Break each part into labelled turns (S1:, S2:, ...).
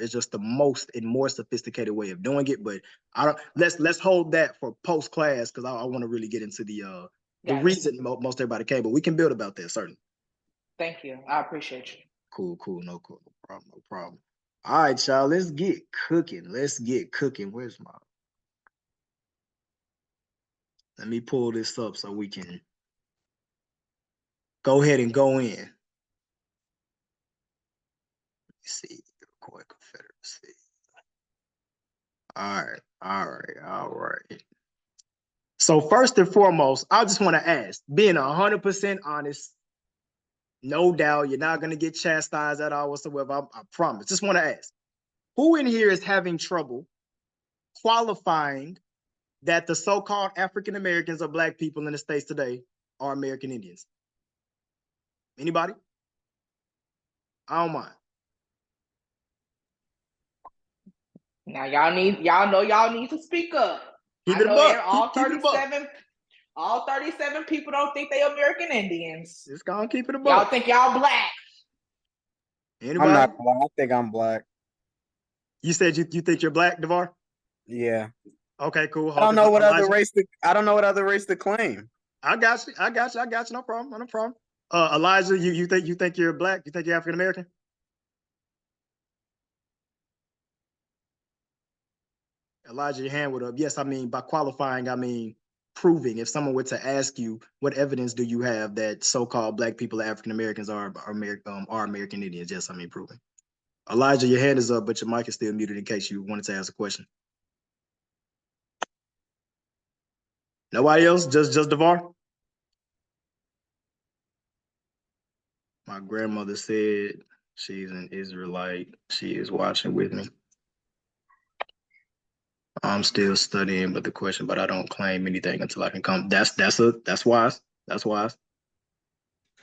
S1: It's just the most and more sophisticated way of doing it. But I don't. Let's hold that for post class because I want to really get into the reason most everybody came. But we can build about that certainly.
S2: Thank you. I appreciate you.
S1: Cool. No problem. All right, y'all. Let's get cooking. Where's my? Let me pull this up so we can go ahead and go in. Let me see. Iroquois Confederacy. All right. So first and foremost, I just want to ask, being 100% honest, no doubt you're not going to get chastised at all whatsoever. I promise. Just want to ask, who in here is having trouble qualifying that the so-called African Americans or Black people in the States today are American Indians? Anybody? I don't mind.
S2: Now y'all need to speak up.
S1: Keep it above.
S2: All 37 people don't think they American Indians.
S1: Just gonna keep it above.
S2: Y'all think y'all Black?
S1: Anybody?
S3: I'm not Black. I think I'm Black.
S1: You said you think you're Black, DeVar?
S3: Yeah.
S1: Okay, cool.
S3: I don't know what other race to claim.
S1: I got you. No problem. Elijah, you think you're Black? You think you're African American? Elijah, your hand went up. Yes, I mean by qualifying, I mean proving. If someone were to ask you, what evidence do you have that so-called Black people, African Americans are American Indians? Yes, I mean proving. Elijah, your hand is up, but your mic is still muted in case you wanted to ask a question. Nobody else? Just DeVar? My grandmother said she's an Israelite. She is watching with me. I'm still studying, but I don't claim anything until I can come. That's wise. That's wise.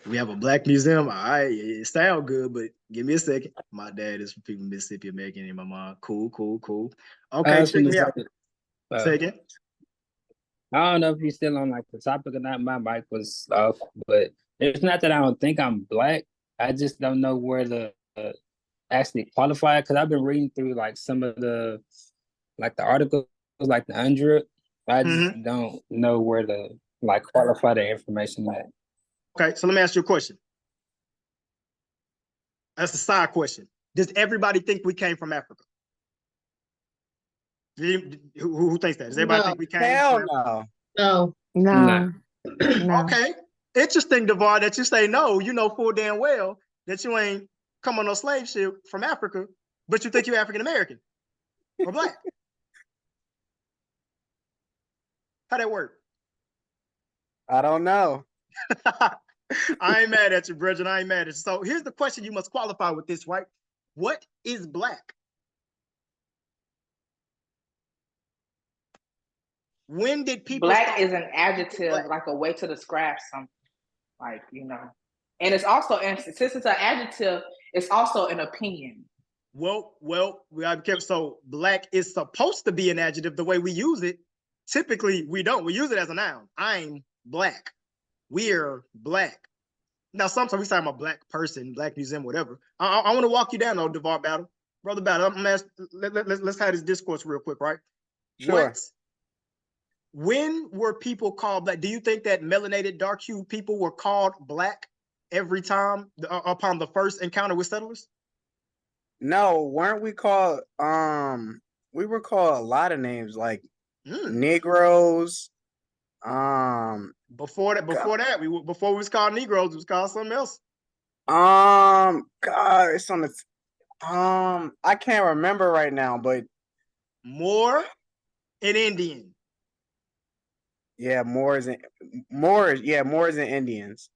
S1: We have a Black museum. All right, it sounds good, but give me a second. My dad is from people in Mississippi, American, and my mom. Cool. Okay, check me out. Say again.
S4: I don't know if you're still on like the topic or not. My mic was off, but it's not that I don't think I'm Black. I just don't know where to actually qualify it because I've been reading through like some of the articles, like the 100. I just don't know where to like qualify the information at.
S1: Okay, so let me ask you a question. That's a side question. Does everybody think we came from Africa? Who thinks that? Does everybody think we came?
S3: Hell
S5: no.
S4: No.
S1: Okay. Interesting, DeVar, that you say no. You know full damn well that you ain't come on no slave ship from Africa, but you think you're African American or Black. How that work?
S3: I don't know.
S1: I ain't mad at you, Bridget. I ain't mad at you. So here's the question you must qualify with this, right? What is Black? When did people
S2: Black is an adjective, like a way to describe something, like, you know. And it's also, and since it's an adjective, it's also an opinion.
S1: Well, we gotta be careful. So Black is supposed to be an adjective the way we use it. Typically, we don't. We use it as a noun. I'm Black. We're Black. Now, sometimes we say I'm a Black person, Black museum, whatever. I want to walk you down, though, DeVar Battle. Brother Battle, let's have this discourse real quick, right?
S3: Sure.
S1: When were people called Black? Do you think that melanated, dark-hued people were called Black every time upon the first encounter with settlers?
S3: No, weren't we called? We were called a lot of names, like Negroes.
S1: Before we was called Negroes, it was called something else.
S3: God, it's on the. I can't remember right now, but
S1: Moor and Indian.
S3: Yeah, Moors and Indians.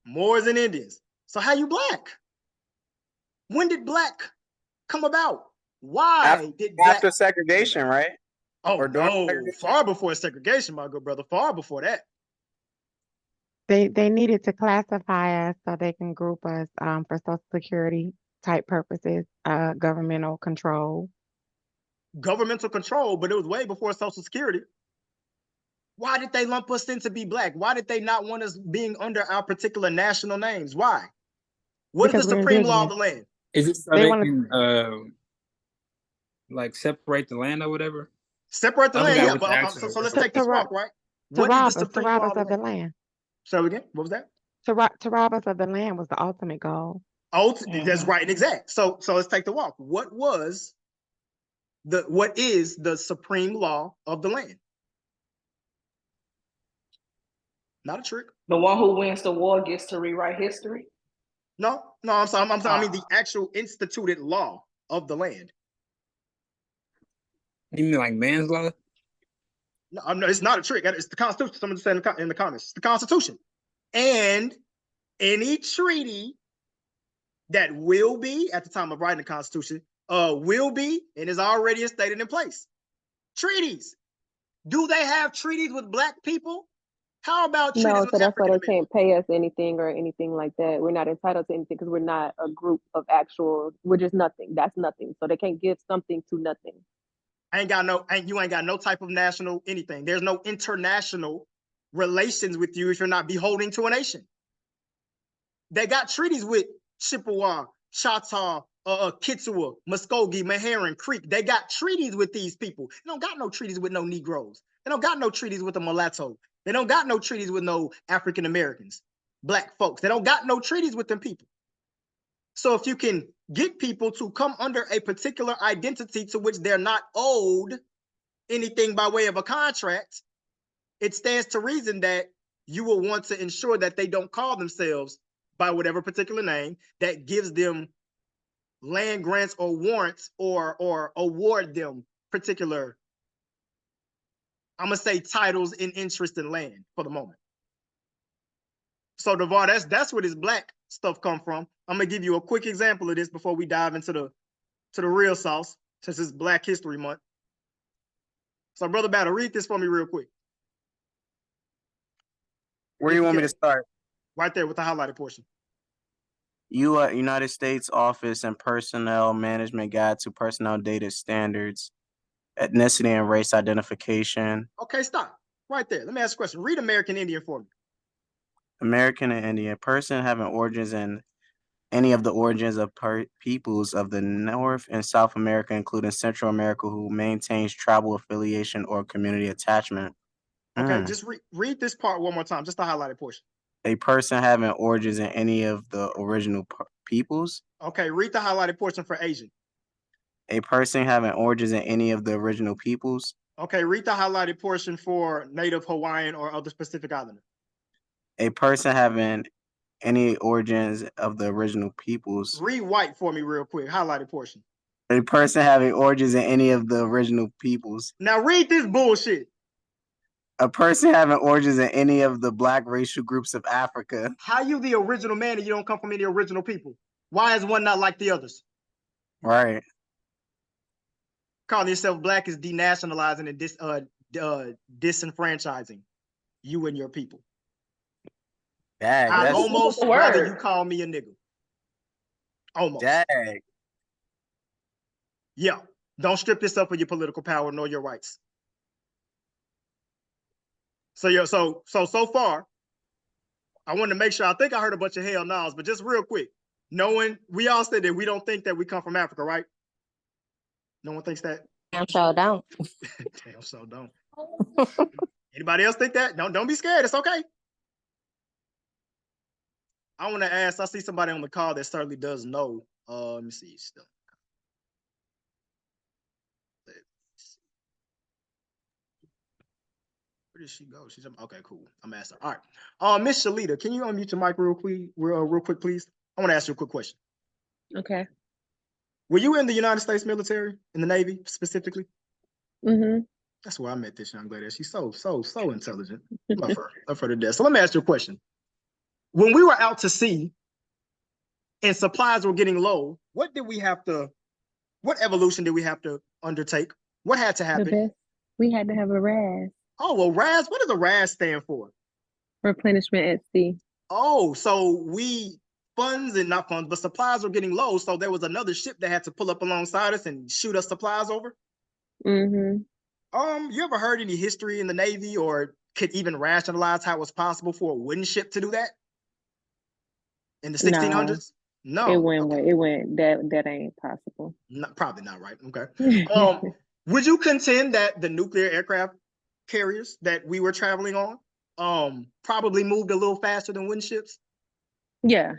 S1: Moors and Indians. So how you Black? When did Black come about? Why did Black...
S3: After segregation, right?
S1: Oh, no, far before segregation, my good brother. Far before that.
S5: They needed to classify us so they can group us for Social Security type purposes, governmental control.
S1: Governmental control, but it was way before Social Security. Why did they lump us in to be Black? Why did they not want us being under our particular national names? Why? What is the supreme law of the land?
S4: Is it so they can like separate the land or whatever?
S1: Separate the
S4: I
S1: land,
S4: forgot
S1: yeah.
S4: what the
S1: But
S4: actual
S1: so let's
S4: word
S1: take this
S5: To
S1: walk, right?
S5: to
S1: What is
S5: rob
S1: the
S5: us, to
S1: supreme
S5: rob
S1: law
S5: us
S1: of the
S5: of the
S1: land?
S5: land.
S1: Say it again. What was that?
S5: To rob us of the land was the ultimate goal.
S1: Oh, that's right and exact. So let's take the walk. What is the supreme law of the land? Not a trick.
S2: The one who wins the war gets to rewrite history.
S1: No, I'm sorry. I mean the actual instituted law of the land.
S4: You mean like manslaughter?
S1: No, it's not a trick. It's the Constitution. Someone said in the comments. It's the Constitution. And any treaty that will be at the time of writing the Constitution will be and is already stated in place. Treaties. Do they have treaties with Black people? How about treaties
S6: No,
S1: with
S6: so that's why
S1: African
S6: they can't pay us anything or anything like that. We're not entitled to anything because we're not a group of actual, we're just nothing. That's nothing. So they can't give something to nothing.
S1: You ain't got no type of national anything. There's no international relations with you if you're not beholding to a nation. They got treaties with Chippewa, Choctaw, Kitsua, Muskogee, Meherrin, Creek. They got treaties with these people. They don't got no treaties with no Negroes. They don't got no treaties with the mulatto. They don't got no treaties with no African Americans, Black folks. They don't got no treaties with them people. So if you can get people to come under a particular identity to which they're not owed anything by way of a contract, it stands to reason that you will want to ensure that they don't call themselves by whatever particular name that gives them land grants or warrants or award them particular, I'm gonna say, titles in interest in land for the moment. So DeVar, that's where this Black stuff come from. I'm gonna give you a quick example of this before we dive into the real sauce, since it's Black History Month. So Brother Battle, read this for me real quick.
S3: Where do you want me to start?
S1: Right there with the highlighted portion.
S3: United States Office and Personnel Management Guide to Personnel Data Standards, Ethnicity and Race Identification.
S1: Okay, stop. Right there. Let me ask a question. Read American Indian for me.
S3: American and Indian, person having origins in any of the origins of peoples of the North and South America, including Central America, who maintains tribal affiliation or community attachment.
S1: Okay, just read this part one more time, just the highlighted portion.
S3: A person having origins in any of the original peoples.
S1: Okay, read the highlighted portion for Asian.
S3: A person having origins in any of the original peoples.
S1: Okay, read the highlighted portion for Native Hawaiian or other Pacific Islander.
S3: A person having any origins of the original peoples.
S1: Read white for me real quick, highlighted portion.
S3: A person having origins in any of the original peoples.
S1: Now read this bullshit.
S3: A person having origins in any of the Black racial groups of Africa.
S1: How you the original man and you don't come from any original people? Why is one not like the others?
S3: Right.
S1: Calling yourself Black is denationalizing and disenfranchising you and your people. I'd almost rather you call me a nigga. Almost.
S3: Dag.
S1: Yeah. Don't strip yourself of your political power nor your rights. So far, I wanted to make sure, I think I heard a bunch of hell no's, but just real quick, knowing we all said that we don't think that we come from Africa, right? No one thinks that?
S6: Damn sure don't.
S1: Damn sure don't. Anybody else think that? Don't be scared, it's okay. I want to ask, I see somebody on the call that certainly does know. Let me see stuff. Where did she go? She's okay, cool. I'm asking her. All right. Miss Shalita, can you unmute your mic real quick, please? I want to ask you a quick question.
S6: Okay.
S1: Were you in the United States military, in the Navy specifically?
S6: Mm-hmm.
S1: That's where I met this young lady. She's so intelligent. Love her to death. So let me ask you a question. When we were out to sea and supplies were getting low, what evolution did we have to undertake? What had to happen?
S6: We had to have a RAS.
S1: Oh, well, RAS, what does a RAS stand for?
S6: Replenishment at sea.
S1: Oh, so not funds, but supplies were getting low. So there was another ship that had to pull up alongside us and shoot us supplies over.
S6: Mm-hmm.
S1: You ever heard any history in the Navy or could even rationalize how it was possible for a wooden ship to do that in the 1600s? No,
S6: It went
S1: okay.
S6: way. It went that ain't possible.
S1: Probably not right. Okay. Would you contend that the nuclear aircraft carriers that we were traveling on, probably moved a little faster than wooden ships?
S6: Yeah.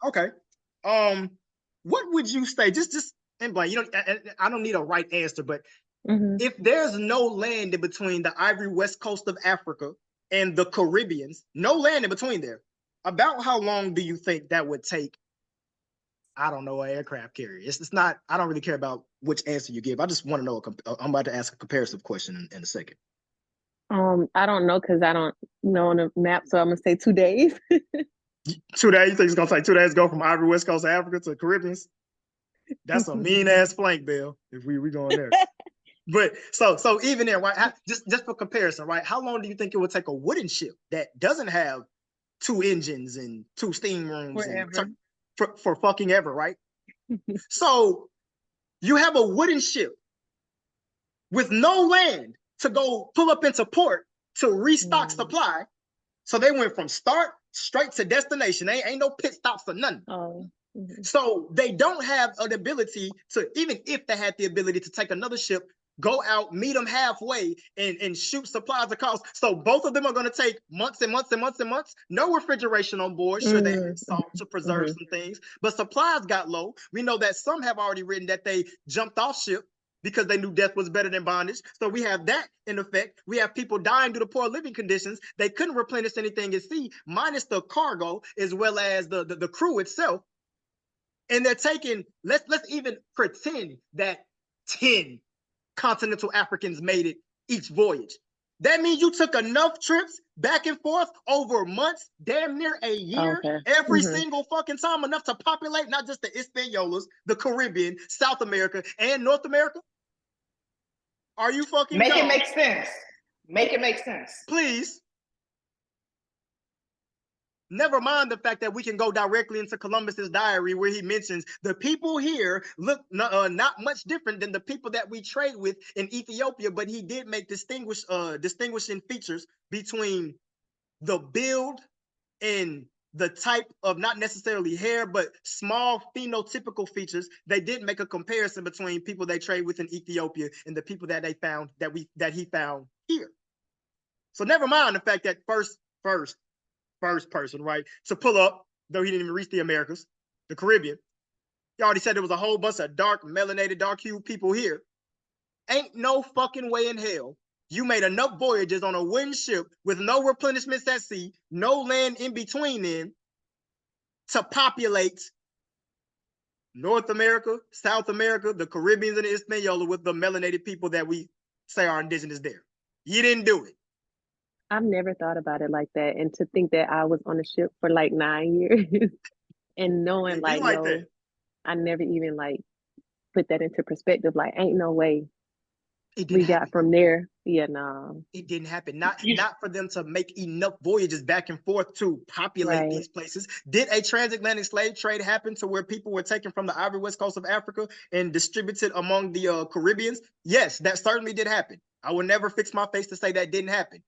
S1: Okay. What would you say? Just in blank. You don't. I don't need a right answer, but if there's no land in between the ivory west coast of Africa and the Caribbeans, no land in between there, about how long do you think that would take? I don't know, an aircraft carrier. It's not. I don't really care about which answer you give. I just want to know. I'm about to ask a comparative question in a second.
S6: I don't know because I don't know on the map, so I'm gonna say 2 days.
S1: 2 days? You think it's gonna take 2 days to go from ivory west coast of Africa to the Caribbeans? That's a mean ass flank, Bill. If we going there. But so even there, right? Just for comparison, right? How long do you think it would take a wooden ship that doesn't have 2 engines and 2 steam rooms for fucking ever, right? So you have a wooden ship with no land to go pull up into port to restock supply. So they went from start straight to destination. Ain't no pit stops or nothing. So they don't have an ability to, even if they had the ability to take another ship, go out, meet them halfway, and shoot supplies across. So both of them are going to take months and months and months and months. No refrigeration on board. Sure, they had salt to preserve some things, but supplies got low. We know that some have already written that they jumped off ship because they knew death was better than bondage. So we have that in effect. We have people dying due to poor living conditions. They couldn't replenish anything at sea, minus the cargo as well as the crew itself. And they're taking, let's even pretend that 10 continental Africans made it each voyage. That means you took enough trips back and forth over months, damn near a year, every single fucking time, enough to populate not just the Hispaniolas, the Caribbean, South America, and North America. Are you fucking
S2: Make it make sense. Make it make sense.
S1: Please. Never mind the fact that we can go directly into Columbus's diary where he mentions the people here look not much different than the people that we trade with in Ethiopia, but he did make distinguishing features between the build and the type of, not necessarily hair, but small phenotypical features. They did make a comparison between people they trade with in Ethiopia and the people that they found that he found here. So never mind the fact that first person, right, to pull up, though he didn't even reach the Americas, the Caribbean. He already said there was a whole bunch of dark, melanated, dark-hued people here. Ain't no fucking way in hell you made enough voyages on a wooden ship with no replenishments at sea, no land in between them, to populate North America, South America, the Caribbeans, and the Hispaniola with the melanated people that we say are indigenous there. You didn't do it.
S6: I've never thought about it like that. And to think that I was on a ship for like 9 years and knowing like no, I never even like put that into perspective. Like, ain't no way we got from there. Yeah, no.
S1: It didn't happen. Not for them to make enough voyages back and forth to populate these places. Did a transatlantic slave trade happen to where people were taken from the ivory west coast of Africa and distributed among the Caribbeans? Yes, that certainly did happen. I will never fix my face to say that didn't happen.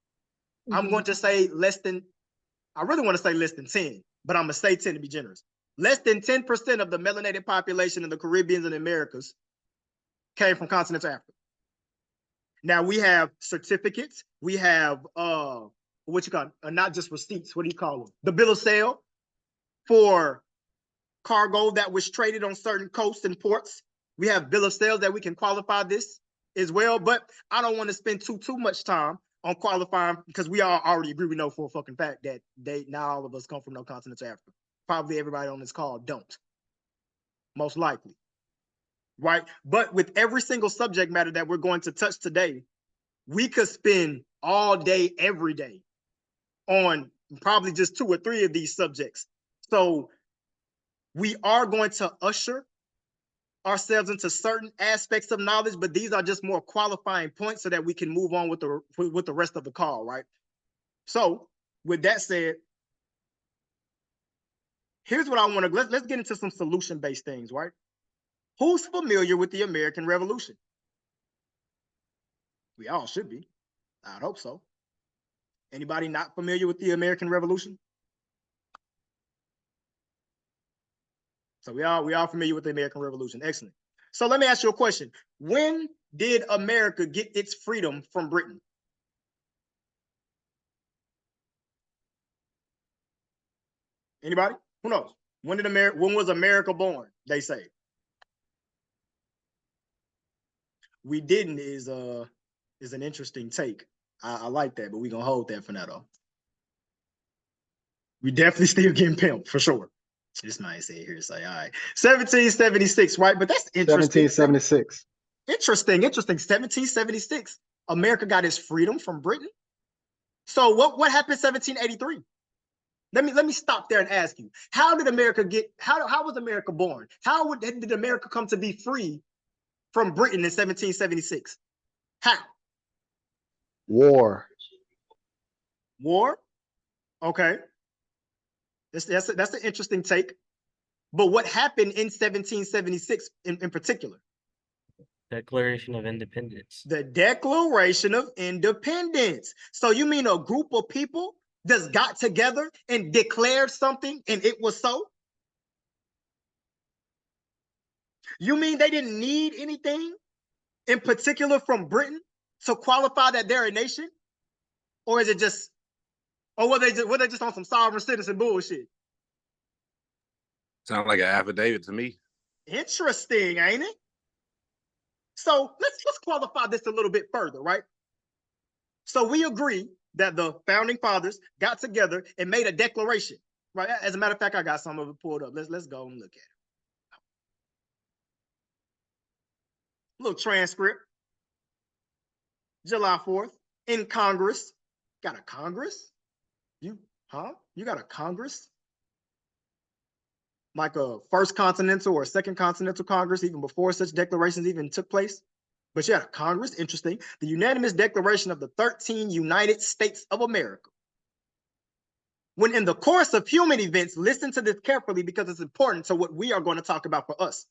S1: I'm going to say I really want to say less than 10, but I'm going to say 10 to be generous. Less than 10% of the melanated population in the Caribbeans and Americas came from continental Africa. Now we have certificates. We have not just receipts. What do you call them? The bill of sale for cargo that was traded on certain coasts and ports. We have bill of sales that we can qualify this as well. But I don't want to spend too much time on qualifying because we all already agree. We know for a fucking fact that not all of us come from no continental Africa. Probably everybody on this call don't. Most likely. Right? But with every single subject matter that we're going to touch today, we could spend all day, every day on probably just 2 or 3 of these subjects. So we are going to usher ourselves into certain aspects of knowledge, but these are just more qualifying points so that we can move on with the rest of the call, right? So with that said, here's what I want to, let's get into some solution-based things, right? Who's familiar with the American Revolution? We all should be. I'd hope so. Anybody not familiar with the American Revolution? So we all familiar with the American Revolution. Excellent. So let me ask you a question. When did America get its freedom from Britain? Anybody? Who knows? When was America born? They say. We didn't is an interesting take. I like that, but we're gonna hold that for now though. We definitely still getting pimped for sure. This might say here, say, all right, 1776, right? But that's interesting.
S7: 1776.
S1: Interesting. 1776. America got its freedom from Britain. So what happened in 1783? Let me stop there and ask you, how did America how was America born? How did America come to be free from Britain in 1776? How?
S7: War.
S1: War? Okay. That's an interesting take. But what happened in 1776 in particular?
S8: Declaration of Independence.
S1: The Declaration of Independence. So you mean a group of people just got together and declared something and it was so? You mean they didn't need anything in particular from Britain to qualify that they're a nation? Or is it just, or were they just on some sovereign citizen bullshit?
S9: Sounds like an affidavit to me.
S1: Interesting, ain't it? So let's qualify this a little bit further, right? So we agree that the founding fathers got together and made a declaration, right? As a matter of fact, I got some of it pulled up. Let's go and look at it. A little transcript. July 4th in Congress. Got a Congress? You got a Congress? Like a first continental or second continental Congress, even before such declarations even took place. But you had a Congress, interesting. The unanimous declaration of the 13 United States of America. When in the course of human events, listen to this carefully because it's important to what we are going to talk about for us.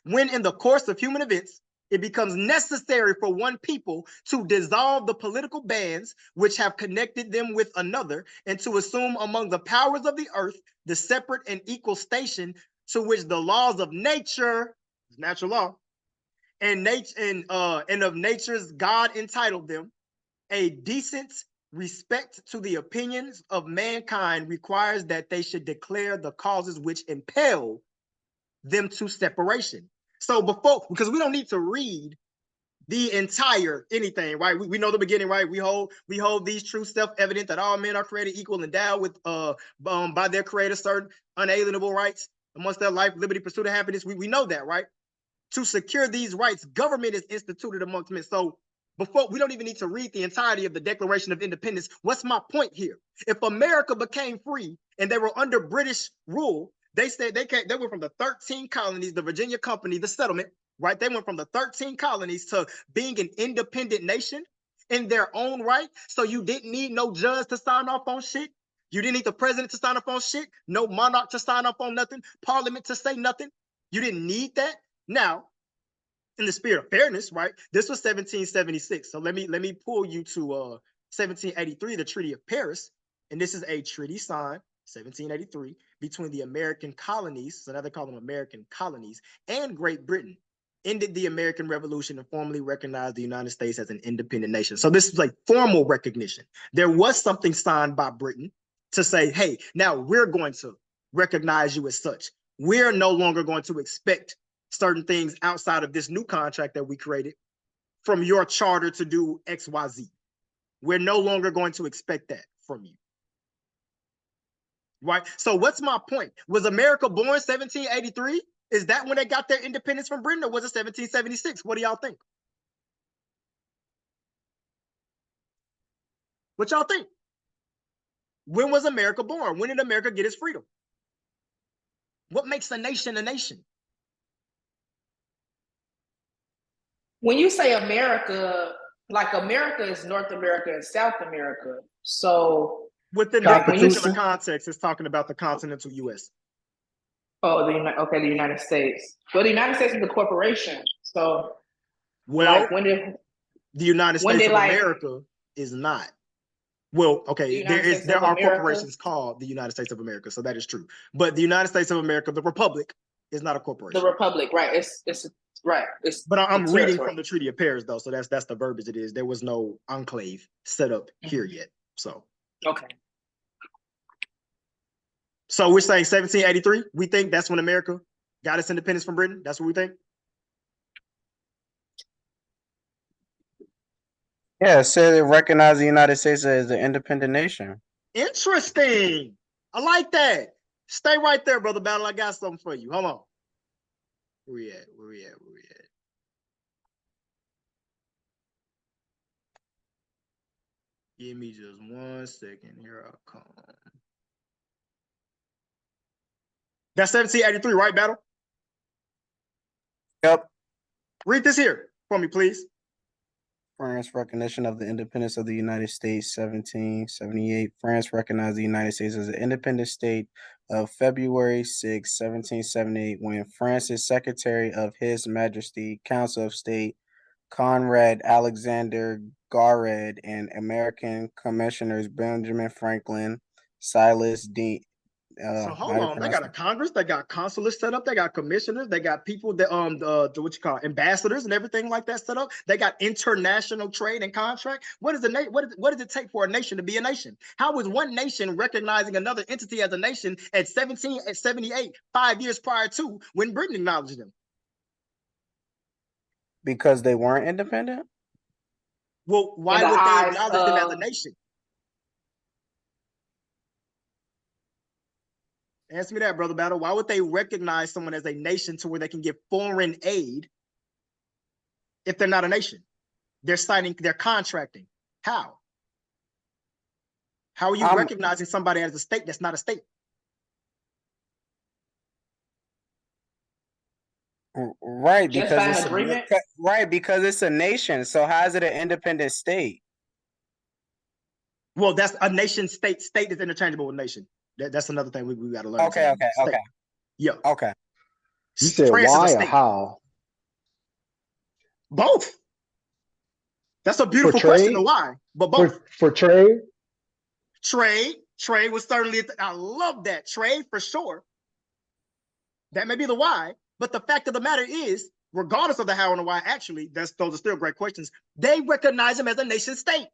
S1: When in the course of human events, it becomes necessary for one people to dissolve the political bands which have connected them with another and to assume among the powers of the earth the separate and equal station to which the laws of nature, natural law, and of nature's God entitled them, a decent respect to the opinions of mankind requires that they should declare the causes which impel them to separation. So because we don't need to read the entire anything, right? We know the beginning, right? We hold these truths self-evident that all men are created equal and endowed with by their creator certain unalienable rights amongst their life, liberty, pursuit of happiness. We know that, right? To secure these rights, government is instituted amongst men. So we don't even need to read the entirety of the Declaration of Independence. What's my point here? If America became free and they were under British rule, they said they went from the 13 colonies, the Virginia Company, the settlement, right? They went from the 13 colonies to being an independent nation in their own right. So you didn't need no judge to sign off on shit. You didn't need the president to sign off on shit. No monarch to sign off on nothing. Parliament to say nothing. You didn't need that. Now, in the spirit of fairness, right? This was 1776. So let me pull you to 1783, the Treaty of Paris. And this is a treaty signed 1783 between the American colonies, so now they call them American colonies, and Great Britain. Ended the American Revolution and formally recognized the United States as an independent nation. So this is like formal recognition. There was something signed by Britain to say, hey, now we're going to recognize you as such. We're no longer going to expect certain things outside of this new contract that we created from your charter to do X, Y, Z. We're no longer going to expect that from you. Right? So what's my point? Was America born 1783? Is that when they got their independence from Britain, or was it 1776? What do y'all think? What y'all think? When was America born? When did America get its freedom? What makes a nation a nation?
S2: When you say America, like America is North America and South America. So
S1: within that particular context, it's talking about the continental U.S.
S2: Oh, the United States. Well, the United States is a corporation. So,
S1: well, like the United States of America is not. Well, okay,
S2: United States
S1: there
S2: of
S1: are
S2: America.
S1: corporations called the United States of America, so that is true. But the United States of America, the Republic, is not a corporation.
S2: The Republic, right? It's right. It's
S1: But I'm
S2: the
S1: reading
S2: territory.
S1: from the Treaty of Paris, though, so that's the verbiage it is. There was no enclave set up here yet. So
S2: Okay.
S1: So we're saying 1783. We think that's when America got its independence from Britain. That's what we think.
S3: Yeah, it said it recognized the United States as an independent nation.
S1: Interesting. I like that. Stay right there, brother Battle. I got something for you. Hold on. Where we at? Where we at? Where we at? Give me just 1 second. Here I come. That's 1783, right, Battle?
S3: Yep.
S1: Read this here for me, please.
S3: France recognition of the independence of the United States, 1778. France recognized the United States as an independent state of February 6, 1778, when France's Secretary of His Majesty Council of State, Conrad Alexander Garrett, and American commissioners Benjamin Franklin, Silas D.
S1: So hold on, they got a Congress, they got consulates set up, they got commissioners, they got people that the what you call ambassadors and everything like that set up. They got international trade and contract. What is the what does it take for a nation to be a nation? How is one nation recognizing another entity as a nation at 1778, 5 years prior to when Britain acknowledged them?
S3: Because they weren't independent?
S1: Well, why would they acknowledge them as a nation? Answer me that, brother Battle. Why would they recognize someone as a nation to where they can get foreign aid if they're not a nation? They're signing, they're contracting. How? How are you recognizing somebody as a state that's not a state?
S3: Right, because it's a nation. So how is it an independent state?
S1: Well, that's a nation state. State is interchangeable with nation. That's another thing we got to learn.
S3: Okay.
S1: Yeah.
S3: Okay.
S7: You said
S1: France
S7: why or how?
S1: Both. That's a beautiful question of why, but both.
S7: For trade?
S1: Trade was certainly, I love that. Trade for sure. That may be the why, but the fact of the matter is, regardless of the how and the why, actually, those are still great questions. They recognize them as a nation state.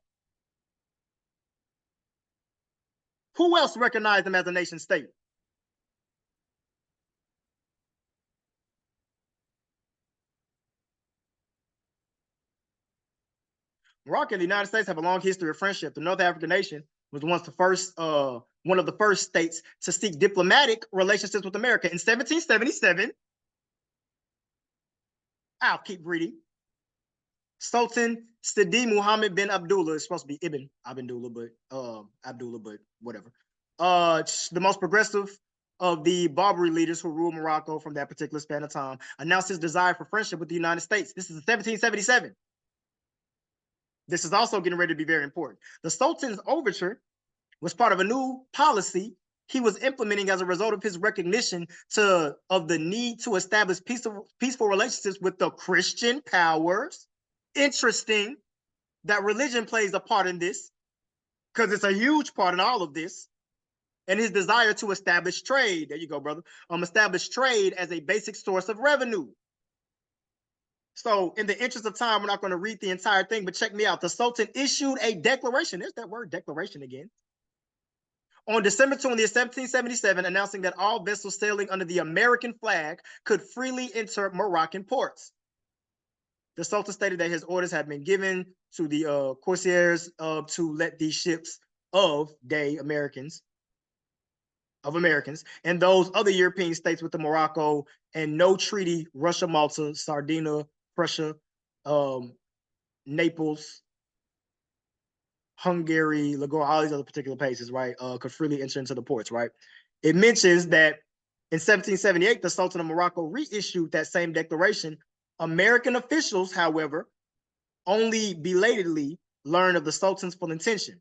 S1: Who else recognized them as a nation state? Morocco and the United States have a long history of friendship. The North African nation was one of the first states to seek diplomatic relationships with America. In 1777, I'll keep reading. Sultan Sidi Muhammad bin Abdullah, is supposed to be Ibn Abdullah, but whatever. The most progressive of the Barbary leaders who ruled Morocco from that particular span of time, announced his desire for friendship with the United States. This is 1777. This is also getting ready to be very important. The Sultan's overture was part of a new policy he was implementing as a result of his recognition of the need to establish peaceful relationships with the Christian powers. Interesting that religion plays a part in this, because it's a huge part in all of this. And his desire to establish trade. There you go, brother. Establish trade as a basic source of revenue. So in the interest of time, we're not going to read the entire thing, but check me out. The Sultan issued a declaration. There's that word, declaration again. On December 20th, 1777, announcing that all vessels sailing under the American flag could freely enter Moroccan ports. The Sultan stated that his orders had been given to the corsairs to let these ships of Americans and those other European states with the Morocco and no treaty, Russia, Malta, Sardinia, Prussia, Naples, Hungary, Lagos, all these other particular places, right, could freely enter into the ports, right? It mentions that in 1778, the Sultan of Morocco reissued that same declaration. American officials, however, only belatedly learned of the Sultan's full intention.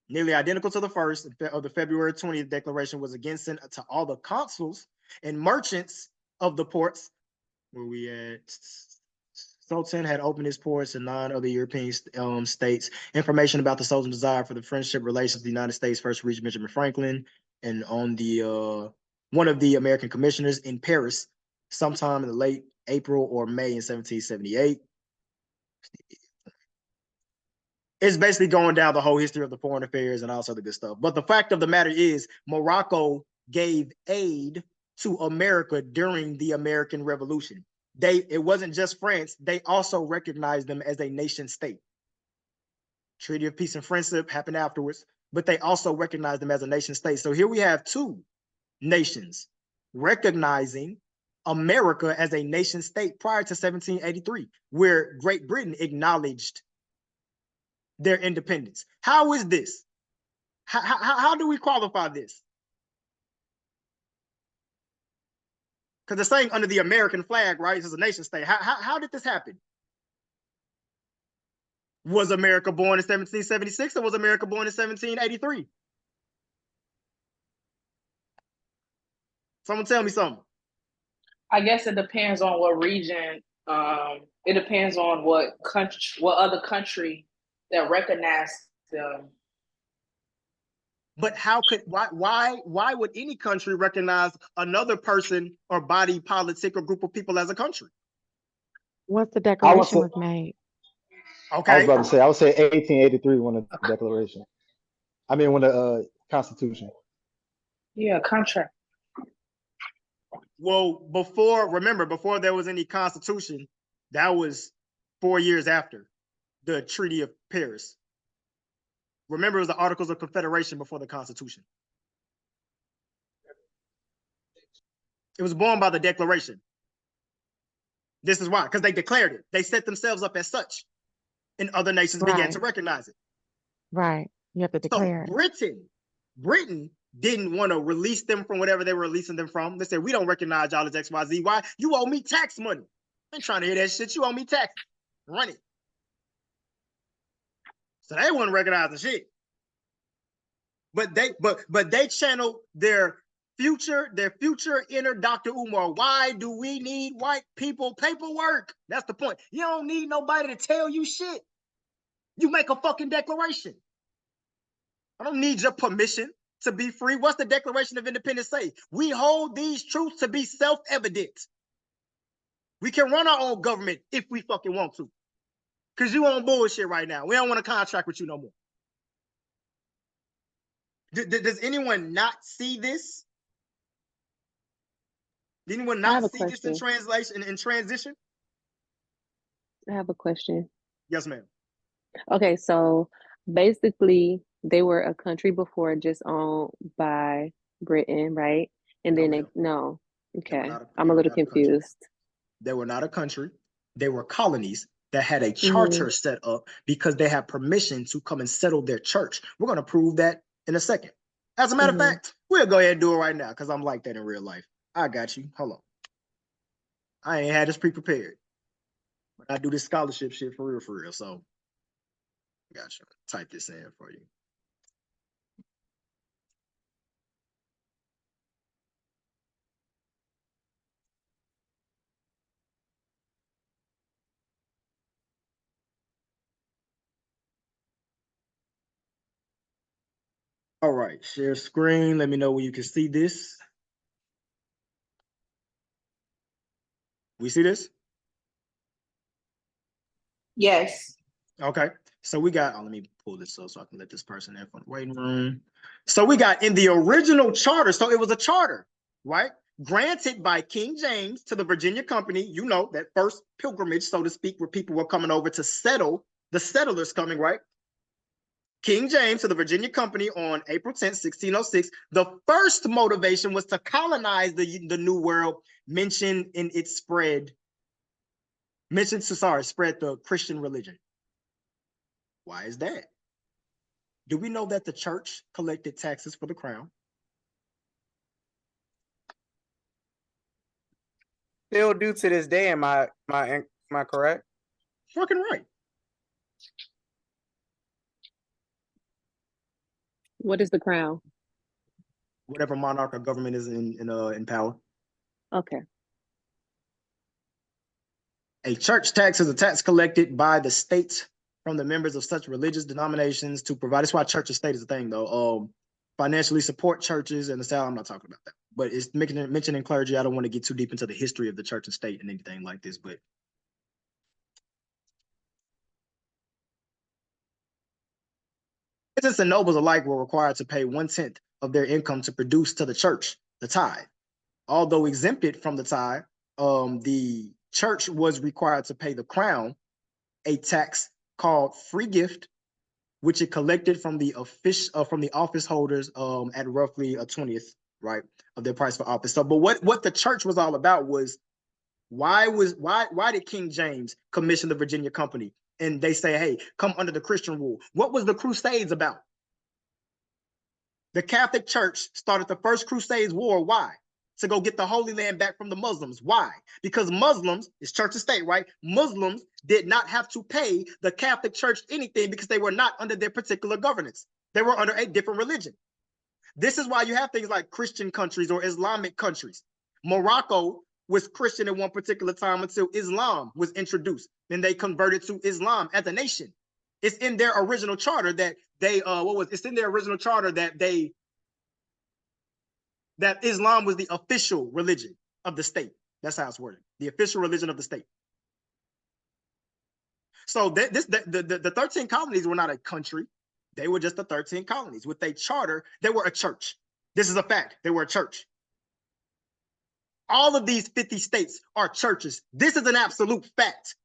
S1: Nearly identical to the first of the February 20th declaration was again sent to all the consuls and merchants of the ports. Where we at? Sultan had opened his ports to 9 other European states. Information about the Sultan's desire for the friendship relations with the United States first reached Benjamin Franklin and on the one of the American commissioners in Paris sometime in the late April or May in 1778. It's basically going down the whole history of the foreign affairs and all sorts of good stuff. But the fact of the matter is, Morocco gave aid to America during the American Revolution. It wasn't just France, they also recognized them as a nation state. Treaty of Peace and Friendship happened afterwards, but they also recognized them as a nation state. So here we have two nations recognizing America as a nation state prior to 1783, where Great Britain acknowledged their independence. How is this? How do we qualify this? Because they're saying under the American flag, right? This is a nation state. How did this happen? Was America born in 1776 or was America born in 1783? Someone tell me something.
S2: I guess it depends on what region. It depends on what country, what other country that recognized them.
S1: But why would any country recognize another person or body politic or group of people as a country?
S5: Once the declaration was made.
S1: Okay.
S7: I was about to say, I would say 1883 when the Declaration. I mean, when the Constitution.
S2: Yeah, contract.
S1: Well, remember, before there was any Constitution, that was 4 years after the Treaty of Paris. Remember, it was the Articles of Confederation before the Constitution. It was born by the Declaration. This is why, because they declared it. They set themselves up as such, and other nations began to recognize it.
S5: Right. You have to declare
S1: it. Britain didn't want to release them from whatever they were releasing them from. They said, we don't recognize y'all as XYZ. Why? You owe me tax money. I ain't trying to hear that shit. You owe me tax. Run it. So they wouldn't recognize the shit. But they channeled their future inner Dr. Umar. Why do we need white people paperwork? That's the point. You don't need nobody to tell you shit. You make a fucking declaration. I don't need your permission to be free. What's the Declaration of Independence say? We hold these truths to be self-evident. We can run our own government if we fucking want to. Because you on bullshit right now. We don't want to contract with you no more. Does anyone not see this? Did anyone not see this in translation, in transition?
S6: I have a question.
S1: Yes, ma'am.
S6: Okay, so basically they were a country before just owned by Britain, right? And then okay. I'm a little confused.
S1: They were not a country. They were colonies that had a charter set up because they had permission to come and settle their church. We're going to prove that in a second. As a matter of fact, we'll go ahead and do it right now because I'm like that in real life. I got you. Hold on. I ain't had this pre-prepared. But I do this scholarship shit for real. So, gotcha. Type this in for you. All right, share screen. Let me know when you can see this. We see this?
S2: Yes.
S1: Okay. So we got, let me pull this up so I can let this person in from the waiting room. So we got in the original charter, so it was a charter, right? Granted by King James to the Virginia Company, you know, that first pilgrimage, so to speak, where people were coming over to settle, the settlers coming, right? King James to the Virginia Company on April 10th, 1606. The first motivation was to colonize the New World, mentioned in its spread the Christian religion. Why is that? Do we know that the church collected taxes for the crown?
S3: Still do to this day, am I correct?
S1: Fucking right.
S6: What is the crown?
S1: Whatever monarch or government is in power.
S6: Okay.
S1: A church tax is a tax collected by the state from the members of such religious denominations to provide. That's why church and state is a thing, though. Financially support churches and the South. I'm not talking about that, but it's mentioning clergy. I don't want to get too deep into the history of the church and state and anything like this, but peasants and nobles alike were required to pay 1/10 of their income to produce to the church, the tithe. Although exempted from the tithe, the church was required to pay the crown a tax called free gift, which it collected from the office holders at roughly a 20th, right, of their price for office. So, but what the church was all about was why did King James commission the Virginia Company? And they say, hey, come under the Christian rule. What was the Crusades about? The Catholic Church started the first Crusades war. Why? To go get the Holy Land back from the Muslims. Why? Because Muslims, it's church and state, right? Muslims did not have to pay the Catholic Church anything because they were not under their particular governance. They were under a different religion. This is why you have things like Christian countries or Islamic countries. Morocco was Christian at one particular time until Islam was introduced. Then they converted to Islam as a nation. It's in their original charter that they, it's in their original charter that Islam was the official religion of the state. That's how it's worded. The official religion of the state. So the 13 colonies were not a country. They were just the 13 colonies. With a charter, they were a church. This is a fact. They were a church. All of these 50 states are churches. This is an absolute fact.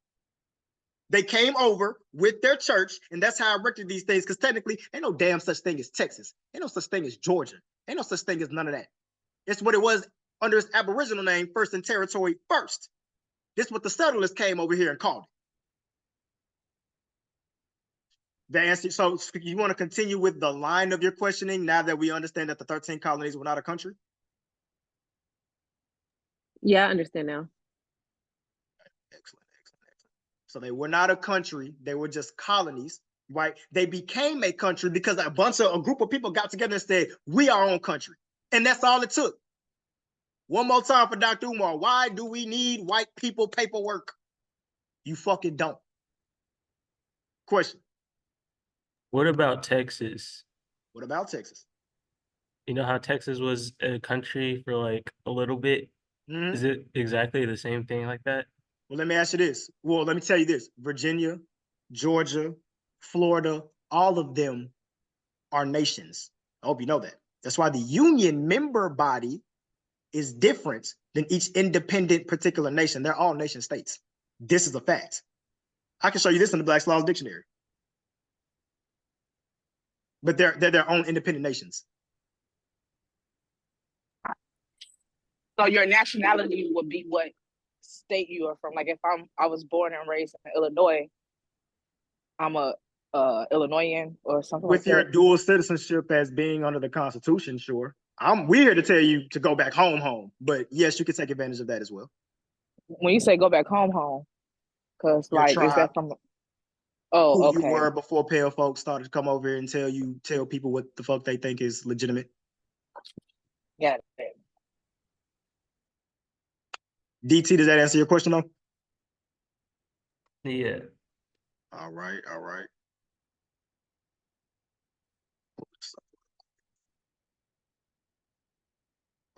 S1: They came over with their church, and that's how I record these things, because technically, ain't no damn such thing as Texas. Ain't no such thing as Georgia. Ain't no such thing as none of that. It's what it was under its Aboriginal name, First in Territory First. This is what the settlers came over here and called it. The answer, so you want to continue with the line of your questioning now that we understand that the 13 colonies were not a country?
S6: Yeah, I understand now.
S1: Excellent. So they were not a country. They were just colonies, right? They became a country because a group of people got together and said, we are our own country. And that's all it took. One more time for Dr. Umar. Why do we need white people paperwork? You fucking don't. Question.
S8: What about Texas?
S1: What about Texas?
S8: You know how Texas was a country for like a little bit?
S1: Mm-hmm.
S8: Is it exactly the same thing like that?
S1: Well, let me ask you this. Well, let me tell you this. Virginia, Georgia, Florida, all of them are nations. I hope you know that. That's why the union member body is different than each independent particular nation. They're all nation states. This is a fact. I can show you this in the Black's Law Dictionary. But they're their own independent nations.
S2: So your nationality would be what state you are from. Like if I was born and raised in Illinois, I'm a Illinoisan or something
S1: With
S2: like
S1: your
S2: that.
S1: dual citizenship as being under the Constitution, sure. We're here to tell you to go back home. But yes, you can take advantage of that as well.
S2: When you say go back home, because like
S1: tribe,
S2: is that from? Oh,
S1: who
S2: okay.
S1: you were before pale folks started to come over here and tell people what the fuck they think is legitimate.
S2: Yeah.
S1: DT, does that answer your question though?
S8: Yeah.
S1: All right.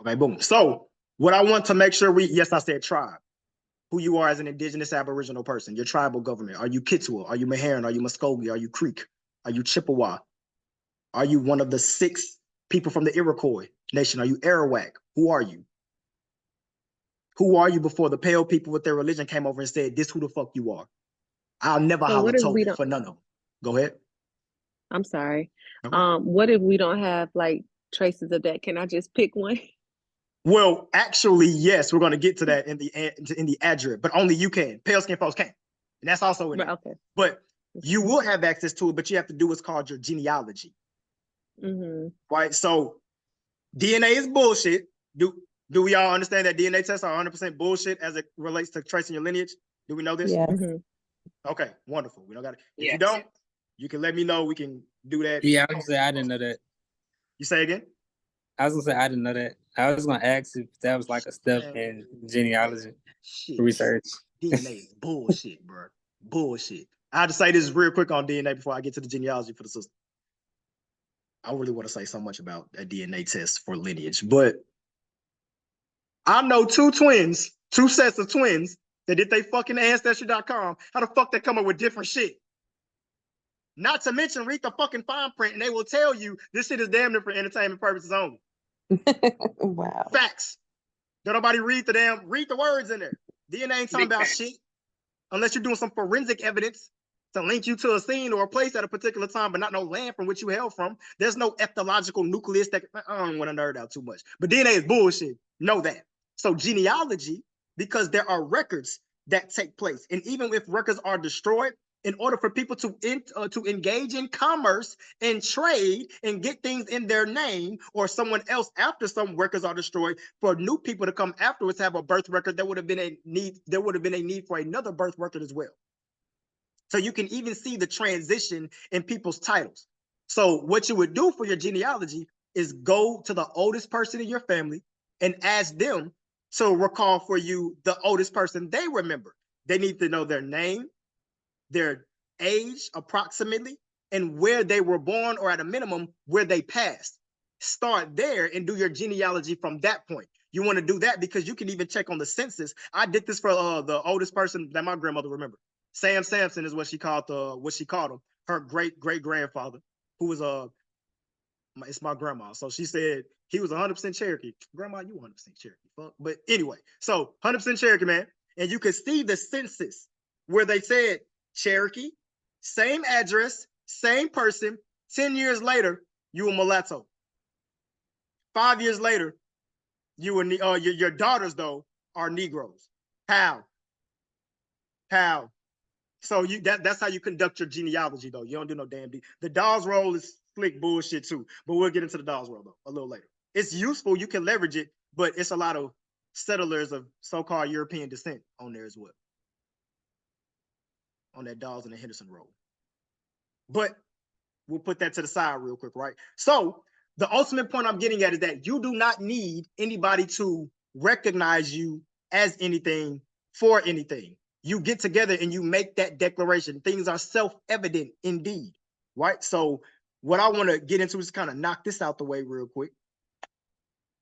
S1: Okay, boom. So what I want to make sure yes, I said tribe. Who you are as an indigenous Aboriginal person, your tribal government. Are you Kituwa? Are you Meherrin? Are you Muskogee? Are you Creek? Are you Chippewa? Are you one of the 6 people from the Iroquois nation? Are you Arawak? Who are you? Who are you before the pale people with their religion came over and said, this who the fuck you are? I'll never holler told it for none of them. Go ahead.
S6: I'm sorry.
S1: Okay.
S6: What if we don't have like traces of that? Can I just pick one?
S1: Well, actually, yes, we're going to get to that in the address, but only you can. Pale skin folks can't. And that's also in it.
S6: Okay.
S1: But you will have access to it, but you have to do what's called your genealogy.
S6: Mm-hmm.
S1: Right? So DNA is bullshit. Do we all understand that DNA tests are 100% bullshit as it relates to tracing your lineage? Do we know this?
S5: Yes.
S6: Mm-hmm.
S1: Okay, wonderful. We don't got it. If
S2: Yes.
S1: you don't, you can let me know. We can do that.
S4: Yeah, I was gonna say I didn't know that.
S1: You say again?
S4: I was gonna say I didn't know that. I was gonna ask if that was like a step in genealogy research.
S1: DNA is bullshit, bro. Bullshit. I have to say this real quick on DNA before I get to the genealogy for the system. I really want to say so much about a DNA test for lineage, but I know two sets of twins that did they fucking ancestry.com. How the fuck they come up with different shit? Not to mention, read the fucking fine print and they will tell you this shit is damn near for entertainment purposes only.
S6: Wow.
S1: Facts. Don't nobody read the words in there. DNA ain't talking about shit unless you're doing some forensic evidence to link you to a scene or a place at a particular time, but not no land from which you hail from. There's no ethological nucleus that I don't want to nerd out too much, but DNA is bullshit. Know that. So genealogy, because there are records that take place, and even if records are destroyed, in order for people to engage in commerce and trade and get things in their name or someone else after some records are destroyed, for new people to come afterwards have a birth record, there would have been a need for another birth record as well. So you can even see the transition in people's titles. So what you would do for your genealogy is go to the oldest person in your family and ask them to recall for you the oldest person they remember. They need to know their name, their age approximately, and where they were born, or at a minimum, where they passed. Start there and do your genealogy from that point. You want to do that because you can even check on the census. I did this for the oldest person that my grandmother remembered. Sam Sampson is what she called him. Her great-great-grandfather, who was it's my grandma. So she said he was 100% Cherokee. Grandma, you 100% Cherokee. Fuck. But anyway, so 100% Cherokee, man. And you could see the census where they said Cherokee, same address, same person. 10 years later, you were mulatto. 5 years later, you were your daughters though are Negroes. How? So that's how you conduct your genealogy though. You don't do no damn the Dawes roll is slick bullshit too. But we'll get into the Dawes roll though a little later. It's useful, you can leverage it, but it's a lot of settlers of so-called European descent on there as well. On that Dawes and the Henderson roll. But we'll put that to the side real quick, right? So the ultimate point I'm getting at is that you do not need anybody to recognize you as anything for anything. You get together and you make that declaration. Things are self-evident indeed, right? So what I want to get into is kind of knock this out the way real quick.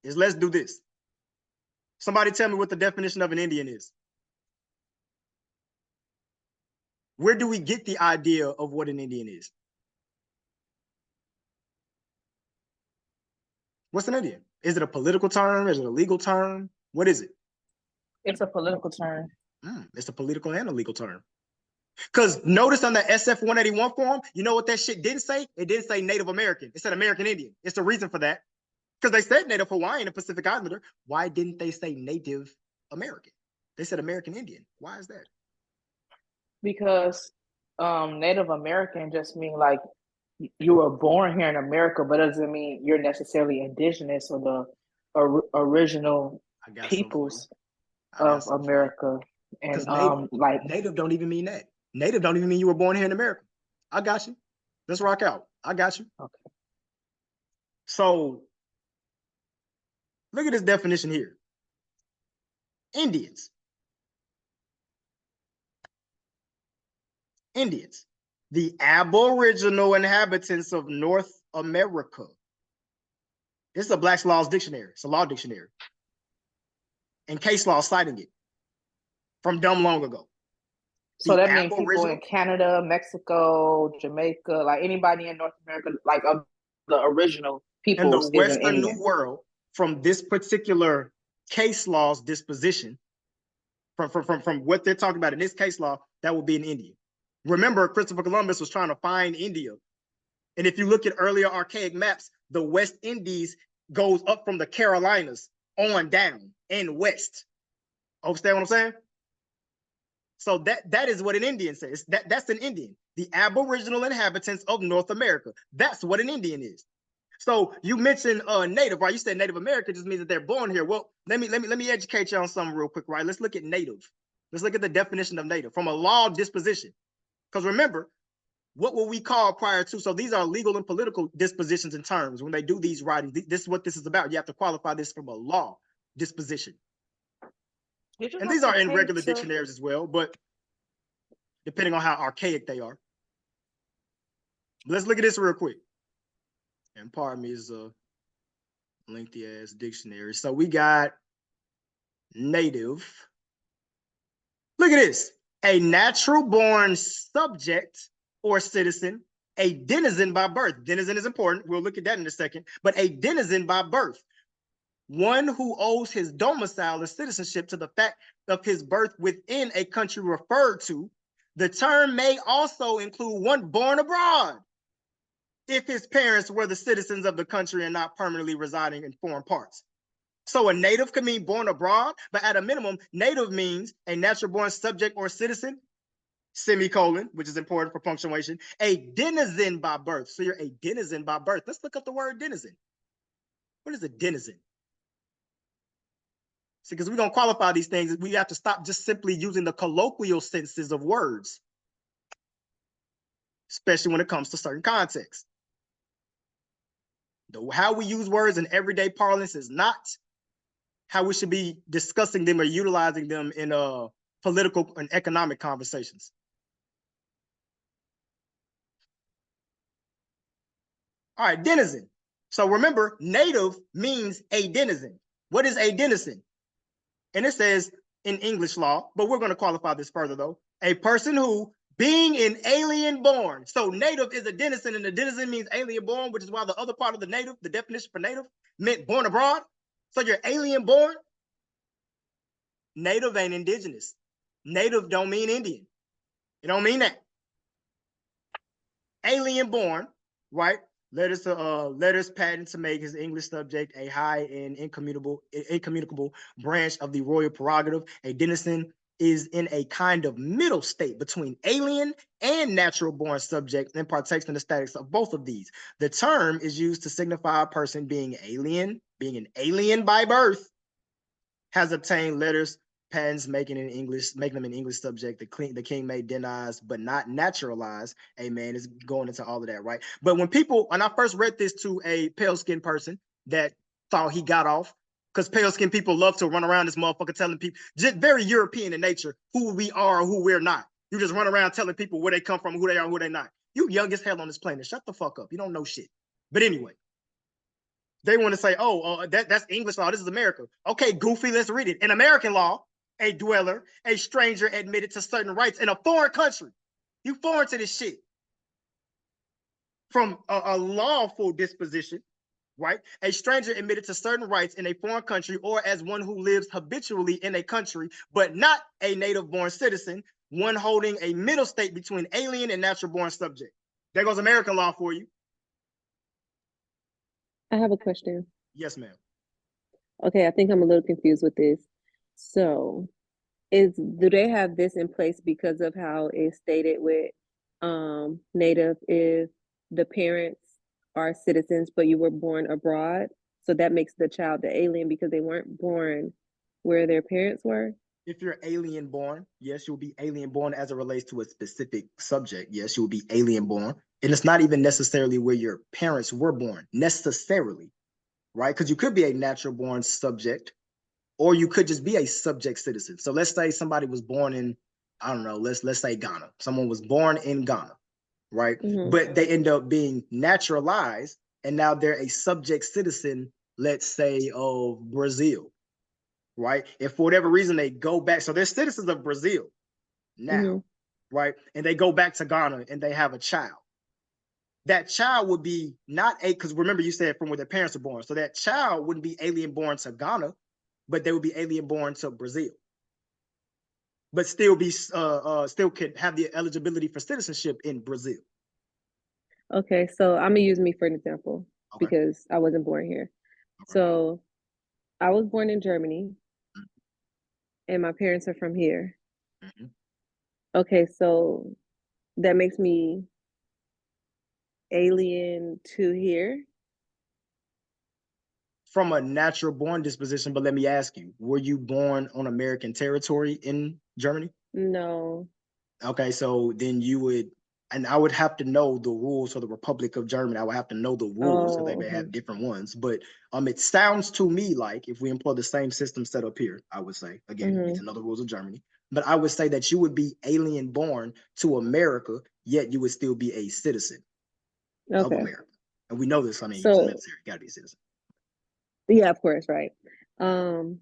S1: Is let's do this. Somebody tell me what the definition of an Indian is. Where do we get the idea of what an Indian is? What's an Indian? Is it a political term? Is it a legal term? What is it?
S2: It's a political term.
S1: It's a political and a legal term. Because notice on the SF 181 form, you know what that shit didn't say? It didn't say Native American. It said American Indian. It's the reason for that. Because they said Native Hawaiian and Pacific Islander. Why didn't they say Native American? They said American Indian. Why is that?
S2: Because Native American just mean like you were born here in America, but doesn't mean you're necessarily indigenous or the original peoples of America. And
S1: like Native don't even mean that. Native don't even mean you were born here in America. I got you. Let's rock out. I got you.
S2: Okay.
S1: So look at this definition here. Indians. Indians, the Aboriginal inhabitants of North America. This is a Black's Laws Dictionary. It's a law dictionary. And case law citing it from dumb long ago.
S2: So that means people in Canada, Mexico, Jamaica, like anybody in North America, like the original people
S1: in the Western New World, from this particular case law's disposition, from what they're talking about in this case law, that would be an Indian. Remember, Christopher Columbus was trying to find India. And if you look at earlier archaic maps, the West Indies goes up from the Carolinas on down and west. Understand what I'm saying? So that is what an Indian says. That's an Indian. The Aboriginal inhabitants of North America. That's what an Indian is. So you mentioned Native, right? You said Native American just means that they're born here. Well, let me educate you on something real quick, right? Let's look at Native. Let's look at the definition of Native from a law disposition. Because remember, what will we call prior to? So these are legal and political dispositions and terms. When they do these writings, this is what this is about. You have to qualify this from a law disposition. And these are in regular dictionaries as well, but depending on how archaic they are. Let's look at this real quick. And pardon me, is a lengthy ass dictionary. So we got native. Look at this. A natural born subject or citizen, a denizen by birth. Denizen is important. We'll look at that in a second. But a denizen by birth. One who owes his domicile and citizenship to the fact of his birth within a country referred to. The term may also include one born abroad if his parents were the citizens of the country and not permanently residing in foreign parts. So a native could mean born abroad, but at a minimum, native means a natural born subject or citizen, semicolon, which is important for punctuation, a denizen by birth. So you're a denizen by birth. Let's look up the word denizen. What is a denizen? See, because we're going to qualify these things, we have to stop just simply using the colloquial senses of words, especially when it comes to certain contexts. How we use words in everyday parlance is not how we should be discussing them or utilizing them in political and economic conversations. All right, denizen. So remember, native means a denizen. What is a denizen? And it says in English law, but we're going to qualify this further though. A person who, being an alien born. So native is a denizen, and the denizen means alien born, which is why the other part of the native, the definition for native, meant born abroad. So you're alien born. Native ain't indigenous. Native don't mean Indian. It don't mean that. Alien born, right? Letters patent to make his English subject a high and incommunicable branch of the royal prerogative. A denizen is in a kind of middle state between alien and natural born subject and partakes in the status of both of these. The term is used to signify a person being an alien by birth, has obtained letters, patents making them an English subject. The king may denies but not naturalize. Amen. Is going into all of that, right? But when I first read this to a pale skinned person that thought he got off, because pale skinned people love to run around this motherfucker telling people, just very European in nature, who we are or who we're not. You just run around telling people where they come from, who they are, who they're not. You young as hell on this planet. Shut the fuck up. You don't know shit. But anyway, they want to say, that's English law. This is America. Okay, goofy, let's read it. In American law, a dweller, a stranger admitted to certain rights in a foreign country. You foreign to this shit. From a lawful disposition, right? A stranger admitted to certain rights in a foreign country, or as one who lives habitually in a country, but not a native-born citizen, one holding a middle state between alien and natural-born subject. There goes American law for you.
S6: I have a question.
S1: Yes, ma'am.
S6: Okay, I think I'm a little confused with this. So, do they have this in place because of how it's stated with native, if the parents are citizens but you were born abroad, so that makes the child the alien because they weren't born where their parents were?
S1: If you're alien born, yes, you'll be alien born as it relates to a specific subject. Yes, you'll be alien born. And it's not even necessarily where your parents were born, necessarily, right? Because you could be a natural born subject, or you could just be a subject citizen. So let's say somebody was born in, I don't know, let's say Ghana. Someone was born in Ghana, right? Mm-hmm. But they end up being naturalized, and now they're a subject citizen, let's say, of Brazil, right? And for whatever reason, they go back. So they're citizens of Brazil now, mm-hmm. right? And they go back to Ghana and they have a child. That child would be because remember you said from where their parents are born. So that child wouldn't be alien born to Ghana, but they would be alien born to Brazil. But still could have the eligibility for citizenship in Brazil.
S6: Okay, so I'm gonna use me for an example, okay, because I wasn't born here. Okay. So I was born in Germany, mm-hmm. and my parents are from here. Mm-hmm. Okay, so that makes me alien to here?
S1: From a natural born disposition, but let me ask you, were you born on American territory in Germany?
S6: No.
S1: Okay, so then you would And I would have to know the rules for the Republic of Germany. I would have to know the rules because they may have different ones. But it sounds to me like if we employ the same system set up here, I would say, again, we need to know the rules of Germany. But I would say that you would be alien born to America, yet you would still be a citizen of America. And we know this, I mean, you're military, you gotta be a citizen.
S6: Yeah, of course, right. So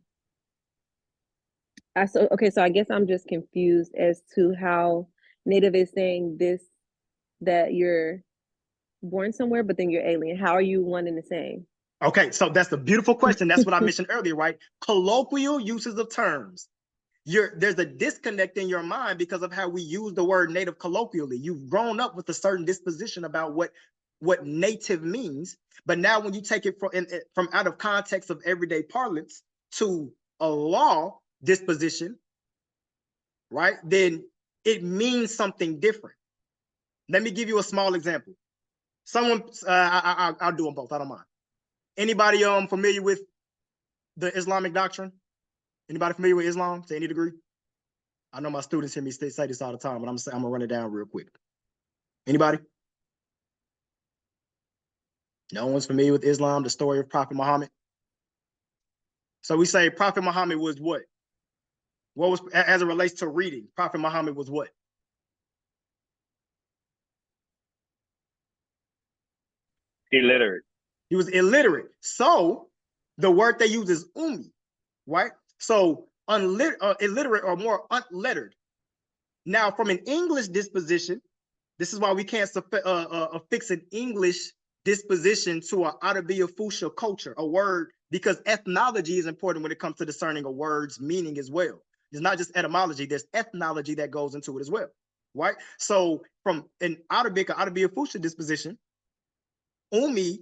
S6: I guess I'm just confused as to how Native is saying this, that you're born somewhere, but then you're alien. How are you one and the same?
S1: Okay, so that's a beautiful question. That's what I mentioned earlier, right? Colloquial uses of terms. There's a disconnect in your mind because of how we use the word native colloquially. You've grown up with a certain disposition about what native means, but now when you take it from out of context of everyday parlance to a law disposition, right? Then it means something different. Let me give you a small example. Someone, I'll do them both. I don't mind. Anybody familiar with the Islamic doctrine? Anybody familiar with Islam to any degree? I know my students hear me say this all the time, but I'm gonna run it down real quick. Anybody? No one's familiar with Islam, the story of Prophet Muhammad. So we say Prophet Muhammad was what? What was, as it relates to reading, Prophet Muhammad was what?
S9: Illiterate.
S1: He was illiterate. So the word they use is ummi, right? So illiterate or more unlettered. Now, from an English disposition, this is why we can't affix an English disposition to an Arabiya Fusha culture, a word, because ethnology is important when it comes to discerning a word's meaning as well. It's not just etymology, there's ethnology that goes into it as well, right? So from an Arabic or Arabiya Fusha disposition, Ummi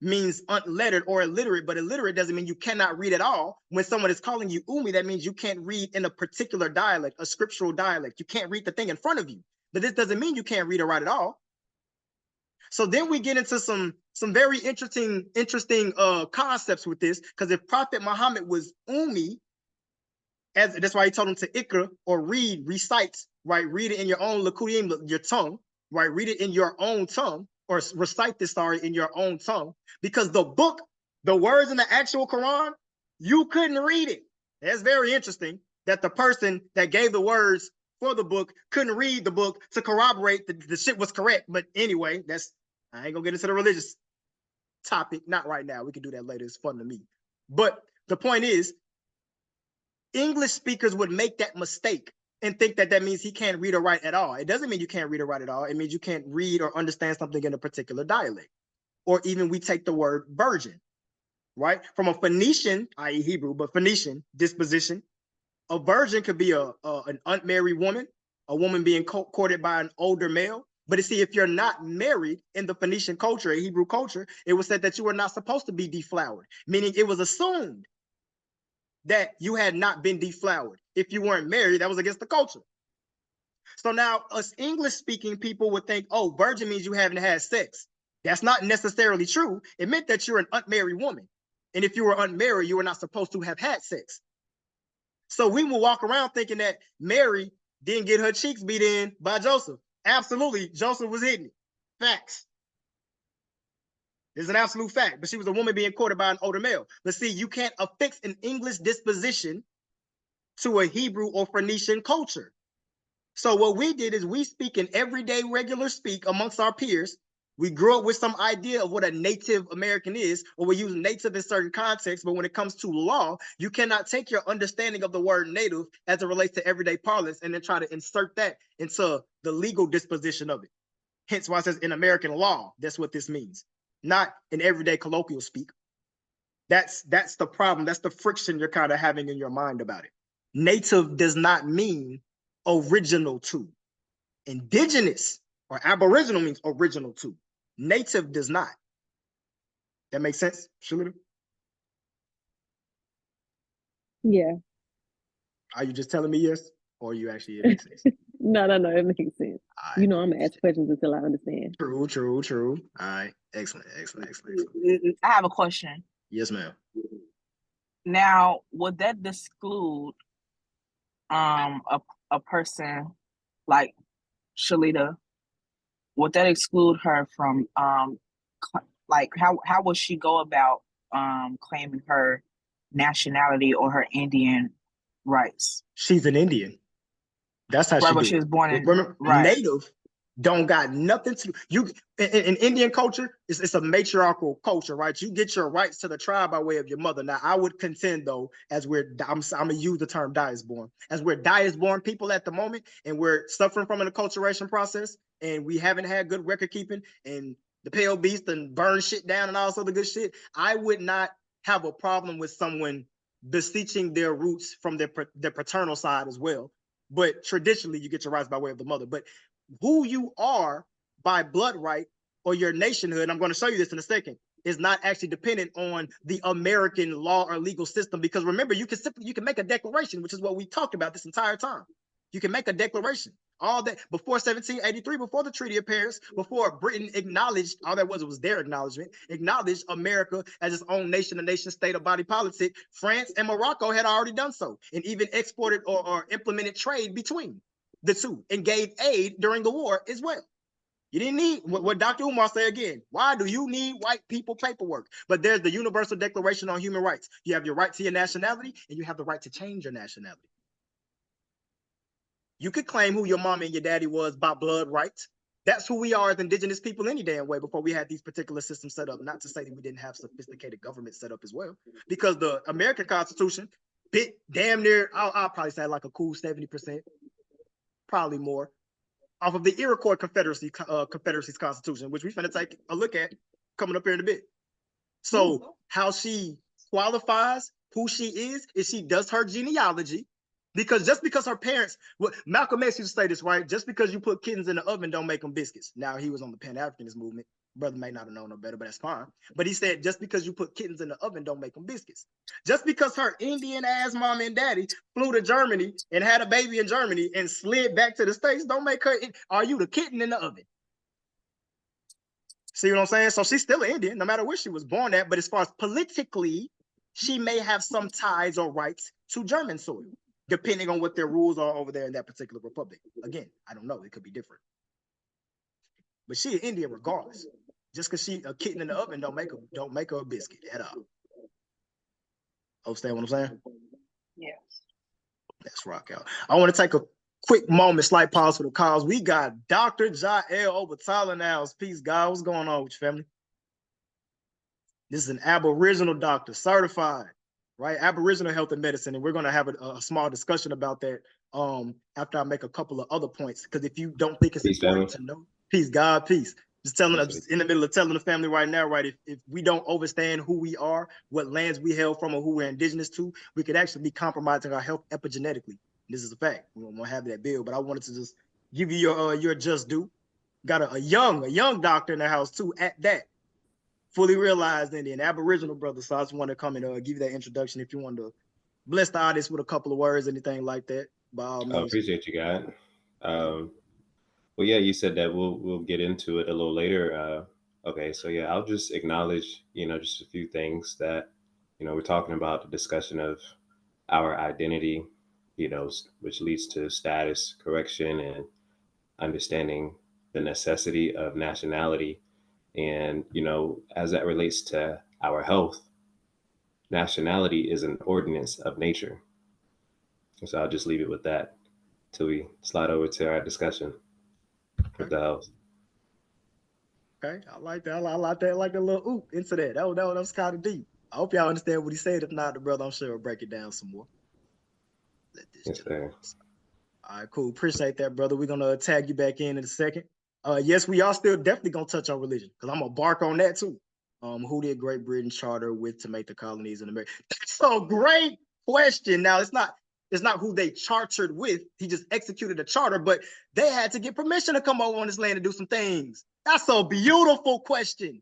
S1: means unlettered or illiterate, but illiterate doesn't mean you cannot read at all. When someone is calling you Ummi, that means you can't read in a particular dialect, a scriptural dialect. You can't read the thing in front of you. But this doesn't mean you can't read or write at all. So then we get into some very interesting concepts with this, because if Prophet Muhammad was Ummi, that's why he told him to ikra, or recite, right? Read it in your own lakuyim, your tongue, right? Read it in your own tongue, or recite this, in your own tongue, because the book, the words in the actual Quran, you couldn't read it. That's very interesting that the person that gave the words for the book couldn't read the book to corroborate that the shit was correct. But anyway, I ain't gonna get into the religious topic, not right now. We can do that later. It's fun to me. But the point is, English speakers would make that mistake and think that means he can't read or write at all. It doesn't mean you can't read or write at all. It means you can't read or understand something in a particular dialect. Or even we take the word virgin, right? From a Phoenician, i.e. Hebrew, but Phoenician disposition, a virgin could be an unmarried woman, a woman being courted by an older male. But you see, if you're not married in the Phoenician culture, a Hebrew culture, it was said that you were not supposed to be deflowered, meaning it was assumed that you had not been deflowered. If you weren't married, that was against the culture. So now us English-speaking people would think, oh, virgin means you haven't had sex. That's not necessarily true. It meant that you're an unmarried woman. And if you were unmarried, you were not supposed to have had sex. So we will walk around thinking that Mary didn't get her cheeks beat in by Joseph. Absolutely, Joseph was hitting it. Facts. It's an absolute fact. But she was a woman being courted by an older male. But see, you can't affix an English disposition to a Hebrew or Phoenician culture. So what we did is we speak in everyday regular speak amongst our peers. We grew up with some idea of what a Native American is, or we use native in certain contexts, but when it comes to law, you cannot take your understanding of the word native as it relates to everyday parlance and then try to insert that into the legal disposition of it. Hence why it says in American law, that's what this means, not in everyday colloquial speak. That's the problem. That's the friction you're kind of having in your mind about it. Native does not mean original to. Indigenous or Aboriginal means original to. Native does not. That makes sense, Shalita?
S6: Yeah.
S1: Are you just telling me yes, or you actually it makes sense?
S6: No, it makes sense.
S1: Right.
S6: You know, I'm gonna ask questions until I understand.
S1: True. All right, excellent.
S2: I have a question.
S1: Yes, ma'am.
S2: Now, would that exclude a person like Shalita
S10: would that exclude her from like how would she go about claiming her nationality or her Indian rights?
S1: She's an Indian. That's how
S10: Right,
S1: she
S10: but
S1: do
S10: she was
S1: it.
S10: born in
S1: Remember,
S10: right.
S1: Native don't got nothing to you in Indian culture. It's a matriarchal culture, right? You get your rights to the tribe by way of your mother. Now, I would contend though, as I'm gonna use the term diaspora, as we're diaspora people at the moment, and we're suffering from an acculturation process, and we haven't had good record keeping, and the pale beast and burn shit down and all this other good shit. I would not have a problem with someone beseeching their roots from their paternal side as well. But traditionally, you get your rights by way of the mother. But who you are by blood right or your nationhood, and I'm going to show you this in a second, is not actually dependent on the American law or legal system. Because remember, you can make a declaration, which is what we talked about this entire time. You can make a declaration. All that before 1783, before the Treaty of Paris, before Britain acknowledged, all that was their acknowledgement, acknowledged America as its own nation, a nation state, a body politic. France and Morocco had already done so, and even exported or implemented trade between the two, and gave aid during the war as well. You didn't need what Dr. Umar said again. Why do you need white people paperwork? But there's the Universal Declaration on Human Rights. You have your right to your nationality, and you have the right to change your nationality. You could claim who your mom and your daddy was by blood rights. That's who we are as indigenous people any damn way before we had these particular systems set up. Not to say that we didn't have sophisticated government set up as well, because the American Constitution bit damn near, I'll probably say like a cool 70%, probably more, off of the Iroquois Confederacy's Constitution, which we're going to take a look at coming up here in a bit. So how she qualifies, who she is she does her genealogy. Because just because her parents, Malcolm X used to say this, right? Just because you put kittens in the oven, don't make them biscuits. Now, he was on the Pan-Africanist movement. Brother may not have known no better, but that's fine. But he said, just because you put kittens in the oven, don't make them biscuits. Just because her Indian ass mom and daddy flew to Germany and had a baby in Germany and slid back to the States, don't make her, are you the kitten in the oven? See what I'm saying? So she's still an Indian, no matter where she was born at. But as far as politically, she may have some ties or rights to German soil, depending on what their rules are over there in that particular republic. Again, I don't know. It could be different. But she an Indian regardless. Just because she a kitten in the oven don't make her a biscuit at all. Understand what I'm saying?
S10: Yes.
S1: Let's rock out. I want to take a quick moment, slight pause for the calls. We got Dr. Ja'El Obatala now. Peace, God. What's going on with your family? This is an Aboriginal doctor, certified, right? Aboriginal health and medicine. And we're going to have a small discussion about that after I make a couple of other points. Because if you don't think it's important to know, peace, God, peace. Just telling us in the middle of telling the family right now, right? If we don't understand who we are, what lands we hail from, or who we're indigenous to, we could actually be compromising our health epigenetically. This is a fact. We won't have that bill, but I wanted to just give you your just due. Got a young doctor in the house too, at that. Fully realized Indian, Aboriginal brother. So I just want to come and give you that introduction. If you want to bless the audience with a couple of words, anything like that, by all means.
S11: I appreciate you, God. Well, yeah, you said that we'll get into it a little later. Okay, so yeah, I'll just acknowledge, just a few things that, we're talking about the discussion of our identity, which leads to status correction and understanding the necessity of nationality. And, as that relates to our health, nationality is an ordinance of nature. So I'll just leave it with that till we slide over to our discussion with the health.
S1: Okay, I like that. I like that. I like that little oop into that. That was kind of deep. I hope y'all understand what he said. If not, the brother, I'm sure will break it down some more.
S11: Yes, sir.
S1: All right, cool. Appreciate that, brother. We're gonna tag you back in a second. Yes, we are still definitely gonna touch on religion because I'm gonna bark on that too. Who did Great Britain charter with to make the colonies in America? That's a great question. Now it's not who they chartered with. He just executed a charter, but they had to get permission to come over on this land and do some things. That's a beautiful question.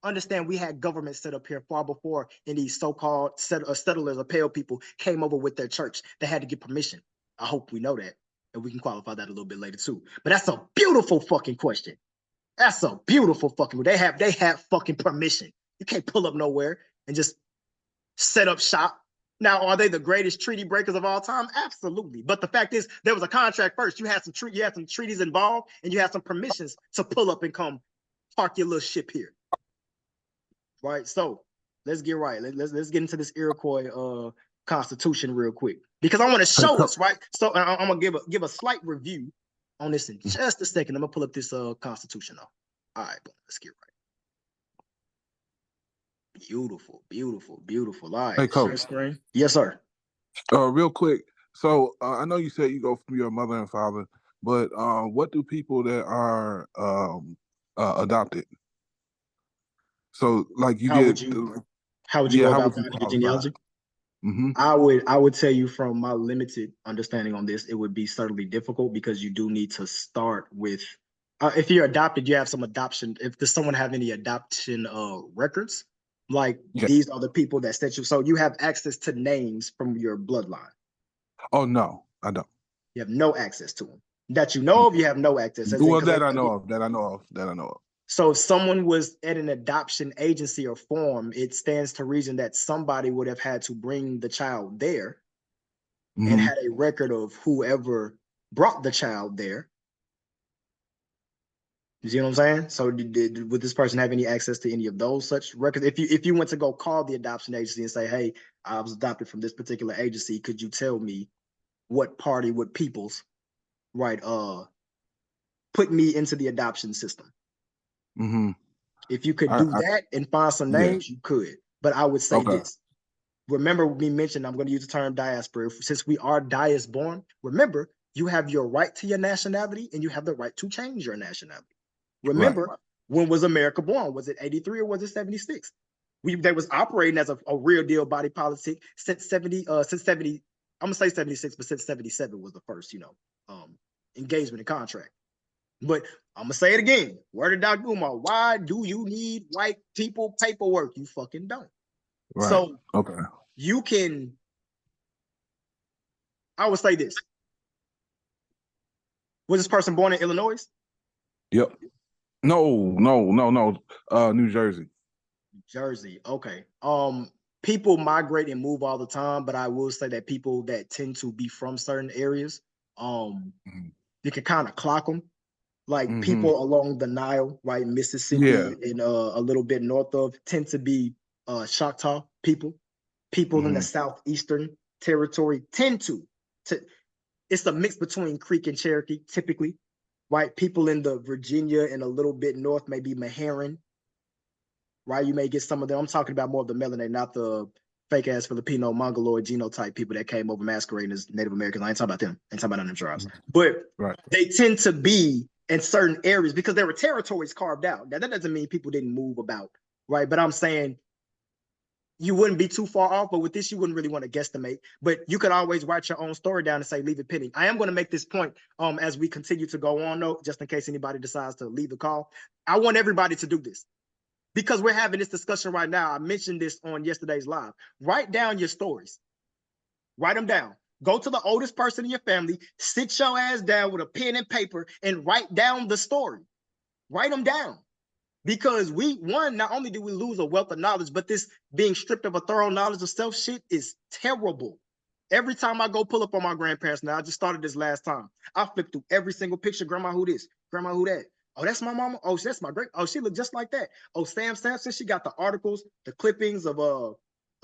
S1: Understand, we had government set up here far before any so-called settlers or pale people came over with their church. They had to get permission. I hope we know that, and we can qualify that a little bit later too. But that's a beautiful fucking question. That's a beautiful fucking. They have fucking permission. You can't pull up nowhere and just set up shop Now, are they the greatest treaty breakers of all time? Absolutely. But the fact is, there was a contract first. You had some treaties involved, and you had some permissions to pull up and come park your little ship here. Right. So let's get right. Let's get into this Iroquois constitution real quick, because I want to show us, right? So I'm gonna give a slight review on this in just a second. I'm gonna pull up this constitution though. All right, let's get right. Beautiful, beautiful, beautiful. All right,
S12: Hey, Coach.
S1: share screen. Yes, sir.
S12: Real quick. So I know you said you go from your mother and father, but what do people that are adopted? So like you
S1: How
S12: get.
S1: would you go about your genealogy?
S12: Mm-hmm.
S1: I would tell you from my limited understanding on this, it would be certainly difficult because you do need to start with. If you're adopted, you have some adoption. If does someone have any adoption records? Like these are the people that set you. So you have access to names from your bloodline.
S12: Oh no, I don't.
S1: You have no access to them. That you know of, you have no access.
S12: Well, that I know of.
S1: So if someone was at an adoption agency or form, it stands to reason that somebody would have had to bring the child there and had a record of whoever brought the child there. You see what I'm saying? So would this person have any access to any of those such records? If you went to go call the adoption agency and say, hey, I was adopted from this particular agency, could you tell me what party, what peoples, right, put me into the adoption system? If you could do that and find some names, you could. But I would say this. Remember we mentioned, I'm going to use the term diaspora. Since we are dias-born, remember, you have your right to your nationality and you have the right to change your nationality. Remember, when was America born? Was it 83 or was it 76? They was operating as a real deal body politic since 70, I'm gonna say 76, but since 77 was the first, engagement and contract. But I'm gonna say it again. Word of Dr. Umar, why do you need white people paperwork? You fucking don't.
S12: Right.
S1: So you can, I would say this. Was this person born in Illinois?
S12: Yep. No. New Jersey.
S1: Jersey. Okay. People migrate and move all the time, but I will say that people that tend to be from certain areas, you can kind of clock them. Like people along the Nile, right, Mississippi, and a little bit north of tend to be Choctaw people. People in the southeastern territory tend to. It's a mix between Creek and Cherokee, typically. Right, people in the Virginia and a little bit north may be Meherrin. Right, you may get some of them. I'm talking about more of the melanated, not the fake ass Filipino, Mongoloid genotype people that came over masquerading as Native Americans. I ain't talking about them. I ain't talking about none of them tribes. But they tend to be in certain areas because there were territories carved out. Now, that doesn't mean people didn't move about, right? But I'm saying you wouldn't be too far off, but with this, you wouldn't really want to guesstimate. But you could always write your own story down and say, leave it pending. I am going to make this point as we continue to go on, though, just in case anybody decides to leave the call. I want everybody to do this because we're having this discussion right now. I mentioned this on yesterday's live. Write down your stories. Write them down. Go to the oldest person in your family, sit your ass down with a pen and paper and write down the story. Write them down. Because not only do we lose a wealth of knowledge, but this being stripped of a thorough knowledge of self shit is terrible. Every time I go pull up on my grandparents now, I just started this last time. I flip through every single picture. Grandma, who this? Grandma, who that? Oh, that's my mama. Oh, that's my great. Oh, she looked just like that. Oh, Sam Sampson, she got the articles, the clippings of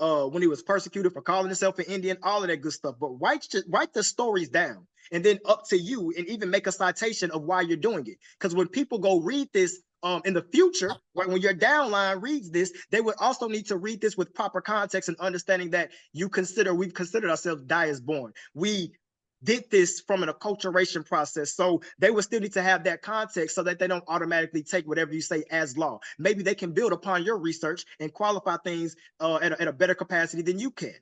S1: when he was persecuted for calling himself an Indian, all of that good stuff. But write the stories down, and then up to you, and even make a citation of why you're doing it. Because when people go read this in the future, right, when your downline reads this, they would also need to read this with proper context and understanding that we've considered ourselves dias-born. We did this from an acculturation process. So they would still need to have that context so that they don't automatically take whatever you say as law. Maybe they can build upon your research and qualify things at a better capacity than you can.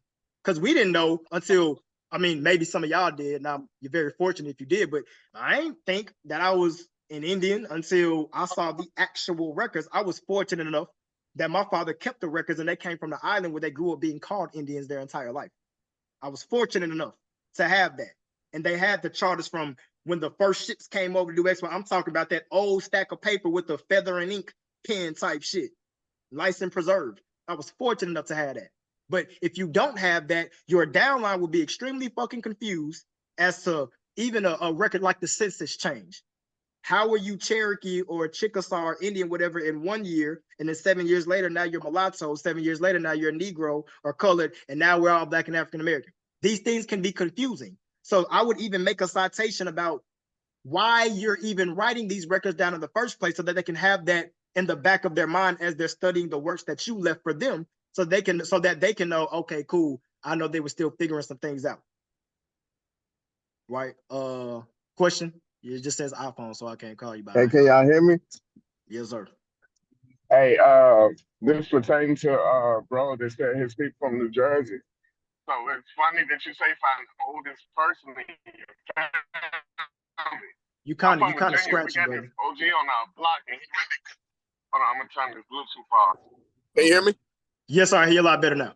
S1: Because we didn't know until, maybe some of y'all did. Now, you're very fortunate if you did, but I ain't think that I was an Indian until I saw the actual records. I was fortunate enough that my father kept the records and they came from the island where they grew up being called Indians their entire life. I was fortunate enough to have that. And they had the charters from when the first ships came over to do export. I'm talking about that old stack of paper with the feather and ink pen type shit, nice and preserved. I was fortunate enough to have that. But if you don't have that, your downline will be extremely fucking confused as to even a record like the census change. How are you Cherokee or Chickasaw or Indian, whatever, in 1 year, and then 7 years later, now you're mulatto, 7 years later, now you're a Negro or colored, and now we're all Black and African American. These things can be confusing. So I would even make a citation about why you're even writing these records down in the first place, so that they can have that in the back of their mind as they're studying the works that you left for them, so that they can know, okay, cool, I know they were still figuring some things out. Right? Question? It just says iPhone, so I can't call you by
S13: Hey, can y'all hear me?
S1: Yes, sir.
S13: Hey, this pertains to bro that said his people from New Jersey. So it's funny that you say find the oldest person in your family.
S1: You kind of
S13: Virginia.
S1: scratchy,
S13: We got
S1: brother.
S13: this OG on our block, and he really. Hold on, I'm gonna turn this Bluetooth off. Can you hear me?
S1: Yes, sir. I hear you a lot better now.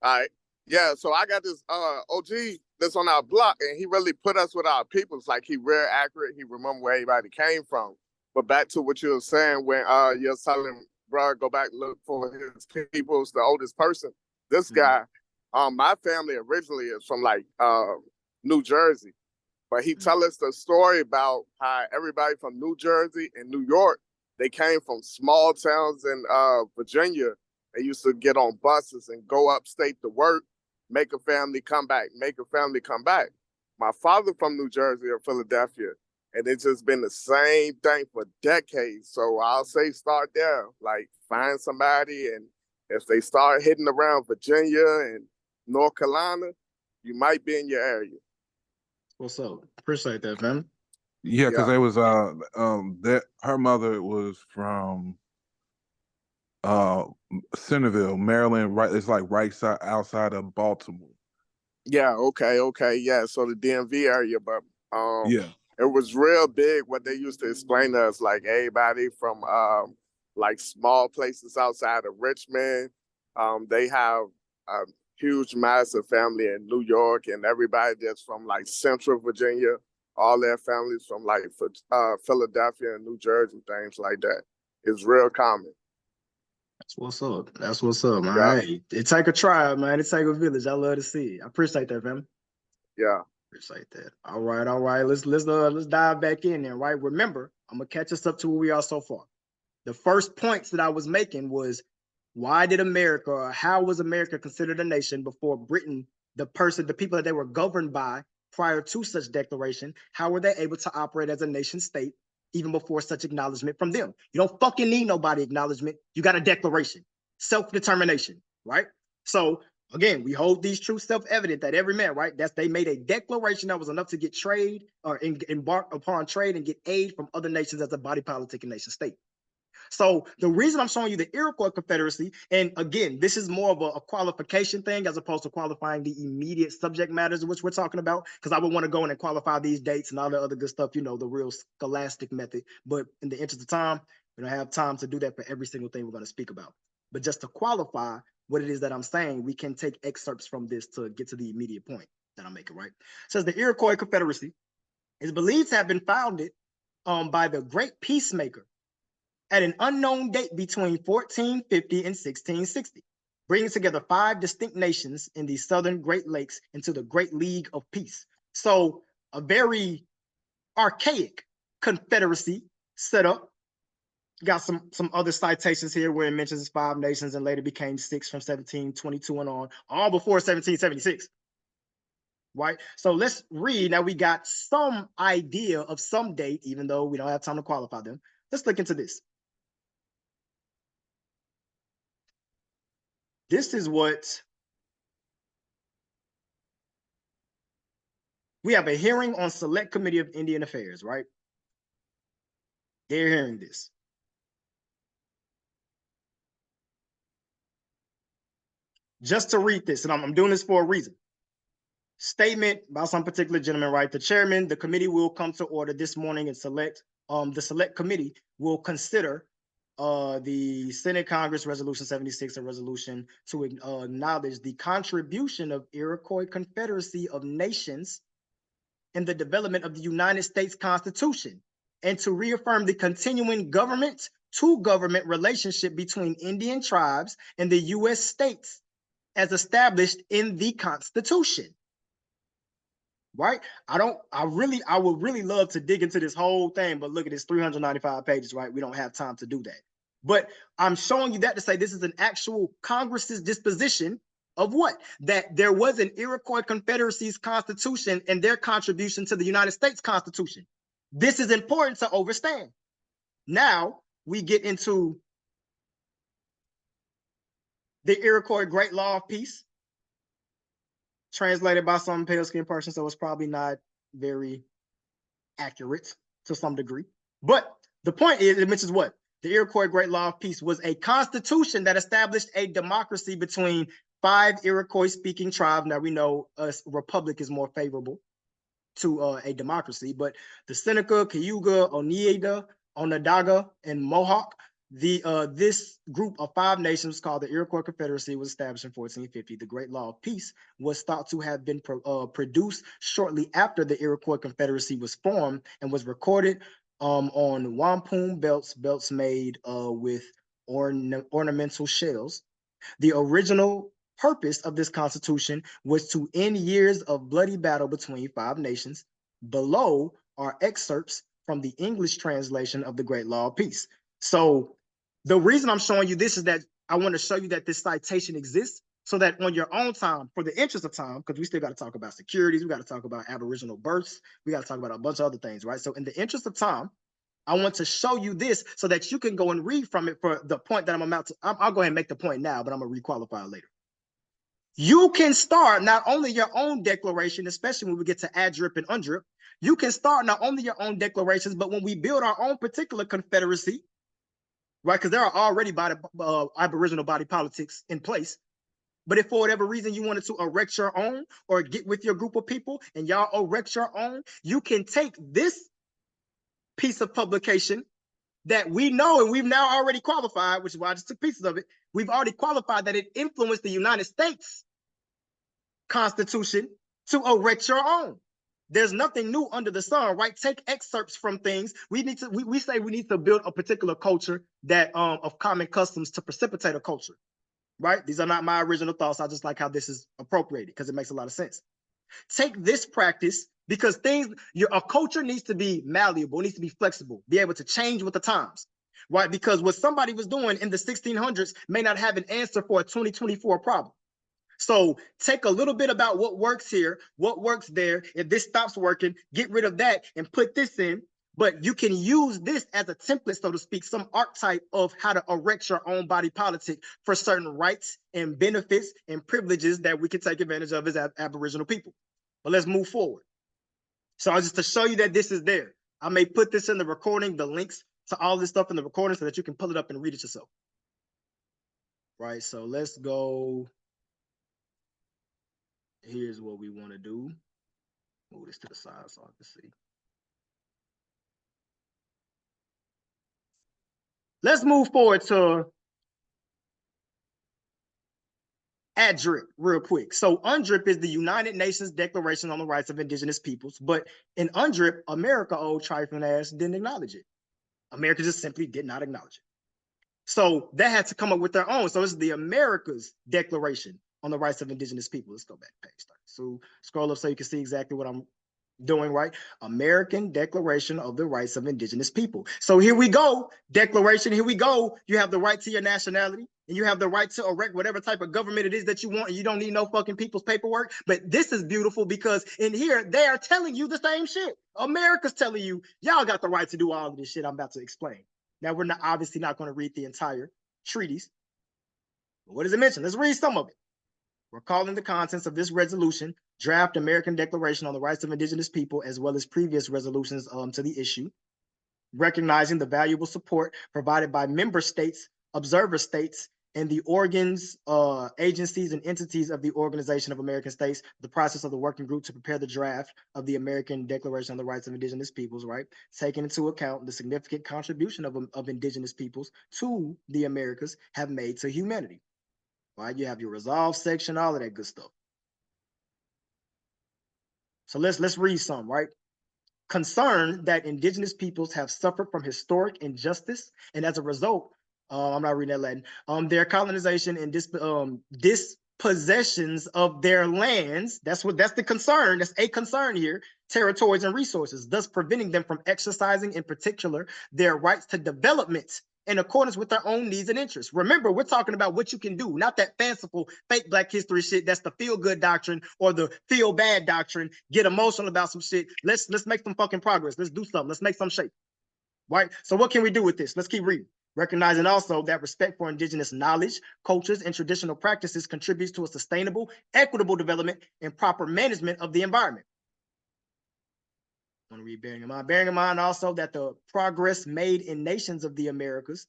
S13: All right. Yeah, so I got this OG that's on our block, and he really put us with our people. It's like he real accurate. He remember where everybody came from. But back to what you were saying when you're telling bro, go back and look for his people's the oldest person. This guy, my family originally is from like New Jersey. But he tell us the story about how everybody from New Jersey and New York, they came from small towns in Virginia. They used to get on buses and go upstate to work, make a family come back, make a family come back. My father from New Jersey or Philadelphia, and it's just been the same thing for decades. So I'll say start there, like find somebody, and if they start hitting around Virginia and North Carolina, you might be in your area.
S1: What's up? Appreciate that, man.
S12: Yeah, because they was that her mother was from Centerville, Maryland, right? It's like right side outside of Baltimore.
S13: Yeah, okay. Yeah, so the DMV area, but
S12: yeah.
S13: It was real big what they used to explain to us, like everybody from like small places outside of Richmond. They have a huge, massive family in New York, and everybody that's from like Central Virginia, all their families from like Philadelphia and New Jersey, things like that. It's real common.
S1: That's what's up. That's what's up, man.
S13: Yeah.
S1: Hey, it take a tribe, man. It take a village. I love to see it. I appreciate that, man.
S13: Yeah.
S1: Appreciate that. All right. Let's dive back in there, right? Remember, I'm gonna catch us up to where we are so far. The first points that I was making was, why did America, or how was America considered a nation before Britain, the people that they were governed by prior to such declaration, how were they able to operate as a nation state even before such acknowledgement from them? You don't fucking need nobody acknowledgement. You got a declaration, self-determination, right? So again, we hold these truths self-evident that every man, right? They made a declaration that was enough to get trade or embark upon trade and get aid from other nations as a body politic and nation state. So the reason I'm showing you the Iroquois Confederacy, and again, this is more of a qualification thing as opposed to qualifying the immediate subject matters of which we're talking about, because I would want to go in and qualify these dates and all the other good stuff, you know, the real scholastic method. But in the interest of time, we don't have time to do that for every single thing we're going to speak about. But just to qualify what it is that I'm saying, we can take excerpts from this to get to the immediate point that I'm making, right? It says the Iroquois Confederacy is believed to have been founded by the great peacemaker at an unknown date between 1450 and 1660, bringing together 5 distinct nations in the southern Great Lakes into the Great League of Peace. So a very archaic confederacy set up. Got some other citations here where it mentions 5 nations and later became 6 from 1722 and on, all before 1776. Right? So let's read. Now we got some idea of some date, even though we don't have time to qualify them. Let's look into this. This is what we have: a hearing on Select Committee of Indian Affairs, right? They're hearing this. Just to read this, and I'm doing this for a reason. Statement by some particular gentleman, right? The chairman, the committee will come to order this morning and the Select Committee will consider the Senate Congress Resolution 76, a resolution to acknowledge the contribution of Iroquois Confederacy of Nations in the development of the United States Constitution, and to reaffirm the continuing government-to-government relationship between Indian tribes and the U.S. states, as established in the Constitution. Right? I would really love to dig into this whole thing, but look at this 395 pages, right? We don't have time to do that. But I'm showing you that to say this is an actual Congress's disposition of what? That there was an Iroquois Confederacy's constitution and their contribution to the United States Constitution. This is important to understand. Now we get into the Iroquois Great Law of Peace, translated by some pale-skinned person, so it's probably not very accurate to some degree. But the point is, it mentions what? The Iroquois Great Law of Peace was a constitution that established a democracy between 5 Iroquois-speaking tribes. Now we know a republic is more favorable to a democracy, but the Seneca, Cayuga, Oneida, Onondaga, and Mohawk, this group of 5 nations called the Iroquois Confederacy was established in 1450. The Great Law of Peace was thought to have been produced shortly after the Iroquois Confederacy was formed and was recorded on wampum belts made with ornamental shells. The original purpose of this constitution was to end years of bloody battle between 5 nations. Below are excerpts from the English translation of the Great Law of Peace. So the reason I'm showing you this is that I want to show you that this citation exists so that on your own time, for the interest of time, because we still got to talk about securities, we got to talk about Aboriginal births, we got to talk about a bunch of other things, right? So in the interest of time, I want to show you this so that you can go and read from it for the point that I'm about to, I'll go ahead and make the point now, but I'm going to requalify it later. You can start not only your own declaration, especially when we get to adrip and undrip, you can start not only your own declarations, but when we build our own particular confederacy, right? Because there are already Aboriginal body politics in place. But if for whatever reason you wanted to erect your own or get with your group of people and y'all erect your own, you can take this piece of publication that we know and we've now already qualified, which is why I just took pieces of it. We've already qualified that it influenced the United States Constitution to erect your own. There's nothing new under the sun, right? Take excerpts from things. We say we need to build a particular culture that of common customs to precipitate a culture, right? These are not my original thoughts. I just like how this is appropriated because it makes a lot of sense. Take this practice because a culture needs to be malleable, needs to be flexible, be able to change with the times, right? Because what somebody was doing in the 1600s may not have an answer for a 2024 problem. So take a little bit about what works here, what works there. If this stops working, get rid of that and put this in. But you can use this as a template, so to speak, some archetype of how to erect your own body politic for certain rights and benefits and privileges that we can take advantage of as Aboriginal people. But let's move forward. So just to show you that this is there, I may put this in the recording, the links to all this stuff in the recording so that you can pull it up and read it yourself. Right, so let's go. Here's what we want to do. Move this to the side so I can see. Let's move forward to ADRIP real quick. So UNDRIP is the United Nations Declaration on the Rights of Indigenous Peoples, but in UNDRIP, America, old trifling ass, didn't acknowledge it. America just simply did not acknowledge it. So that had to come up with their own. So this is the America's Declaration on the Rights of Indigenous People. Let's go back to page 30. So scroll up so you can see exactly what I'm doing, right? American Declaration of the Rights of Indigenous People. So here we go, declaration, here we go. You have the right to your nationality, and you have the right to erect whatever type of government it is that you want, and you don't need no fucking people's paperwork. But this is beautiful because in here, they are telling you the same shit. America's telling you, y'all got the right to do all of this shit I'm about to explain. Now, we're obviously not going to read the entire treaties. But what does it mention? Let's read some of it. Recalling the contents of this resolution, draft American Declaration on the Rights of Indigenous People, as well as previous resolutions to the issue, recognizing the valuable support provided by member states, observer states, and the organs, agencies, and entities of the Organization of American States, the process of the working group to prepare the draft of the American Declaration on the Rights of Indigenous Peoples, right? Taking into account the significant contribution of Indigenous peoples to the Americas have made to humanity. Right, you have your resolve section, all of that good stuff. So let's read some, right? Concerned that Indigenous peoples have suffered from historic injustice, and as a result, I'm not reading that Latin, their colonization and dispossession possessions of their lands. That's the concern. That's a concern here. Territories and resources, thus preventing them from exercising, in particular, their rights to development in accordance with their own needs and interests. Remember, we're talking about what you can do, not that fanciful fake Black history shit. That's the feel good doctrine or the feel bad doctrine. Get emotional about some shit. Let's make some fucking progress. Let's do something. Let's make some shape. Right? So what can we do with this? Let's keep reading. Recognizing also that respect for indigenous knowledge, cultures, and traditional practices contributes to a sustainable, equitable development and proper management of the environment. I want to read bearing in mind also that the progress made in nations of the Americas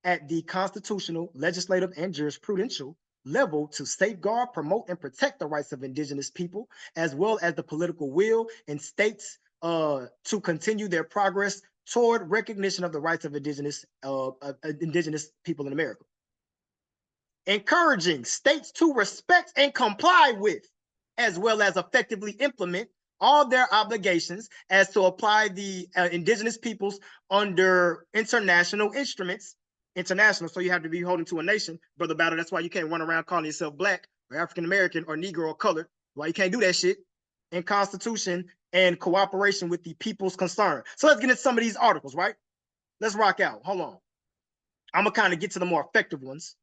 S1: at the constitutional, legislative, and jurisprudential level to safeguard, promote, and protect the rights of indigenous people, as well as the political will in states to continue their progress toward recognition of the rights of indigenous people in America. Encouraging states to respect and comply with, as well as effectively implement all their obligations as to apply the indigenous peoples under international instruments. International, so you have to be holding to a nation, Brother Battle. That's why you can't run around calling yourself Black or African American or Negro or colored. Why you can't do that shit. In Constitution and cooperation with the people's concerned. So let's get into some of these articles, right? Let's rock out. Hold on. I'm gonna kind of get to the more effective ones.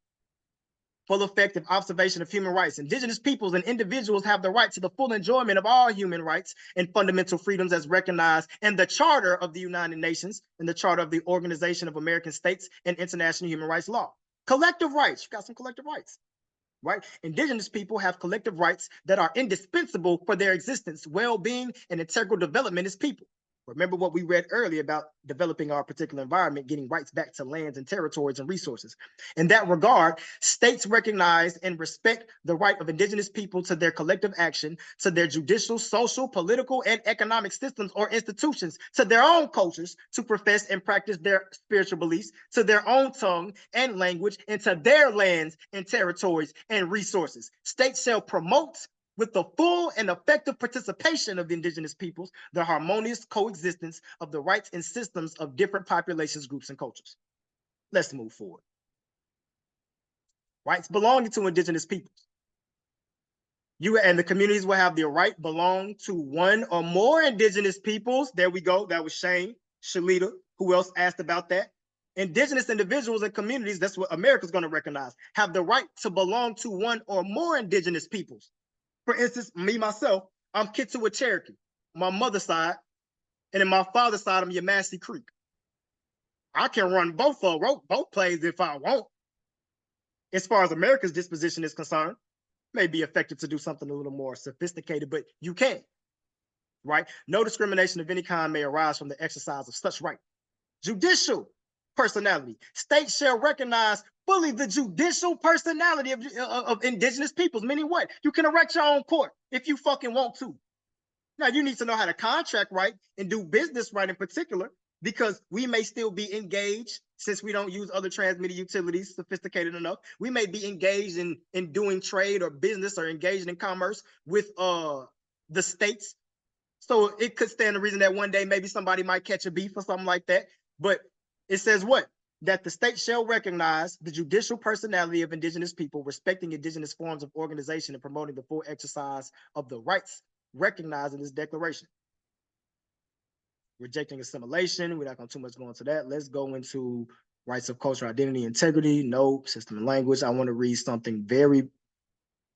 S1: Full effective observation of human rights. Indigenous peoples and individuals have the right to the full enjoyment of all human rights and fundamental freedoms as recognized in the Charter of the United Nations and the Charter of the Organization of American States and international human rights law. Collective rights. You got some collective rights, right? Indigenous people have collective rights that are indispensable for their existence, well-being, and integral development as people. Remember what we read earlier about developing our particular environment, getting rights back to lands and territories and resources. In that regard, states recognize and respect the right of indigenous people to their collective action, to their judicial, social, political, and economic systems or institutions, to their own cultures to profess and practice their spiritual beliefs, to their own tongue and language, and to their lands and territories and resources. States shall promote, with the full and effective participation of the indigenous peoples, the harmonious coexistence of the rights and systems of different populations, groups, and cultures. Let's move forward. Rights belonging to indigenous peoples. You and the communities will have the right belong to one or more indigenous peoples. There we go. That was Shane, Shalita. Who else asked about that? Indigenous individuals and communities, that's what America's going to recognize, have the right to belong to one or more indigenous peoples. For instance, me, myself, I'm Kituwa Cherokee, my mother's side, and in my father's side, I'm Yamasee Creek. I can run both plays if I want. As far as America's disposition is concerned, it may be effective to do something a little more sophisticated, but you can, right? No discrimination of any kind may arise from the exercise of such right. Judicial personality. States shall recognize fully the judicial personality of indigenous peoples, meaning what? You can erect your own court if you fucking want to. Now, you need to know how to contract right and do business right in particular, because we may still be engaged, since we don't use other transmitted utilities sophisticated enough, we may be engaged in doing trade or business or engaged in commerce with the states. So it could stand the reason that one day maybe somebody might catch a beef or something like that. But it says what? That the state shall recognize the judicial personality of indigenous people, respecting indigenous forms of organization and promoting the full exercise of the rights recognized in this declaration. Rejecting assimilation. We're not going to too much go into that. Let's go into rights of cultural identity, integrity, no system and language. I want to read something very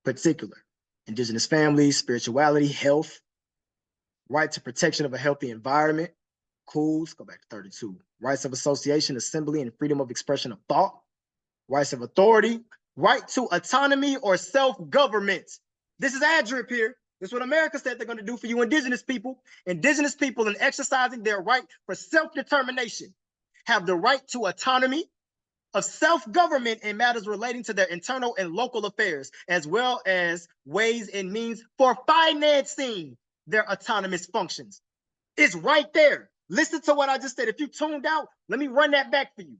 S1: particular. Indigenous families, spirituality, health, right to protection of a healthy environment. Cool. Let's go back to 32. Rights of association, assembly, and freedom of expression of thought. Rights of authority, right to autonomy or self-government. This is ADRIP here. This is what America said they're going to do for you indigenous people. Indigenous people, in exercising their right for self-determination, have the right to autonomy of self-government in matters relating to their internal and local affairs, as well as ways and means for financing their autonomous functions. It's right there. Listen to what I just said. If you tuned out, let me run that back for you.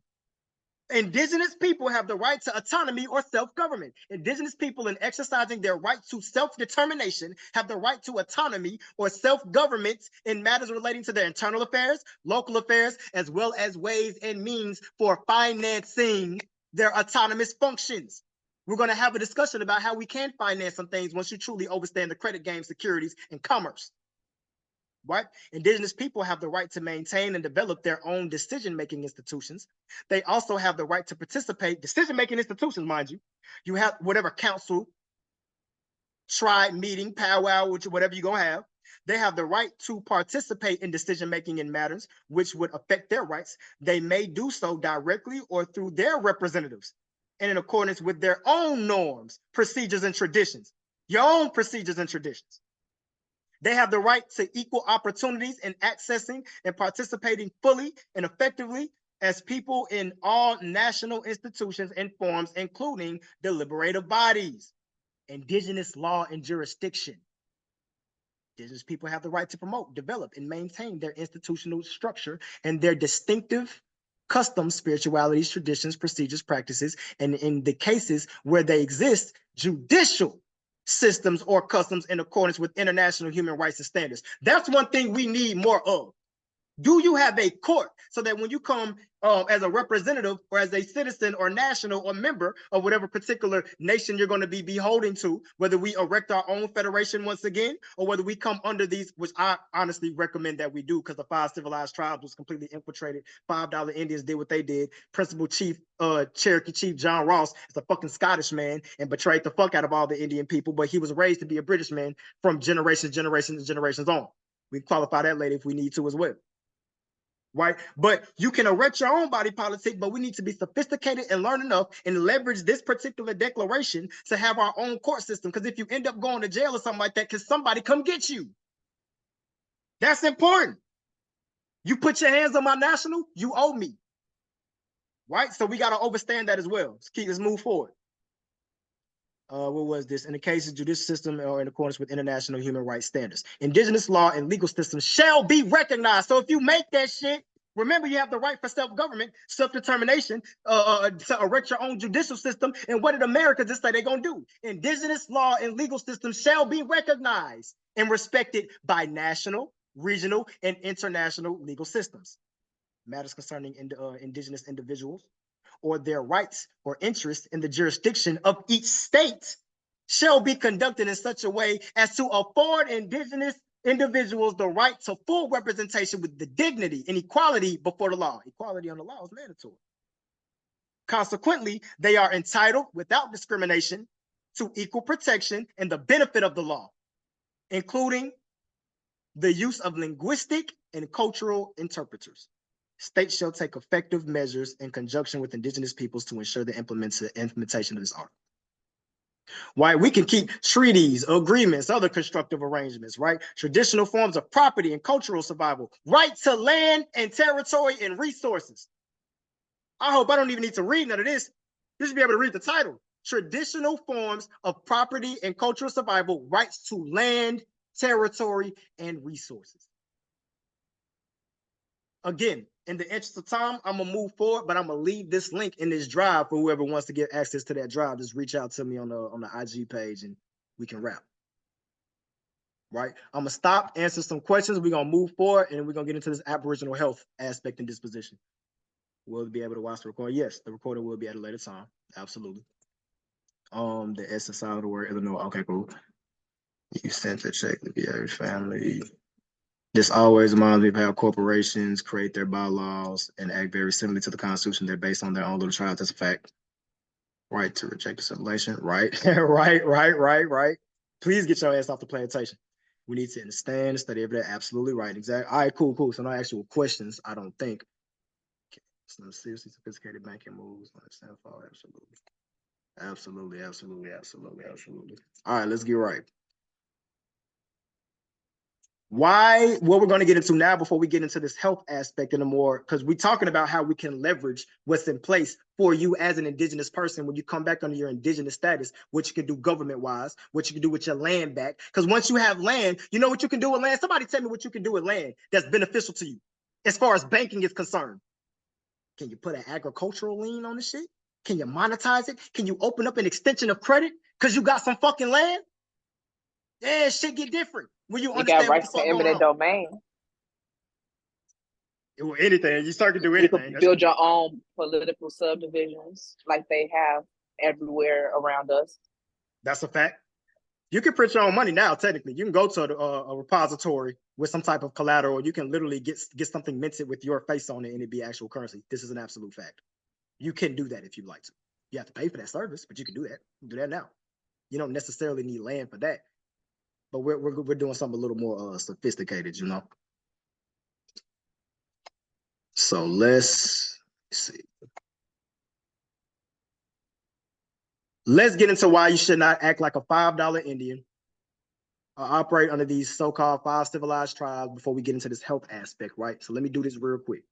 S1: Indigenous people have the right to autonomy or self-government. Indigenous people, in exercising their right to self-determination, have the right to autonomy or self-government in matters relating to their internal affairs, local affairs, as well as ways and means for financing their autonomous functions. We're going to have a discussion about how we can finance some things once you truly understand the credit game, securities, and commerce. Right? Indigenous people have the right to maintain and develop their own decision-making institutions. They also have the right to participate, decision-making institutions, mind you. You have whatever council, tribe meeting, powwow, whatever you're going to have. They have the right to participate in decision-making in matters which would affect their rights. They may do so directly or through their representatives and in accordance with their own norms, procedures, and traditions. Your own procedures and traditions. They have the right to equal opportunities in accessing and participating fully and effectively as people in all national institutions and forms, including deliberative bodies, indigenous law and jurisdiction. Indigenous people have the right to promote, develop, and maintain their institutional structure and their distinctive customs, spiritualities, traditions, procedures, practices, and in the cases where they exist, judicial systems or customs in accordance with international human rights and standards. That's one thing we need more of. Do you have a court so that when you come as a representative or as a citizen or national or member of whatever particular nation you're going to be beholden to, whether we erect our own federation once again, or whether we come under these, which I honestly recommend that we do, because the 5 civilized tribes was completely infiltrated. $5 Indians did what they did. Principal Chief, Cherokee Chief John Ross is a fucking Scottish man and betrayed the fuck out of all the Indian people, but he was raised to be a British man from generations on. We qualify that later if we need to as well. Right? But you can erect your own body politic, but we need to be sophisticated and learn enough and leverage this particular declaration to have our own court system. Because if you end up going to jail or something like that, can somebody come get you? That's important. You put your hands on my national, you owe me. Right? So we got to understand that as well. Let's move forward. What was this? In the case of judicial system or in accordance with international human rights standards, indigenous law and legal systems shall be recognized. So if you make that shit, remember you have the right for self-government, self-determination, to erect your own judicial system. And what did America just say they're going to do? Indigenous law and legal systems shall be recognized and respected by national, regional, and international legal systems. Matters concerning indigenous individuals or their rights or interests in the jurisdiction of each state shall be conducted in such a way as to afford indigenous individuals the right to full representation with the dignity and equality before the law. Equality on the law is mandatory. Consequently, they are entitled without discrimination to equal protection and the benefit of the law, including the use of linguistic and cultural interpreters. States shall take effective measures in conjunction with indigenous peoples to ensure the implementation of this article. Right? We can keep treaties, agreements, other constructive arrangements, right? Traditional forms of property and cultural survival, right to land and territory and resources. I hope I don't even need to read none of this. You should be able to read the title. Traditional forms of property and cultural survival, rights to land, territory, and resources. Again, in the interest of time, I'm gonna move forward, but I'm gonna leave this link in this drive for whoever wants to get access to that drive. Just reach out to me on the IG page and we can wrap. Right? I'm gonna stop, answer some questions. We're gonna move forward and we're gonna get into this Aboriginal health aspect and disposition. We'll be able to watch the recording. Yes, the recording will be at a later time. Absolutely. The essence of the word Illinois. Okay, cool. You sent a check to your family. This always reminds me of how corporations create their bylaws and act very similarly to the Constitution. They're based on their own little tribes. That's a fact. Right to reject assimilation. Right. right. Please get your ass off the plantation. We need to understand, study every day. Absolutely right. Exactly. All right, cool. So no actual questions, I don't think. Okay. Some seriously sophisticated banking moves. Understand fall. Absolutely. All right, let's get right. What we're going to get into now before we get into this health aspect in a more, because we're talking about how we can leverage what's in place for you as an indigenous person when you come back under your indigenous status, what you can do government-wise, what you can do with your land back. Because once you have land, you know what you can do with land? Somebody tell me what you can do with land that's beneficial to you as far as banking is concerned. Can you put an agricultural lien on the shit? Can you monetize it? Can you open up an extension of credit because you got some fucking land? Yeah, shit get different. When you understand
S2: got rights to eminent domain.
S1: Anything, you start to do anything.
S2: You can build your own political subdivisions like they have everywhere around us.
S1: That's a fact. You can print your own money now, technically. You can go to a repository with some type of collateral. You can literally get something minted with your face on it and it be actual currency. This is an absolute fact. You can do that if you'd like to. You have to pay for that service, but you can do that. You can do that now. You don't necessarily need land for that. But we're doing something a little more sophisticated, you know. So let's see. Let's get into why you should not act like a $5 Indian or operate under these so-called 5 civilized tribes before we get into this health aspect, right? So let me do this real quick.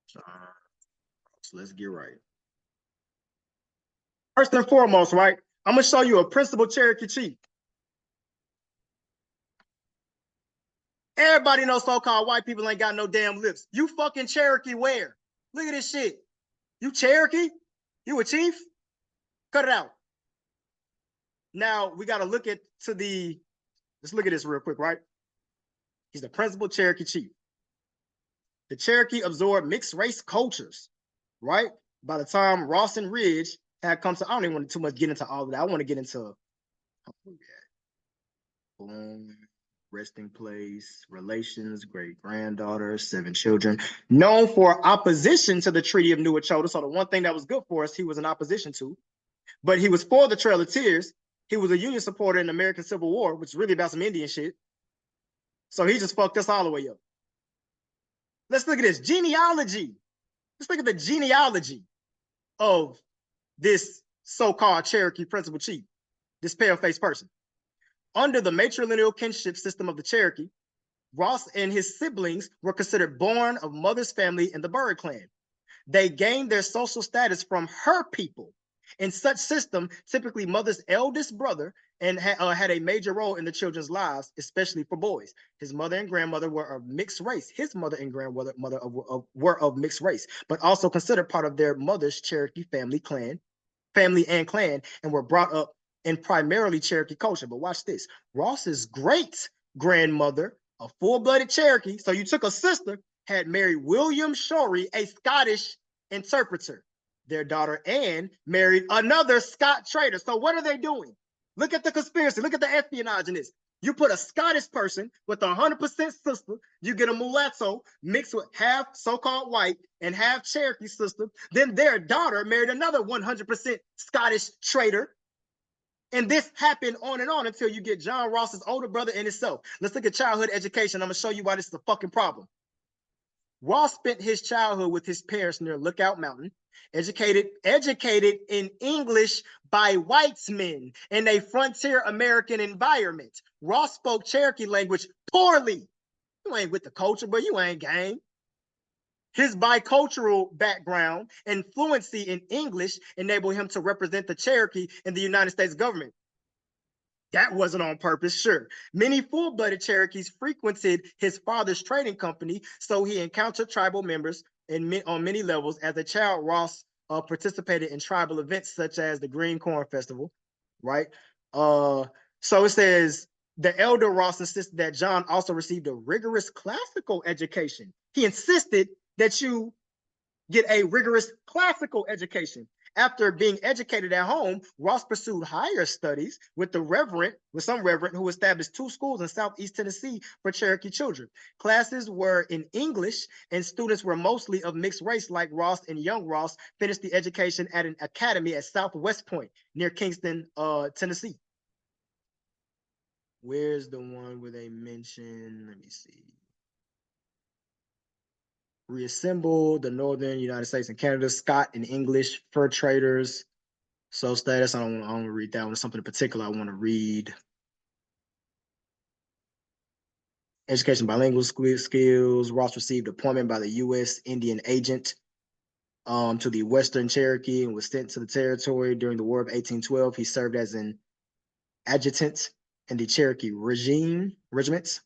S1: So let's get right. First and foremost, right? I'm gonna show you a principal Cherokee chief. Everybody knows so-called white people ain't got no damn lips. You fucking Cherokee where? Look at this shit. You Cherokee? You a chief? Cut it out. Now we gotta look at let's look at this real quick, right? He's the principal Cherokee chief. The Cherokee absorbed mixed race cultures, right? By the time Ross and Ridge had come to, I don't even want to too much get into all of that. I want to get into resting place, relations, great-granddaughter, 7 children, known for opposition to the Treaty of NuWealth. So the one thing that was good for us, he was in opposition to, but he was for the Trail of Tears. He was a Union supporter in the American Civil War, which is really about some Indian shit. So he just fucked us all the way up. Let's look at this genealogy. Let's look at the genealogy of this so-called Cherokee principal chief, this pale-faced person. Under the matrilineal kinship system of the Cherokee, Ross and his siblings were considered born of mother's family in the Bird clan. They gained their social status from her people. In such system, typically mother's eldest brother and had a major role in the children's lives, especially for boys. His mother and grandmother were of mixed race. His mother and grandmother were of mixed race, but also considered part of their mother's Cherokee family and clan, and were brought up in primarily Cherokee culture. But watch this. Ross's great grandmother, a full-blooded Cherokee, so you took a sister, had married William Shorey, a Scottish interpreter. Their daughter Anne married another Scot trader. So what are they doing? Look at the conspiracy. Look at the espionage in this. You put a Scottish person with 100% sister, you get a mulatto mixed with half so-called white and half Cherokee sister. Then their daughter married another 100% Scottish trader. And this happened on and on until you get John Ross's older brother and himself. Let's look at childhood education. I'm gonna show you why this is a fucking problem. Ross spent his childhood with his parents near Lookout Mountain, educated in English by whites men in a frontier American environment. Ross spoke Cherokee language poorly. You ain't with the culture, but you ain't gang. His bicultural background and fluency in English enabled him to represent the Cherokee in the United States government. That wasn't on purpose, sure. Many full-blooded Cherokees frequented his father's trading company, so he encountered tribal members on many levels. As a child, Ross participated in tribal events such as the Green Corn Festival, right? So it says, the elder Ross insisted that John also received a rigorous classical education. He insisted that you get a rigorous classical education. After being educated at home, Ross pursued higher studies with some reverend who established 2 schools in Southeast Tennessee for Cherokee children. Classes were in English and students were mostly of mixed race like Ross, and young Ross finished the education at an academy at Southwest Point near Kingston, Tennessee. Where's the one where they mention, let me see. Reassembled the northern United States and Canada, Scott and English, fur traders. So status, I don't want to read that one. Something in particular I want to read. Education, bilingual skills. Ross received appointment by the U.S. Indian agent to the Western Cherokee and was sent to the territory during the War of 1812. He served as an adjutant in the Cherokee regiments.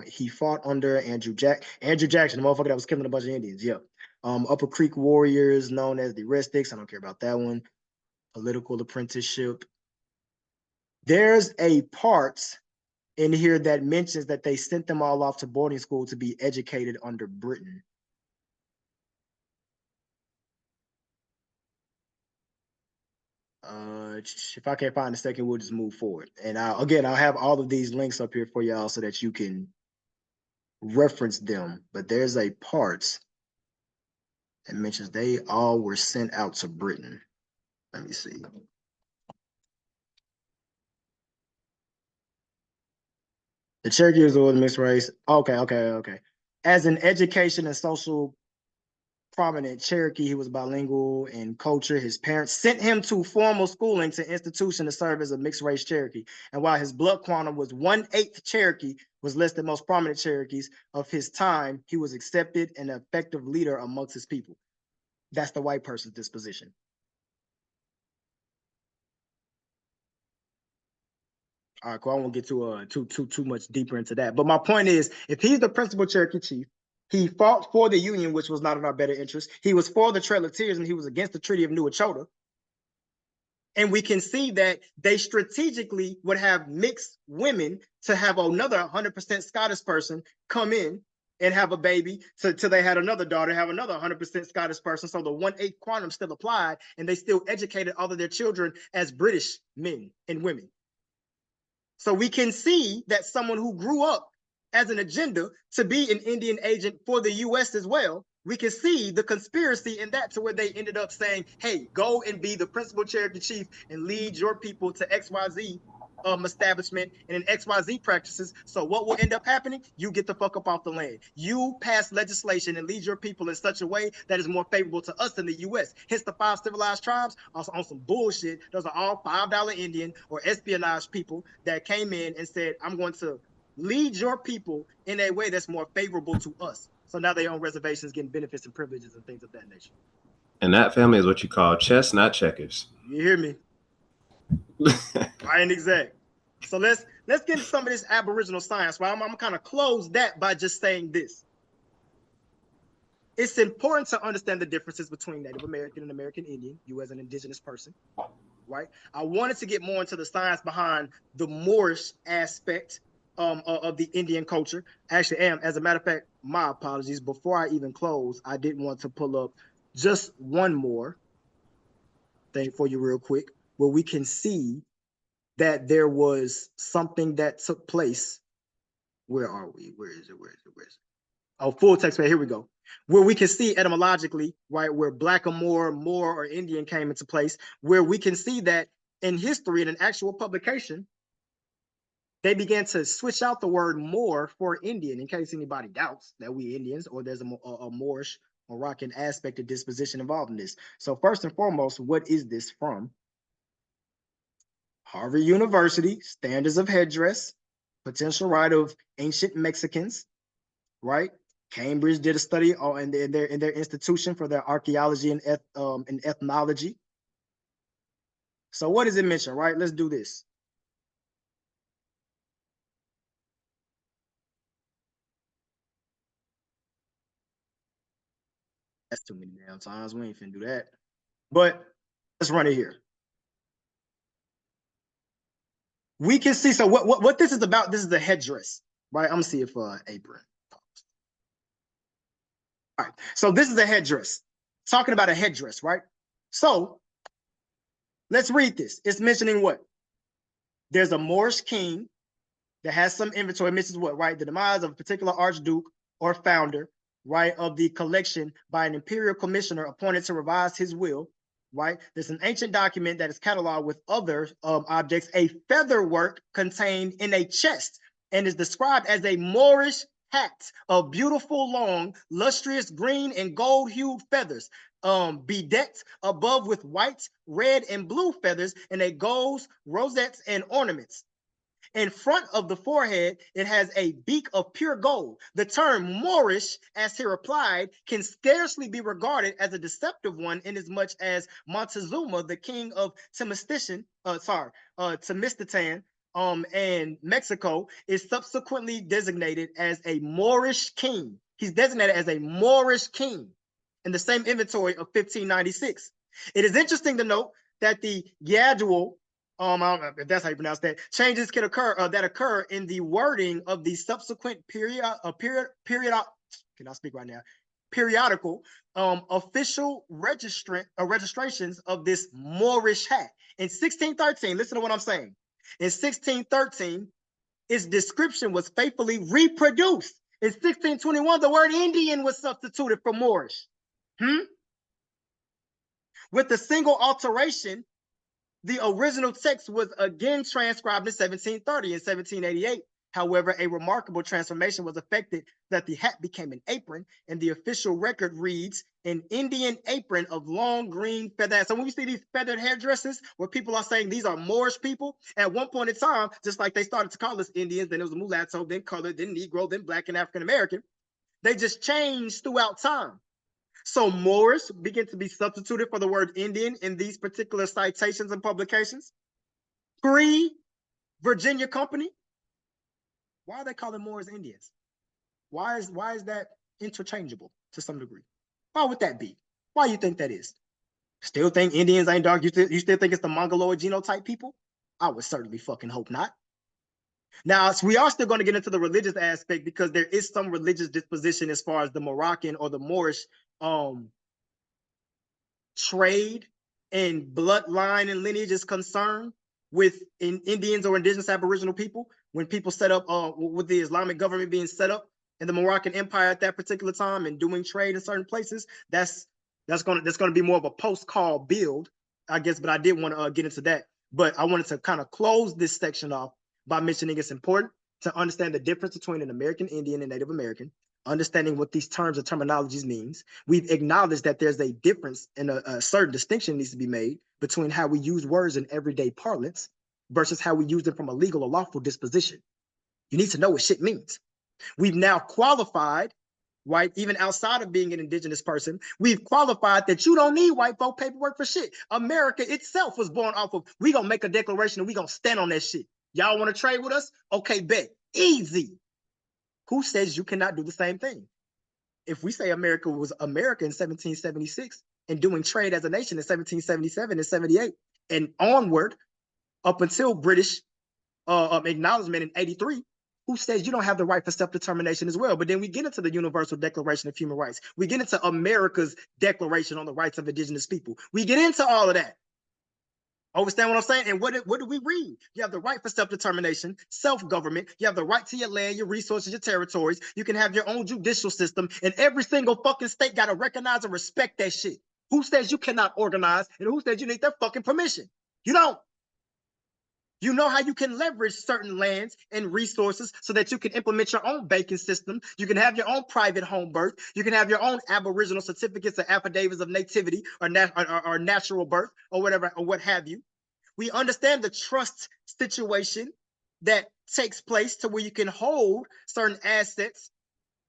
S1: He fought under Andrew Jackson, the motherfucker that was killing a bunch of Indians. Yeah. Upper Creek warriors known as the Red Sticks. I don't care about that one. Political apprenticeship. There's a part in here that mentions that they sent them all off to boarding school to be educated under Britain. If I can't find a second, we'll just move forward. And I'll have all of these links up here for y'all so that you can reference them. But there's a part that mentions they all were sent out to Britain. Let me see. The Cherokee was a mixed race. Okay. As an education and social prominent Cherokee, he was bilingual in culture. His parents sent him to formal schooling to institution to serve as a mixed race Cherokee. And while his blood quantum was 1/8 Cherokee, was less than most prominent Cherokees of his time, he was accepted and an effective leader amongst his people. That's the white person's disposition. All right, cool. I won't get too much deeper into that. But my point is, if he's the principal Cherokee chief, he fought for the Union, which was not in our better interest. He was for the Trail of Tears, and he was against the Treaty of NuWealth. And we can see that they strategically would have mixed women to have another 100% Scottish person come in and have a baby till they had another daughter, have another 100% Scottish person. So the 1/8 quantum still applied, and they still educated all of their children as British men and women. So we can see that someone who grew up as an agenda to be an Indian agent for the US as well, we can see the conspiracy in that to where they ended up saying, hey, go and be the principal Cherokee chief and lead your people to XYZ establishment and in XYZ practices. So what will end up happening? You get the fuck up off the land. You pass legislation and lead your people in such a way that is more favorable to us than the US. Hence the 5 civilized tribes also on some bullshit. Those are all $5 Indian or espionage people that came in and said, I'm going to lead your people in a way that's more favorable to us. So now they own reservations, getting benefits and privileges and things of that nature.
S11: And that family is what you call chess, not checkers.
S1: You hear me? Right, exact. So let's get into some of this Aboriginal science. Right, I'm kind of close that by just saying this. It's important to understand the differences between Native American and American Indian, you as an indigenous person, right? I wanted to get more into the science behind the Moorish aspect of the Indian culture. Actually, as a matter of fact, my apologies. Before I even close, I did want to pull up just one more thing for you real quick, where we can see that there was something that took place. Where are we? Where is it? Oh, full text right here we go. Where we can see etymologically, right, where Black or Moor or Indian came into place, where we can see that in history, in an actual publication, they began to switch out the word Moor for Indian, in case anybody doubts that we Indians or there's a Moorish, Moroccan aspect of disposition involved in this. So first and foremost, what is this from? Harvard University, Standards of Headdress, Potential Right of Ancient Mexicans, right? Cambridge did a study in their institution for their archaeology and ethnology. So what does it mention, right? Let's do this. That's too many damn times. We ain't finna do that. But let's run it here. We can see, so what this is about, this is the headdress, right? I'm gonna see if apron. All right, so this is a headdress. Talking about a headdress, right? So let's read this. It's mentioning what? There's a Moorish king that has some inventory. It mentions what, right? The demise of a particular archduke or founder, right, of the collection by an imperial commissioner appointed to revise his will, right? There's an ancient document that is cataloged with other objects, a feather work contained in a chest, and is described as a Moorish hat of beautiful, long, lustrous green and gold-hued feathers, bedecked above with white, red, and blue feathers, and a gold rosettes and ornaments. In front of the forehead, it has a beak of pure gold. The term Moorish, as here applied, can scarcely be regarded as a deceptive one, inasmuch as Montezuma, the king of Temistitan, and Mexico, is subsequently designated as a Moorish king. He's designated as a Moorish king in the same inventory of 1596. It is interesting to note that the gradual, I don't know if that's how you pronounce that, changes can occur in the wording of the subsequent period. Can I speak right now? periodical official registrations of this Moorish hat. In 1613, listen to what I'm saying. In 1613, its description was faithfully reproduced. In 1621, the word Indian was substituted for Moorish. With a single alteration, the original text was again transcribed in 1730 and 1788. However, a remarkable transformation was effected that the hat became an apron, and the official record reads an Indian apron of long green feather. So when we see these feathered hairdresses, where people are saying these are Moorish people, at one point in time, just like they started to call us Indians, then it was mulatto, then colored, then Negro, then Black and African American, they just changed throughout time. So Moorish began to be substituted for the word Indian in these particular citations and publications. Pre-Virginia Company, why are they calling Moors Indians? Why is that interchangeable to some degree? Why would that be? Why do you think that is? Still think Indians ain't dark? You still think it's the Mongoloid genotype people? I would certainly fucking hope not. Now, we are still going to get into the religious aspect because there is some religious disposition as far as the Moroccan or the Moorish trade and bloodline and lineage is concerned with Indians or indigenous Aboriginal people. When people set up with the Islamic government being set up in the Moroccan Empire at that particular time and doing trade in certain places, that's going to be more of a post-call build, I guess. But I did want to get into that. But I wanted to kind of close this section off by mentioning it's important to understand the difference between an American Indian and Native American, understanding what these terms and terminologies means. We've acknowledged that there's a difference and a certain distinction needs to be made between how we use words in everyday parlance versus how we use them from a legal or lawful disposition. You need to know what shit means. We've now qualified, right, even outside of being an indigenous person, we've qualified that you don't need white folk paperwork for shit. America itself was born off of, we gonna make a declaration and we gonna stand on that shit. Y'all wanna trade with us? Okay, bet. Easy. Who says you cannot do the same thing? If we say America was America in 1776 and doing trade as a nation in 1777 and 78 and onward up until British acknowledgement in 83, who says you don't have the right for self-determination as well? But then we get into the Universal Declaration of Human Rights. We get into America's Declaration on the Rights of Indigenous People. We get into all of that. Understand what I'm saying? And what do we read? You have the right for self-determination, self-government. You have the right to your land, your resources, your territories. You can have your own judicial system. And every single fucking state got to recognize and respect that shit. Who says you cannot organize? And who says you need their fucking permission? You don't. You know how you can leverage certain lands and resources so that you can implement your own banking system. You can have your own private home birth. You can have your own Aboriginal certificates or affidavits of nativity or natural birth or whatever, or what have you. We understand the trust situation that takes place to where you can hold certain assets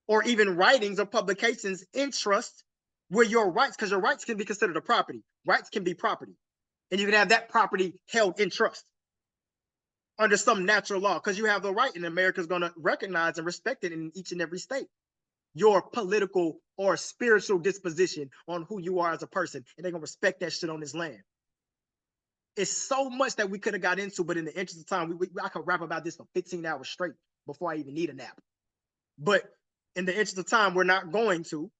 S1: or even writings or publications in trust where your rights, because your rights can be considered a property. Rights can be property. And you can have that property held in trust under some natural law, because you have the right, and America is going to recognize and respect it in each and every state. Your political or spiritual disposition on who you are as a person, and they're going to respect that shit on this land. It's so much that we could have got into, but in the interest of time, I could rap about this for 15 hours straight before I even need a nap. But in the interest of time, we're not going to.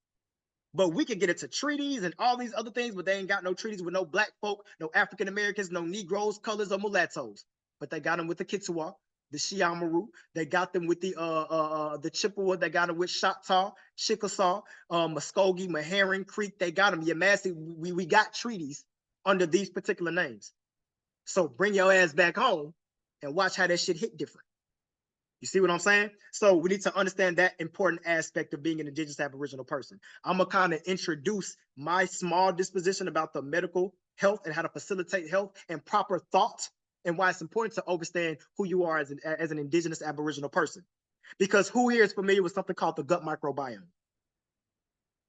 S1: But we could get into treaties and all these other things, but they ain't got no treaties with no black folk, no African Americans, no Negroes, colors, or mulattoes. But they got them with the Kituwa, the Shiamaru. They got them with the Chippewa. They got them with Choctaw, Chickasaw, Muskogee, Meherrin Creek. They got them. Yamasee. We got treaties under these particular names. So bring your ass back home and watch how that shit hit different. You see what I'm saying? So we need to understand that important aspect of being an indigenous Aboriginal person. I'm going to kind of introduce my small disposition about the medical health and how to facilitate health and proper thought, and why it's important to understand who you are as an indigenous Aboriginal person. Because who here is familiar with something called the gut microbiome?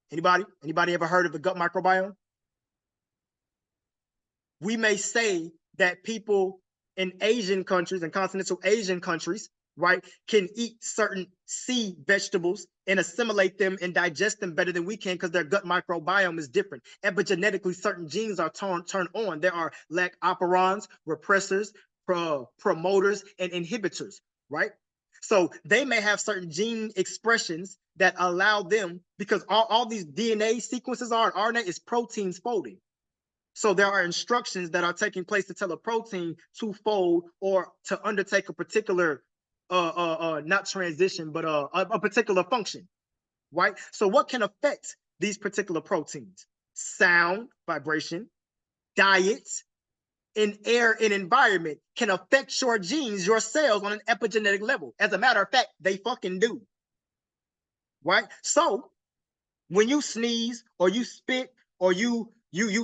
S1: Anybody ever heard of the gut microbiome? We may say that people in Asian countries and continental Asian countries, right, can eat certain sea vegetables and assimilate them and digest them better than we can because their gut microbiome is different. Epigenetically, certain genes are turned on. There are lactoferrins, repressors, promoters, and inhibitors, right? So they may have certain gene expressions that allow them, because all these DNA sequences are, RNA is proteins folding. So there are instructions that are taking place to tell a protein to fold or to undertake a particular, not transition, but a particular function, right? So what can affect these particular proteins? Sound, vibration, diet, and air and environment can affect your genes, your cells on an epigenetic level. As a matter of fact, they fucking do, right? So when you sneeze or you spit or you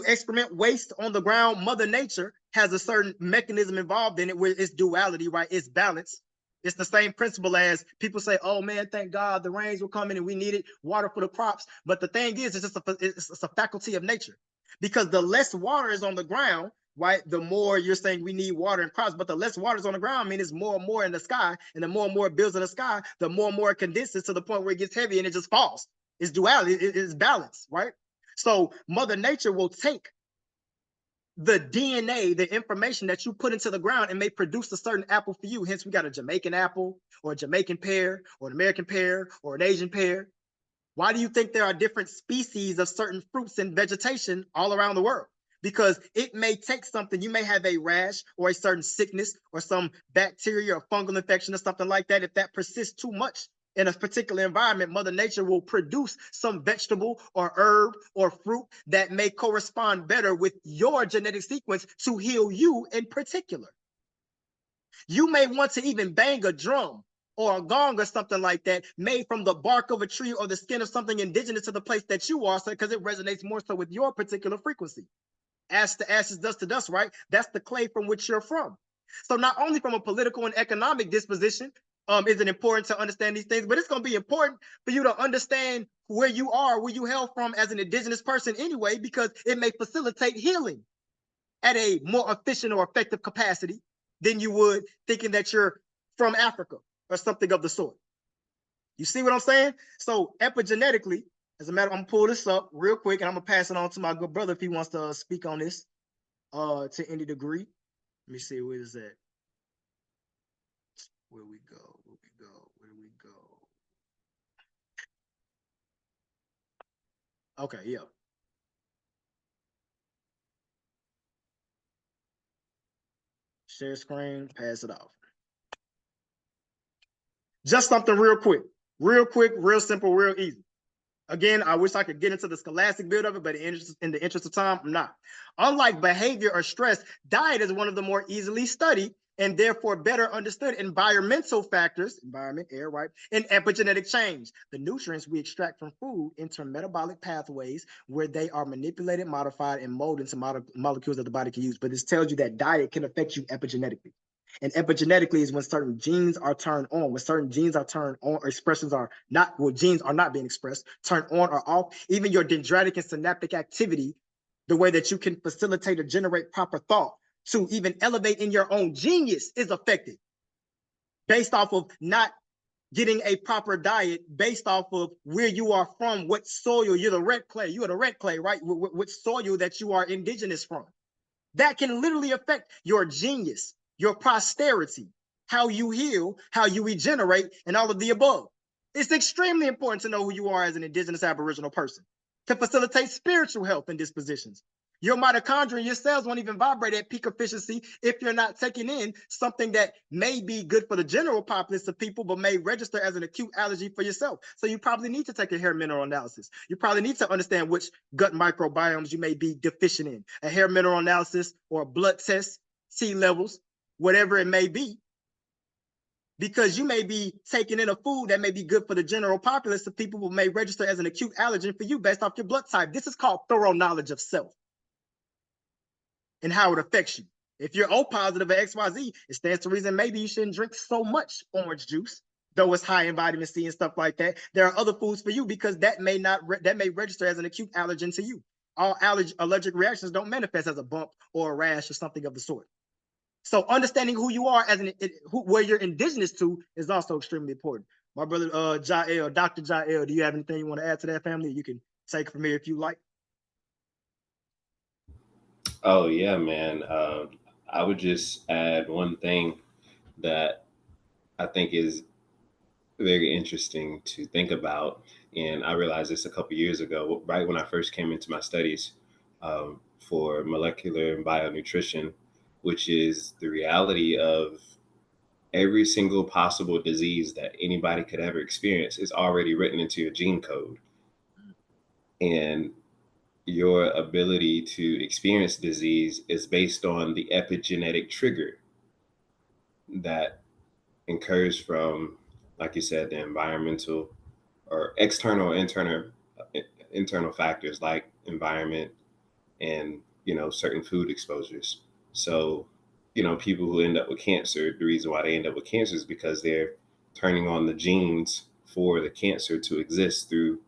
S1: excrement waste on the ground, Mother Nature has a certain mechanism involved in it where it's duality, right? It's balance. It's the same principle as people say, oh man, thank God the rains were coming and we needed water for the crops. But the thing is, it's a faculty of nature, because the less water is on the ground, right, the more you're saying we need water and crops, but the less water is on the ground, I mean, it's more and more in the sky, and the more and more it builds in the sky, the more and more it condenses to the point where it gets heavy and it just falls. It's duality, it's balance, right? So Mother Nature will take the DNA, the information that you put into the ground, and may produce a certain apple for you. Hence, we got a Jamaican apple or a Jamaican pear or an American pear or an Asian pear. Why do you think there are different species of certain fruits and vegetation all around the world? Because it may take something, you may have a rash or a certain sickness or some bacteria or fungal infection or something like that. If that persists too much in a particular environment, Mother Nature will produce some vegetable or herb or fruit that may correspond better with your genetic sequence to heal you in particular. You may want to even bang a drum or a gong or something like that made from the bark of a tree or the skin of something indigenous to the place that you are, because it resonates more so with your particular frequency. Ash to ashes, dust to dust, right? That's the clay from which you're from. So not only from a political and economic disposition is it important to understand these things, but it's going to be important for you to understand where you are, where you hail from as an indigenous person anyway, because it may facilitate healing at a more efficient or effective capacity than you would thinking that you're from Africa or something of the sort. You see what I'm saying? So epigenetically, as a matter, I'm gonna pull this up real quick and I'm gonna pass it on to my good brother if he wants to speak on this to any degree. Let me see, where is that? Where we go, where we go, where we go. Okay, yeah. Share screen, pass it off. Just something real quick, real simple, real easy. Again, I wish I could get into the scholastic bit of it, but in the interest of time, I'm not. Unlike behavior or stress, diet is one of the more easily studied and therefore better understood environmental factors, environment, air, right, and epigenetic change. The nutrients we extract from food enter metabolic pathways where they are manipulated, modified, and molded into molecules that the body can use. But this tells you that diet can affect you epigenetically. And epigenetically is when certain genes are turned on. When certain genes are turned on, or expressions are not, well, genes are not being expressed, turned on or off. Even your dendritic and synaptic activity, the way that you can facilitate or generate proper thought to even elevate in your own genius is affected based off of not getting a proper diet, based off of where you are from, what soil. You're the red clay. You are the red clay, right? What soil that you are indigenous from. That can literally affect your genius, your posterity, how you heal, how you regenerate, and all of the above. It's extremely important to know who you are as an indigenous Aboriginal person to facilitate spiritual health and dispositions. Your mitochondria and your cells won't even vibrate at peak efficiency if you're not taking in something that may be good for the general populace of people, but may register as an acute allergy for yourself. So you probably need to take a hair mineral analysis. You probably need to understand which gut microbiomes you may be deficient in. A hair mineral analysis or a blood test, T levels, whatever it may be, because you may be taking in a food that may be good for the general populace of people who may register as an acute allergen for you based off your blood type. This is called thorough knowledge of self and how it affects you. If you're O positive or XYZ, it stands to reason maybe you shouldn't drink so much orange juice, though it's high in vitamin C and stuff like that. There are other foods for you because that may register as an acute allergen to you. All allergic reactions don't manifest as a bump or a rash or something of the sort. So understanding who you are as where you're indigenous to is also extremely important. My brother Ja'El, Dr. Ja'El, do you have anything you want to add to that, family? You can take it from here if you like.
S11: Oh yeah, man. I would just add one thing that I think is very interesting to think about. And I realized this a couple years ago, right when I first came into my studies for molecular and bionutrition, which is the reality of every single possible disease that anybody could ever experience is already written into your gene code. And your ability to experience disease is based on the epigenetic trigger that occurs from, like you said, the environmental or external or internal factors like environment and, you know, certain food exposures. So, you know, people who end up with cancer, the reason why they end up with cancer is because they're turning on the genes for the cancer to exist through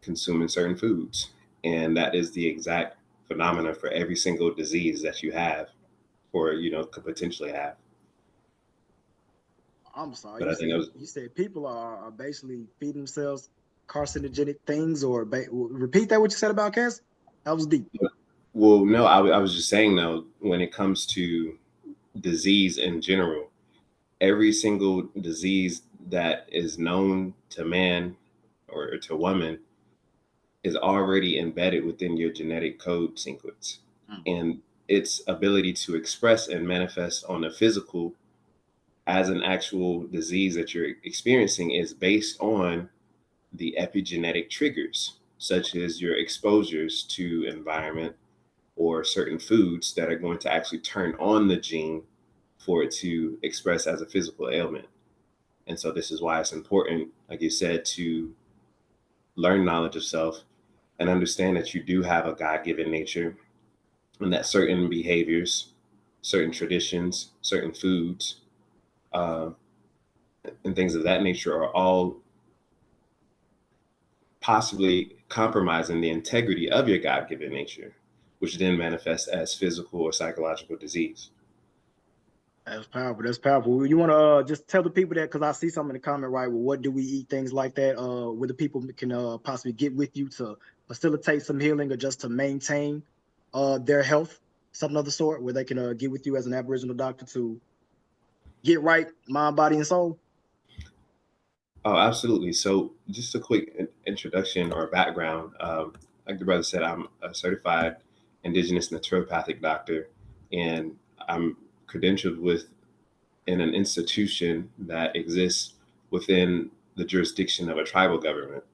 S11: consuming certain foods. And that is the exact phenomena for every single disease that you have or, you know, could potentially have.
S1: I'm sorry.
S11: But I think that was,
S1: You said people are basically feeding themselves carcinogenic things, or repeat that what you said about cancer. That was deep.
S11: well, no, I was just saying though, when it comes to disease in general, every single disease that is known to man or to woman is already embedded within your genetic code sequence. And its ability to express and manifest on the physical as an actual disease that you're experiencing is based on the epigenetic triggers, such as your exposures to environment or certain foods that are going to actually turn on the gene for it to express as a physical ailment. And so this is why it's important, like you said, to learn knowledge of self and understand that you do have a God-given nature and that certain behaviors, certain traditions, certain foods, and things of that nature are all possibly compromising the integrity of your God-given nature, which then manifests as physical or psychological disease.
S1: That's powerful. That's powerful. You want to just tell the people that, because I see some in the comment, right? Well, what do we eat? Things like that. Where the people can possibly get with you to facilitate some healing or just to maintain their health, something of the sort, where they can get with you as an Aboriginal doctor to get right, mind, body, and soul.
S11: Oh, absolutely. So just a quick introduction or background. Like the brother said, I'm a certified indigenous naturopathic doctor, and I'm credentialed in an institution that exists within the jurisdiction of a tribal government.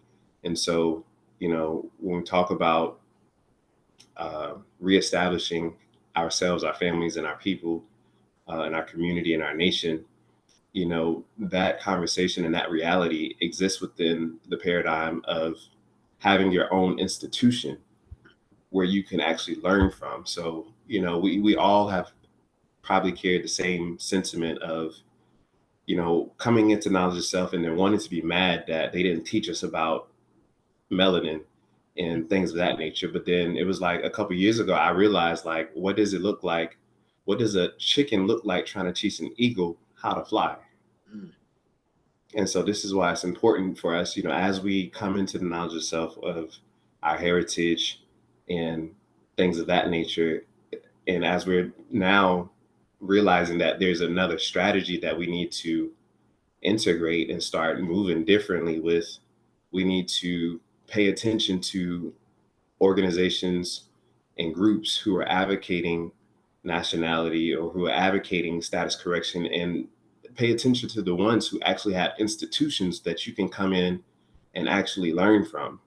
S11: And so, you know, when we talk about reestablishing ourselves, our families, and our people, and our community and our nation, you know, that conversation and that reality exists within the paradigm of having your own institution where you can actually learn from. So, you know, we all have probably carried the same sentiment of, you know, coming into knowledge of self and then wanting to be mad that they didn't teach us about melanin and things of that nature. But then it was like a couple of years ago, I realized, like, what does it look like? What does a chicken look like trying to teach an eagle how to fly? And so this is why it's important for us, you know, as we come into the knowledge of self, of our heritage and things of that nature, and as we're now realizing that there's another strategy that we need to integrate and start moving differently with, we need to pay attention to organizations and groups who are advocating nationality or who are advocating status correction, and pay attention to the ones who actually have institutions that you can come in and actually learn from,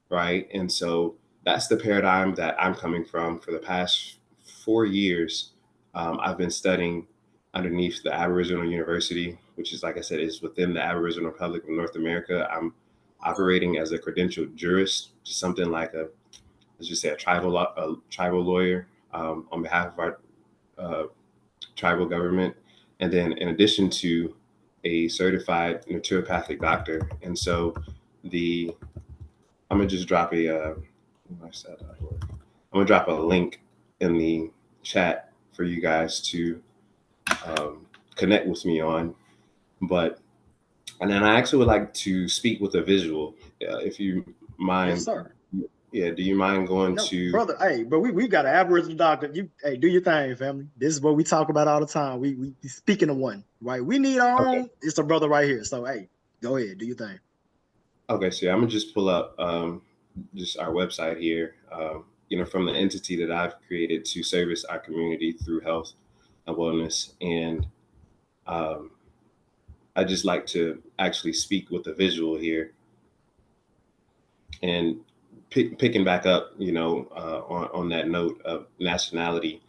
S11: right? And so that's the paradigm that I'm coming from. For the past 4 years, I've been studying underneath the Aboriginal University, which is, like I said, is within the Aboriginal Republic of North America. I'm operating as a credentialed jurist, just something like a, let's just say a tribal lawyer on behalf of our tribal government. And then in addition to a certified naturopathic doctor. And so I'm gonna just drop I'm gonna drop a link in the chat for you guys to connect with me on. And then I actually would like to speak with a visual, if you mind.
S1: Yes, sir.
S11: Yeah, do you mind going to
S1: brother? Hey, but we got an Aboriginal doctor. Hey, do your thing, family. This is what we talk about all the time. We speaking of one, right? We need our own. It's a brother right here. So hey, Go ahead, do your thing.
S11: Okay, so I'm gonna just pull up just our website here. From the entity that I've created to service our community through health and wellness, and I just like to actually speak with a visual here, and picking back up, on that note of nationality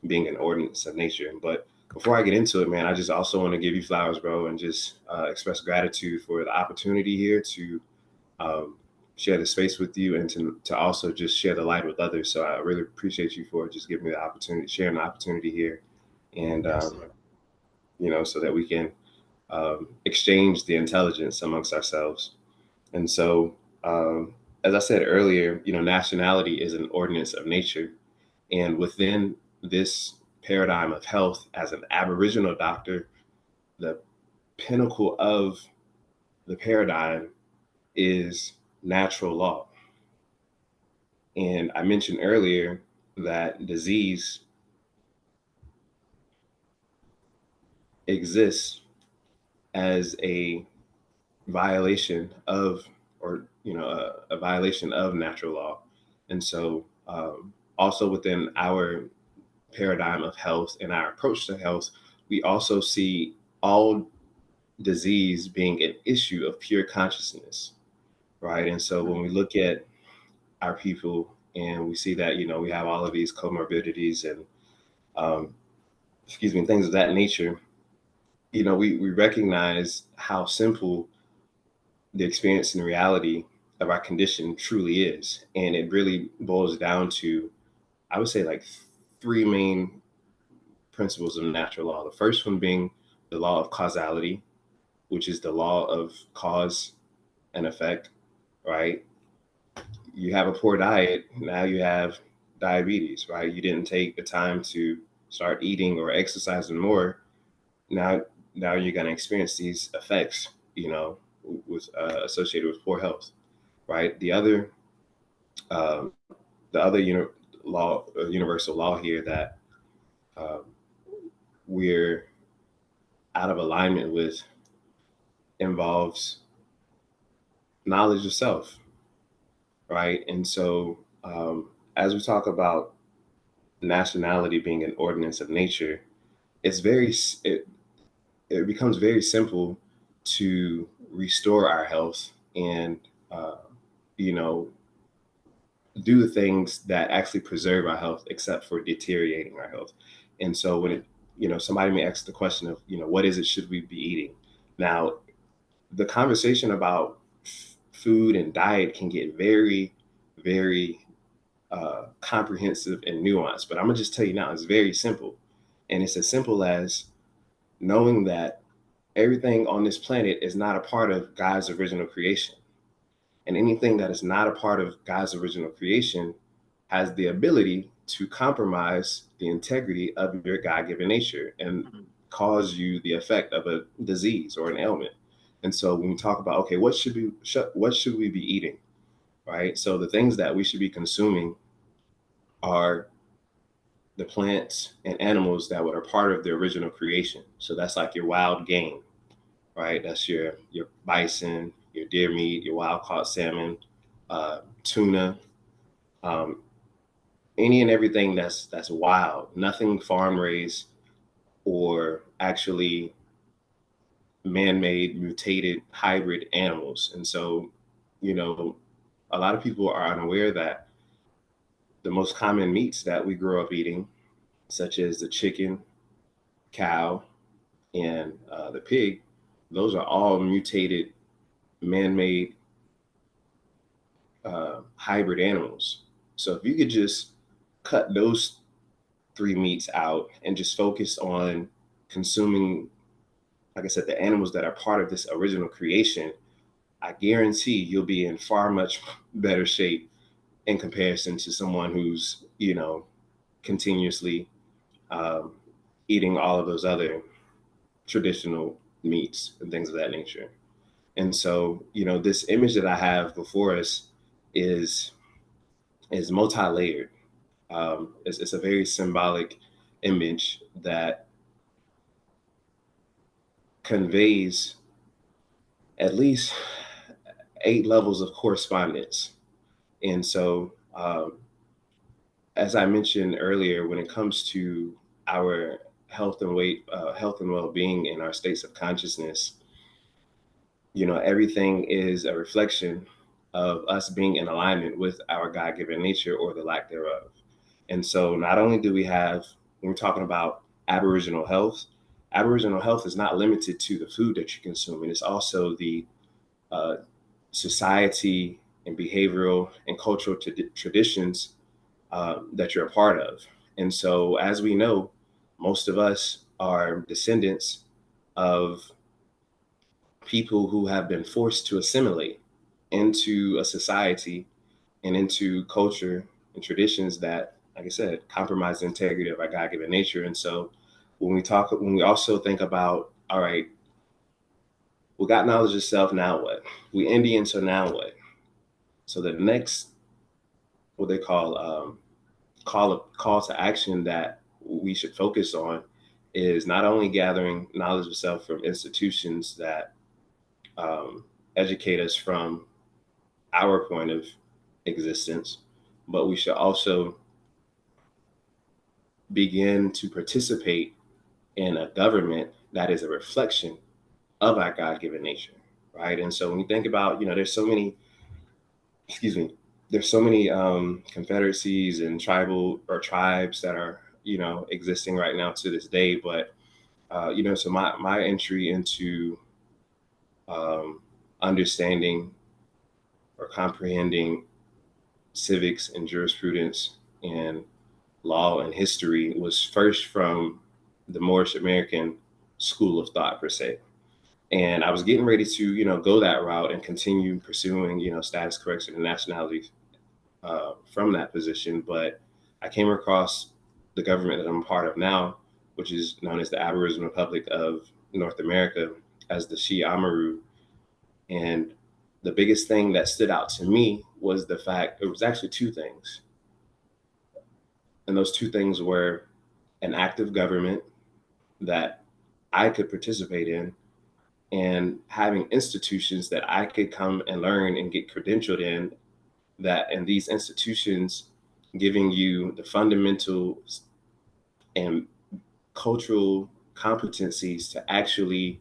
S11: being an ordinance of nature. But before I get into it, man, I just also want to give you flowers, bro, and just express gratitude for the opportunity here to share the space with you, and to also just share the light with others. So I really appreciate you for just giving me the opportunity, sharing the opportunity here, and so that we can exchange the intelligence amongst ourselves. And so, as I said earlier, nationality is an ordinance of nature, and within this paradigm of health, as an Aboriginal doctor, the pinnacle of the paradigm is natural law. And I mentioned earlier that disease exists as a violation of, or a violation of natural law. And so also within our paradigm of health and our approach to health, we also see all disease being an issue of pure consciousness, right? And so when we look at our people and we see that, we have all of these comorbidities and things of that nature, we recognize how simple the experience and reality of our condition truly is. And it really boils down to, I would say, like three main principles of natural law. The first one being the law of causality, which is the law of cause and effect, right? You have a poor diet, now you have diabetes, right? You didn't take the time to start eating or exercising more. Now you're going to experience these effects, with associated with poor health, right? The other universal law here that we're out of alignment with involves knowledge of self, right? And so as we talk about nationality being an ordinance of nature, it becomes very simple to restore our health and do the things that actually preserve our health, except for deteriorating our health. And so when somebody may ask the question of, what is it should we be eating? Now, the conversation about food and diet can get very, very comprehensive and nuanced, but I'm gonna just tell you now, it's very simple. And it's as simple as knowing that everything on this planet is not a part of God's original creation. And anything that is not a part of God's original creation has the ability to compromise the integrity of your God-given nature and cause you the effect of a disease or an ailment. And so when we talk about, okay, what should we be eating, right? So the things that we should be consuming are the plants and animals that were a part of the original creation. So that's like your wild game, right? That's your bison, your deer meat, your wild caught salmon, tuna, any and everything that's wild, nothing farm raised or actually man-made mutated hybrid animals. And so, a lot of people are unaware that the most common meats that we grow up eating, such as the chicken, cow, and the pig, those are all mutated, man-made hybrid animals. So if you could just cut those three meats out and just focus on consuming, like I said, the animals that are part of this original creation, I guarantee you'll be in far much better shape in comparison to someone who's, continuously eating all of those other traditional meats and things of that nature. And so, this image that I have before us is multi-layered. It's a very symbolic image that conveys at least 8 levels of correspondence. And so, as I mentioned earlier, when it comes to our health and health and well-being in our states of consciousness, everything is a reflection of us being in alignment with our God-given nature or the lack thereof. And so not only do we have, when we're talking about Aboriginal health is not limited to the food that you consume, and it's also the society and behavioral and cultural traditions that you're a part of. And so, as we know, most of us are descendants of people who have been forced to assimilate into a society and into culture and traditions that, like I said, compromise the integrity of our God-given nature. And so when we also think about, all right, we got knowledge of self, now what? We Indian, so now what? So the next, what they call call to action that we should focus on is not only gathering knowledge of self from institutions that educate us from our point of existence, but we should also begin to participate in a government that is a reflection of our God-given nature, right? And so when you think about, there's so many, confederacies and tribes that are, existing right now to this day. But, so my entry into understanding or comprehending civics and jurisprudence and law and history was first from the Moorish American school of thought, per se. And I was getting ready to, go that route and continue pursuing, status correction and nationality from that position. But I came across the government that I'm a part of now, which is known as the Aboriginal Republic of North America, as the Shi Amaru. And the biggest thing that stood out to me was the fact, it was actually 2 things. And those 2 things were an active government that I could participate in, and having institutions that I could come and learn and get credentialed in, and these institutions giving you the fundamental and cultural competencies to actually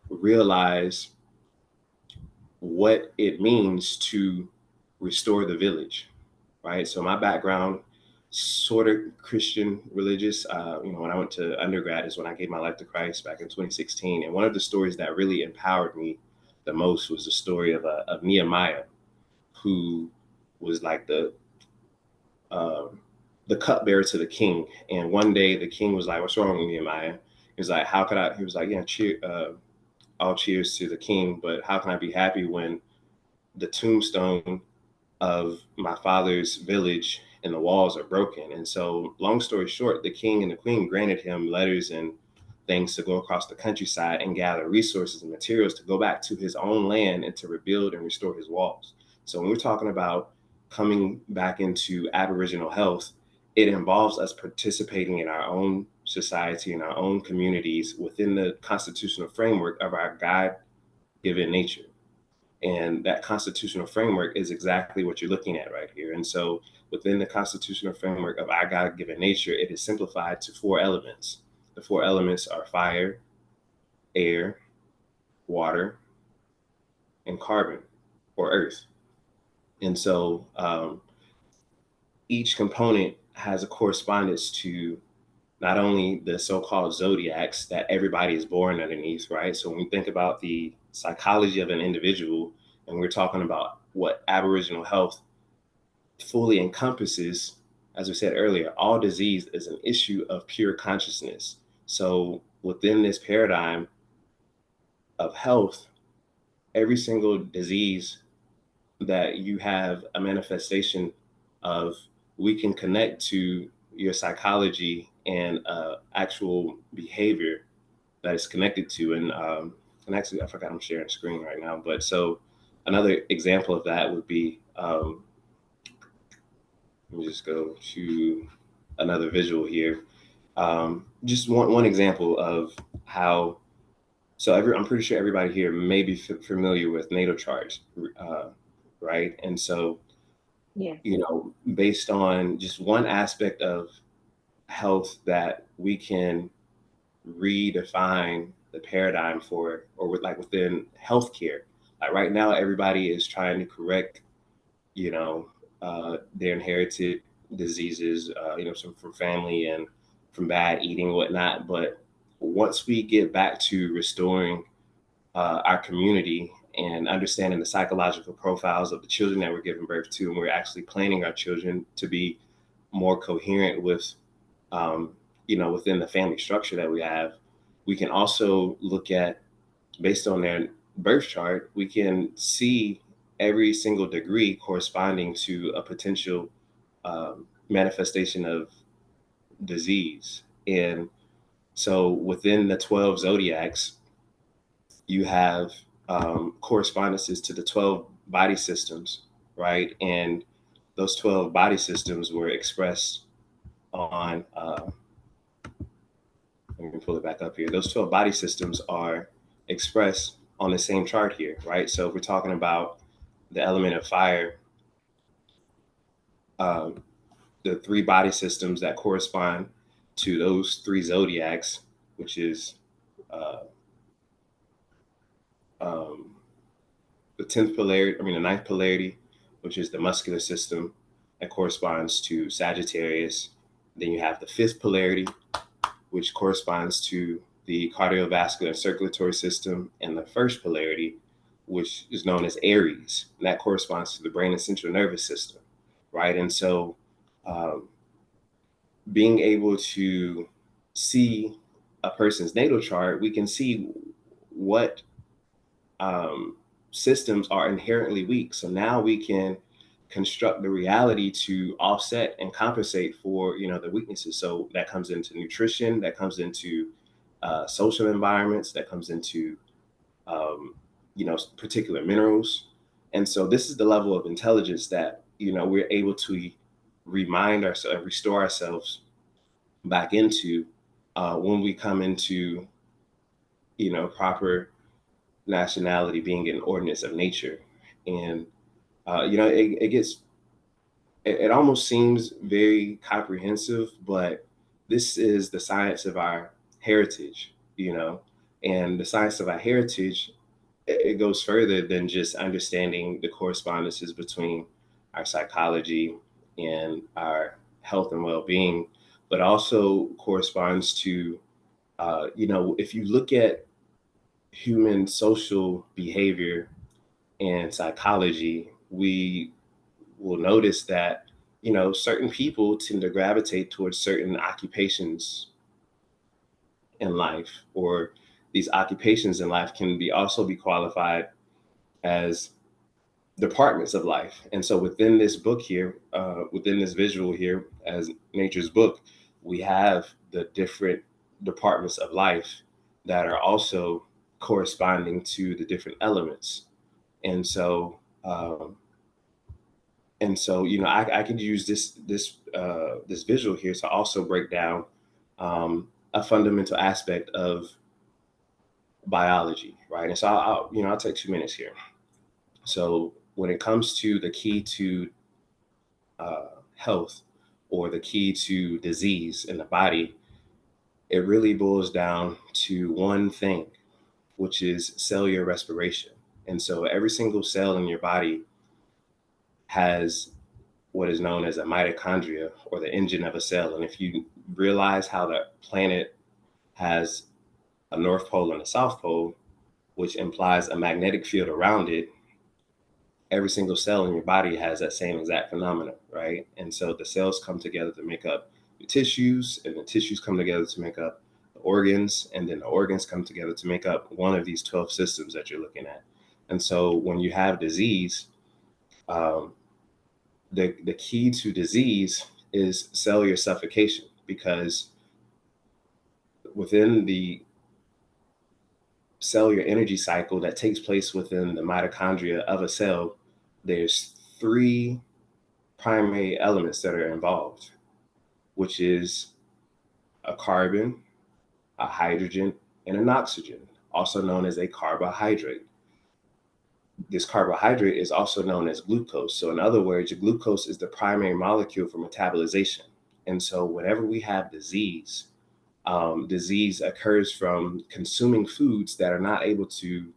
S11: realize what it means to restore the village, right? So my background, sort of Christian religious, when I went to undergrad is when I gave my life to Christ back in 2016. And one of the stories that really empowered me the most was the story of Nehemiah, who was like the cupbearer to the king. And one day the king was like, "What's wrong with Nehemiah?" He was like, "How could I?" He was like, "Yeah, all cheers to the king, but how can I be happy when the tombstone of my father's village and the walls are broken?" And so, long story short, the king and the queen granted him letters and things to go across the countryside and gather resources and materials to go back to his own land and to rebuild and restore his walls. So when we're talking about coming back into Aboriginal health, it involves us participating in our own society, in our own communities, within the constitutional framework of our God-given nature. And that constitutional framework is exactly what you're looking at right here. And so within the constitutional framework of our God-given nature, it is simplified to 4 elements. The 4 elements are fire, air, water, and carbon, or earth. And so each component has a correspondence to not only the so-called zodiacs that everybody is born underneath, right? So when we think about the psychology of an individual, and we're talking about what Aboriginal health fully encompasses, as we said earlier, all disease is an issue of pure consciousness. So within this paradigm of health, every single disease that you have a manifestation of, we can connect to your psychology and actual behavior that is connected to. And actually, I forgot I'm sharing screen right now. But so another example of that would be, let me just go to another visual here. Just one example of how So I'm pretty sure everybody here may be familiar with natal charts, right? And so,
S6: Yeah.
S11: you know, based on just one aspect of health that we can redefine the paradigm for, or with, like within healthcare. Like right now, everybody is trying to correct, you know, their inherited diseases, you know, from family and from bad eating and whatnot. But once we get back to restoring our community and understanding the psychological profiles of the children that we're giving birth to, and we're actually planning our children to be more coherent with, you know, within the family structure that we have, we can also look at, based on their birth chart, we can see every single degree corresponding to a potential manifestation of disease. And so within the 12 zodiacs, you have correspondences to the 12 body systems, right? And those 12 body systems were expressed on, let me pull it back up here. Those 12 body systems are expressed on the same chart here, right? So if we're talking about the element of fire, the 3 body systems that correspond to those 3 zodiacs, which is the 10th polarity, the 9th polarity, which is the muscular system that corresponds to Sagittarius. Then you have the 5th polarity, which corresponds to the cardiovascular and circulatory system, and the 1st polarity, which is known as Aries, and that corresponds to the brain and central nervous system, right? And so being able to see a person's natal chart, we can see what systems are inherently weak. So now we can construct the reality to offset and compensate for, you know, the weaknesses. So that comes into nutrition, that comes into social environments, that comes into you know, particular minerals. And so this is the level of intelligence that, you know, we're able to remind ourselves, restore ourselves back into when we come into, you know, proper nationality, being an ordinance of nature. And you know, it almost seems very comprehensive, but this is the science of our heritage, you know, and the science of our heritage, it goes further than just understanding the correspondences between our psychology and our health and well-being, but also corresponds to, you know, if you look at human social behavior and psychology, we will notice that, you know, certain people tend to gravitate towards certain occupations in life, or these occupations in life can be also be qualified as departments of life. And so within this book here, within this visual here, as Nature's Book, we have the different departments of life that are also corresponding to the different elements. And so, you know, I could use this visual here to also break down a fundamental aspect of biology, right? And so I'll take 2 minutes here. So when it comes to the key to health, or the key to disease in the body, it really boils down to one thing, which is cellular respiration. And so every single cell in your body has what is known as a mitochondria, or the engine of a cell. And if you realize how the planet has a North Pole and a South Pole, which implies a magnetic field around it, every single cell in your body has that same exact phenomenon, right? And so the cells come together to make up the tissues, and the tissues come together to make up the organs, and then the organs come together to make up one of these 12 systems that you're looking at. And so when you have disease, the key to disease is cellular suffocation, because within the cellular energy cycle that takes place within the mitochondria of a cell, there's 3 primary elements that are involved, which is a carbon, a hydrogen, and an oxygen. also known as a carbohydrate. This carbohydrate is also known as glucose. So in other words, glucose is the primary molecule for metabolization. And so whenever we have disease, disease occurs from consuming foods that are not able to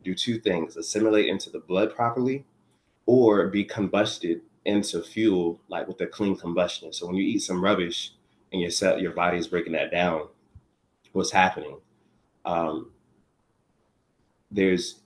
S11: do two things: assimilate into the blood properly, or be combusted into fuel, like with a clean combustion. So when you eat some rubbish and your body is breaking that down, what's happening? There's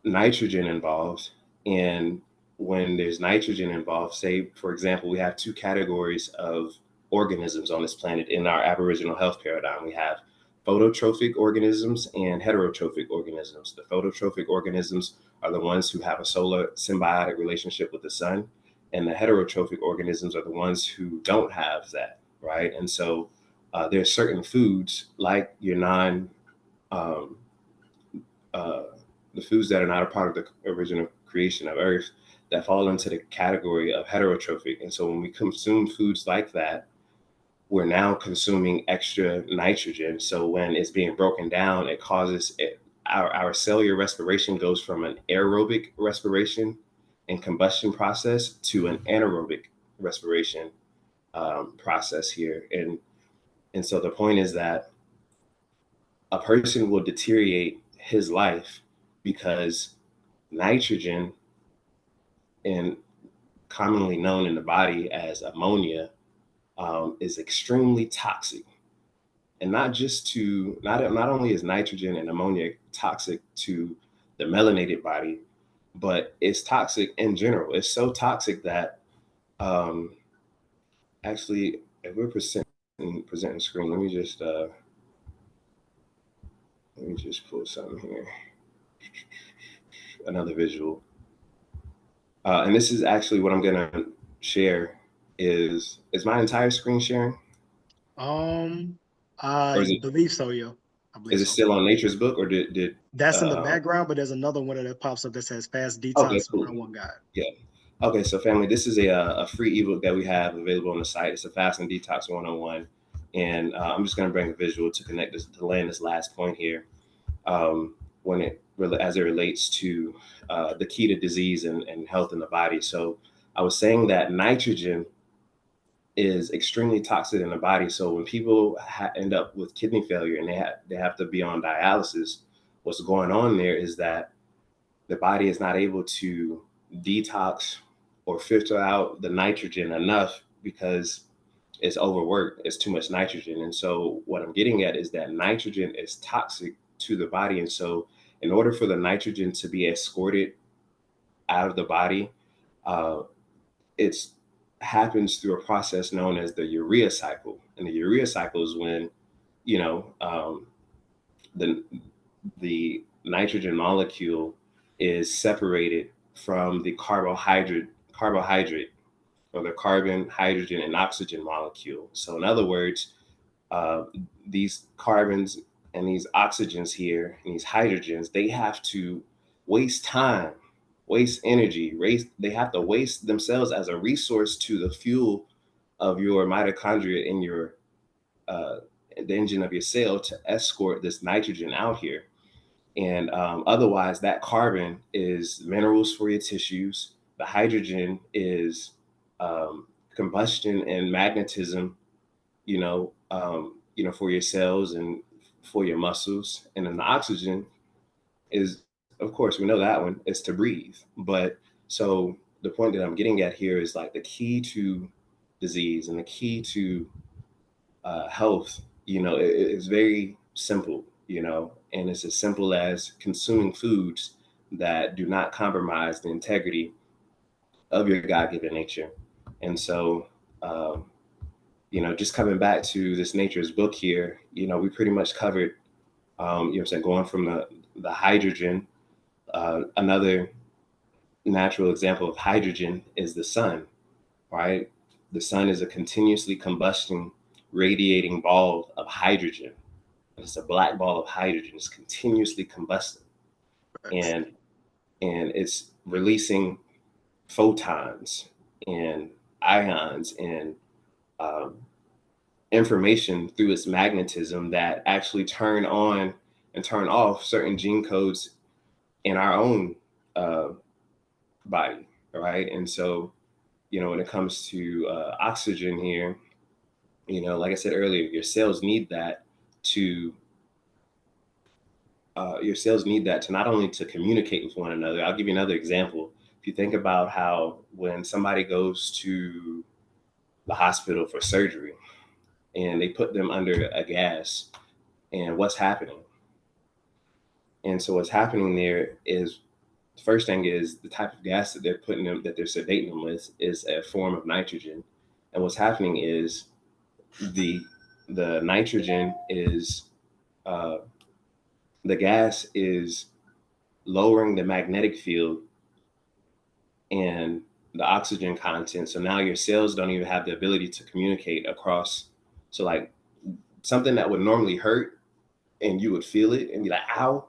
S11: nitrogen involved. And when there's nitrogen involved, say, for example, we have two categories of organisms on this planet in our Aboriginal health paradigm. We have phototrophic organisms and heterotrophic organisms. The phototrophic organisms are the ones who have a solar symbiotic relationship with the sun, and the heterotrophic organisms are the ones who don't have that, right? And so there's certain foods, like your the foods that are not a part of the original creation of Earth, that fall into the category of heterotrophic. And so when we consume foods like that, we're now consuming extra nitrogen. So when it's being broken down, it causes our cellular respiration goes from an aerobic respiration and combustion process to an anaerobic respiration process here. And so the point is that a person will deteriorate his life because nitrogen, and commonly known in the body as ammonia, is extremely toxic. And not only is nitrogen and ammonia toxic to the melanated body, but it's toxic in general. It's so toxic that actually, if we're presenting screen, let me just pull something here. Another visual. And this is actually what I'm gonna share. Is my entire screen sharing?
S1: I believe so, yeah.
S11: Is it still on Nature's Book, or did
S1: that's in the background? But there's another one that pops up that says fast detox.
S11: Okay, cool.
S1: One guy.
S11: Yeah. Okay, so family, this is a free ebook that we have available on the site. It's a Fast and Detox 101. And I'm just going to bring a visual to connect this, to land this last point here. As it relates to the key to disease and health in the body. So I was saying that nitrogen is extremely toxic in the body. So when people end up with kidney failure and they have to be on dialysis, what's going on there is that the body is not able to detox or filter out the nitrogen enough because it's overworked. It's too much nitrogen. And so what I'm getting at is that nitrogen is toxic to the body. And so in order for the nitrogen to be escorted out of the body, it happens through a process known as the urea cycle. And the urea cycle is when, the nitrogen molecule is separated from the carbohydrate, or the carbon, hydrogen, and oxygen molecule. So in other words, these carbons and these oxygens here, and these hydrogens, they have to waste time, waste energy, they have to waste themselves as a resource to the fuel of your mitochondria in your the engine of your cell to escort this nitrogen out here. And otherwise, that carbon is minerals for your tissues. The hydrogen is combustion and magnetism, for your cells and for your muscles. And then the oxygen is, of course, we know that one is to breathe. But so the point that I'm getting at here is like the key to disease and the key to health, it's very simple, and it's as simple as consuming foods that do not compromise the integrity of your God-given nature. And so, just coming back to this Nature's Book here, we pretty much covered, going from the hydrogen. Another natural example of hydrogen is the sun, right? The sun is a continuously combusting, radiating ball of hydrogen. It's a black ball of hydrogen. It's continuously combusting, and it's releasing photons and ions and information through its magnetism that actually turn on and turn off certain gene codes in our own body, right? And so, when it comes to oxygen here, like I said earlier, your cells need that to not only to communicate with one another. I'll give you another example. If you think about how when somebody goes to the hospital for surgery and they put them under a gas, and what's happening? And so what's happening there is, the first thing is the type of gas that they're sedating them with is a form of nitrogen. And what's happening is the nitrogen is, the gas is lowering the magnetic field and the oxygen content. So now your cells don't even have the ability to communicate across. So like something that would normally hurt and you would feel it and be like, ow,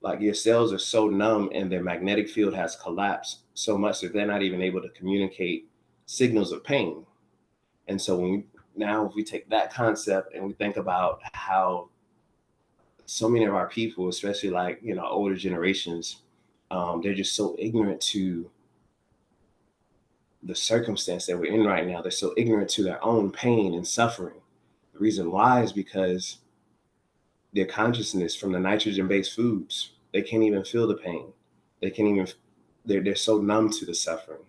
S11: like your cells are so numb and their magnetic field has collapsed so much that they're not even able to communicate signals of pain. And so if we take that concept and we think about how so many of our people, especially like, older generations, they're just so ignorant to the circumstance that we're in right now. They're so ignorant to their own pain and suffering. The reason why is because their consciousness from the nitrogen-based foods, they can't even feel the pain. They can't even, they're so numb to the suffering.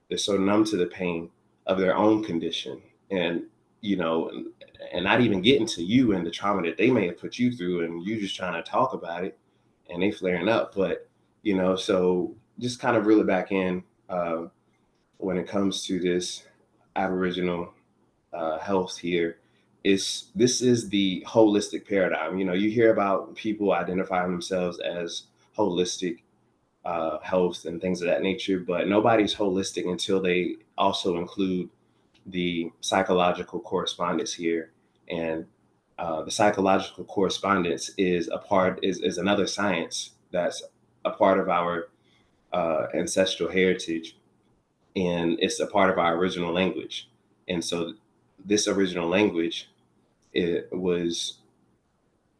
S11: They're so numb to the pain of their own condition. And, and not even getting to you and the trauma that they may have put you through, and you just trying to talk about it and they flaring up. But, so just kind of reel it back in when it comes to this Aboriginal health here. This is the holistic paradigm. You hear about people identifying themselves as holistic health and things of that nature, but nobody's holistic until they also include the psychological correspondence here. And the psychological correspondence is another science that's a part of our ancestral heritage, and it's a part of our original language. And so this original language, it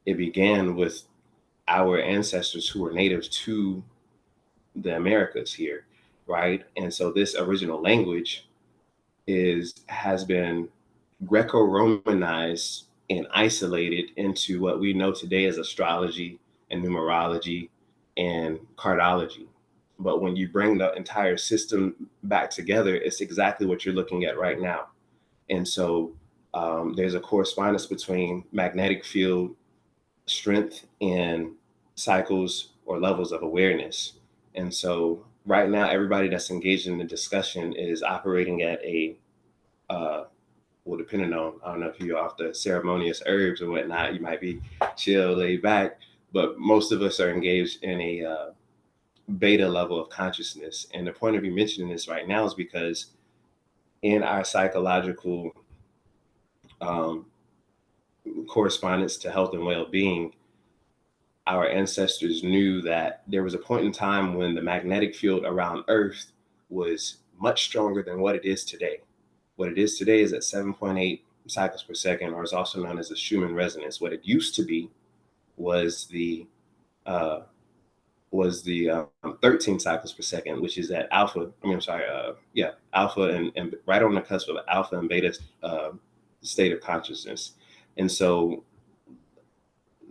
S11: began with our ancestors who were native to the Americas here, right? And so this original language has been Greco-Romanized and isolated into what we know today as astrology and numerology and cardology. But when you bring the entire system back together, it's exactly what you're looking at right now. And so there's a correspondence between magnetic field strength and cycles or levels of awareness. And so right now, everybody that's engaged in the discussion is operating at a, depending on, I don't know if you're off the ceremonious herbs or whatnot, you might be chill, laid back, but most of us are engaged in a beta level of consciousness. And the point of me mentioning this right now is because in our psychological correspondence to health and well-being, our ancestors knew that there was a point in time when the magnetic field around Earth was much stronger than what it is today. What it is today is at 7.8 cycles per second, or is also known as the Schumann resonance. What it used to be was the 13 cycles per second, which is at alpha. Alpha and right on the cusp of alpha and beta state of consciousness. And so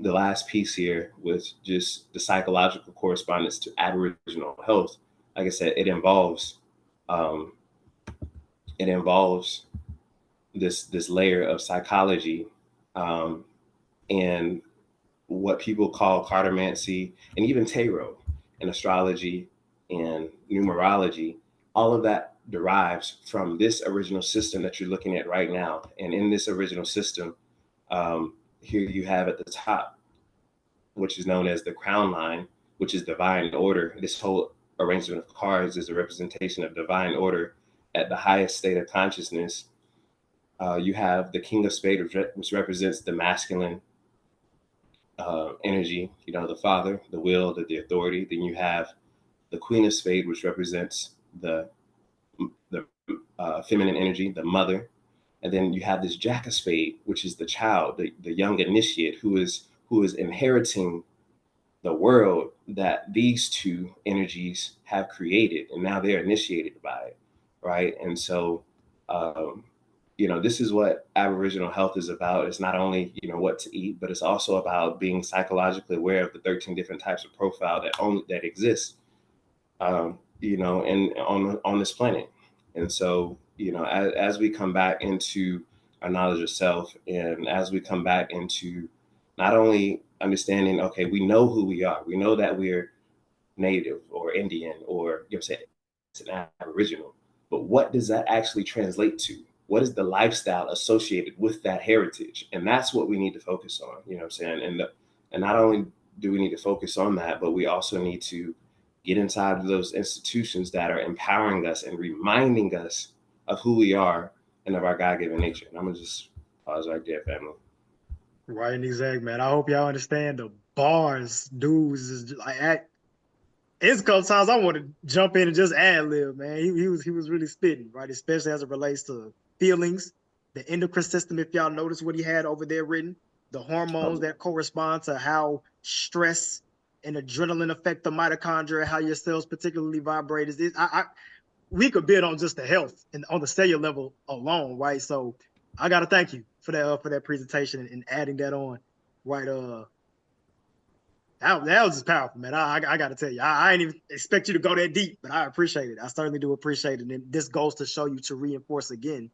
S11: the last piece here was just the psychological correspondence to Aboriginal health. Like I said, it involves this layer of psychology and what people call cartomancy and even tarot and astrology and numerology. All of that derives from this original system that you're looking at right now. And in this original system, here you have at the top, which is known as the crown line, which is divine order. This whole arrangement of cards is a representation of divine order at the highest state of consciousness. You have the King of Spades, which represents the masculine energy, the father, the will, the authority. Then you have the Queen of Spades, which represents the feminine energy, the mother. And then you have this Jack of Spades, which is the child, the young initiate, who is who is inheriting the world that these two energies have created, and now they're initiated by it, right? And so, this is what Aboriginal health is about. It's not only, what to eat, but it's also about being psychologically aware of the 13 different types of profile that exist, and on this planet. And so, as we come back into our knowledge of self, and as we come back into not only understanding, okay, we know who we are, we know that we're Native or Indian or it's an Aboriginal, but what does that actually translate to? What is the lifestyle associated with that heritage? And that's what we need to focus on, you know what I'm saying? And not only do we need to focus on that, but we also need to get inside of those institutions that are empowering us and reminding us of who we are and of our God-given nature. And I'm gonna just pause right there, family.
S1: Right and exact, man. I hope y'all understand the bars, dudes is like it's a couple times I want to jump in and just ad lib, man. He was really spitting, right? Especially as it relates to feelings, the endocrine system. If y'all notice what he had over there written, the hormones that correspond to how stress and adrenaline affect the mitochondria, how your cells particularly vibrate. We could bid on just the health and on the cellular level alone, right? So I gotta thank you for that presentation and adding that on, right? That was just powerful, man. I got to tell you, I didn't even expect you to go that deep, but I appreciate it. I certainly do appreciate it. And this goes to show you, to reinforce again,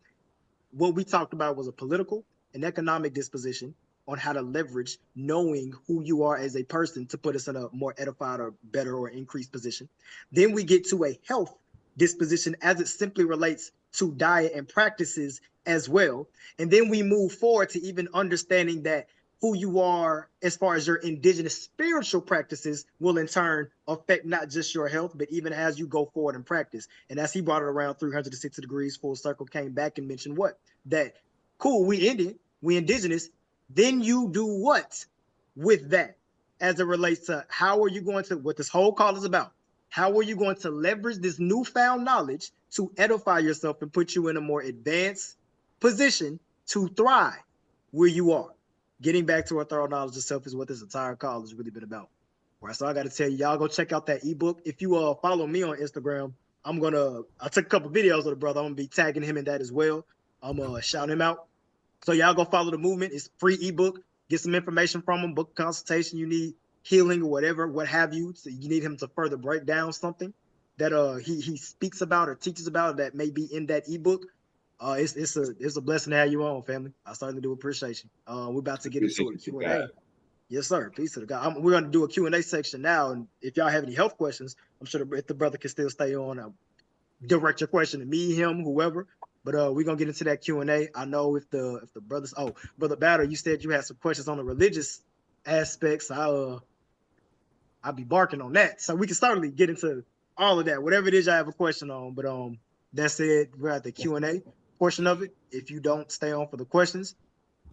S1: what we talked about was a political and economic disposition on how to leverage knowing who you are as a person to put us in a more edified or better or increased position. Then we get to a health disposition as it simply relates to diet and practices as well. And then we move forward to even understanding that who you are as far as your indigenous spiritual practices will in turn affect not just your health, but even as you go forward in practice. And as he brought it around 360 degrees full circle, came back and mentioned what? That, cool, we Indian, we indigenous, then you do what with that as it relates to how are you going to, what this whole call is about, how are you going to leverage this newfound knowledge to edify yourself and put you in a more advanced position to thrive where you are? Getting back to a thorough knowledge of self is what this entire call has really been about. All right, so I got to tell you, y'all go check out that ebook. If you follow me on Instagram, I took a couple videos of the brother. I'm gonna be tagging him in that as well. I'm gonna shout him out. So y'all go follow the movement. It's free ebook. Get some information from him. Book consultation. You need healing or whatever, what have you. So you need him to further break down something that he speaks about or teaches about that may be in that ebook. It's a blessing to have you on, family. I certainly do appreciate you. We're about to get into a Q&A. Yes, sir. Peace to the God. We're going to do a Q&A section now, and if y'all have any health questions, I'm sure if the brother can still stay on, direct your question to me, him, whoever. But we're gonna get into that Q&A. I know if the brothers. Oh, Brother Batter, you said you had some questions on the religious aspects. I'll be barking on that, so we can certainly get into all of that, whatever it is I have a question on. But that said, we're at the Q&A portion of it. If you don't stay on for the questions,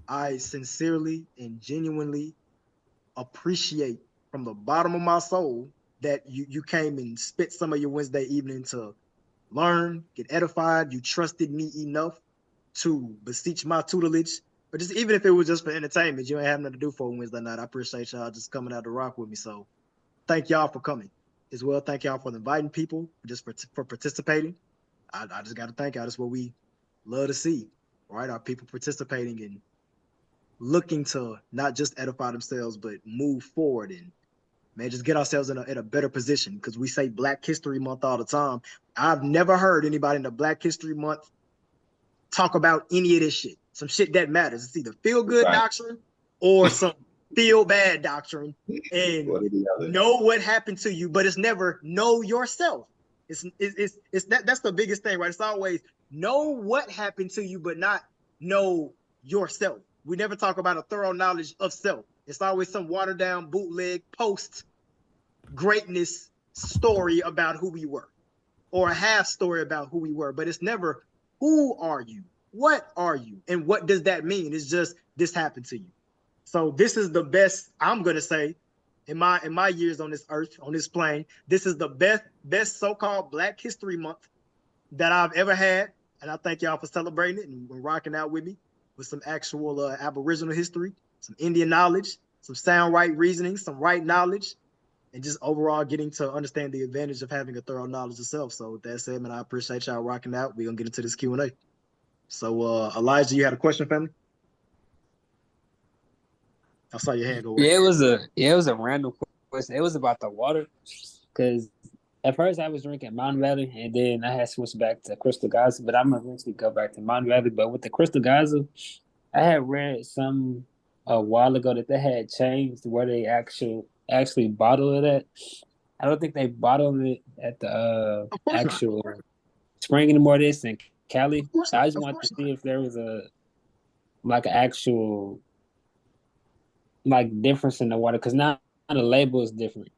S1: I sincerely and genuinely appreciate from the bottom of my soul that you came and spent some of your Wednesday evening to learn, get edified. You trusted me enough to beseech my tutelage, or just even if it was just for entertainment, you ain't have nothing to do for Wednesday night. I appreciate y'all just coming out to rock with me. So thank y'all for coming as well. Thank y'all for inviting people, just for participating. I just got to thank y'all. That's what we love to see, right? Our people participating and looking to not just edify themselves, but move forward and, man, just get ourselves in a better position, because we say Black History Month all the time. I've never heard anybody in the Black History Month talk about any of this shit. Some shit that matters. It's either feel good doctrine or some feel bad doctrine. And know what happened to you, but it's never know yourself. It's that's the biggest thing, right? It's always know what happened to you, but not know yourself. We never talk about a thorough knowledge of self. It's always some watered down bootleg post greatness story about who we were, or a half story about who we were, but it's never who are you, what are you, and what does that mean? It's just this happened to you. So this is the best, I'm gonna say, in my years on this earth, on this plane, this is the best so-called Black History Month that I've ever had, and I thank y'all for celebrating it and rocking out with me with some actual Aboriginal history, some Indian knowledge, some sound right reasoning, some right knowledge, and just overall getting to understand the advantage of having a thorough knowledge of self. So with that said, man, I appreciate y'all rocking out. We're gonna get into this Q&A. So Elijah, you had a question, family? I saw your hand go up.
S4: Yeah, it was a random question. It was about the water, because at first I was drinking Mount Valley, and then I had switched back to Crystal Geyser. But I'm gonna eventually go back to Mount Valley. But with the Crystal Geyser, I had read some a while ago that they had changed where they actually bottle it at. I don't think they bottle it at the actual spring anymore. This in Cali. I just wanted to see if there was an actual difference in the water, because now the label is different.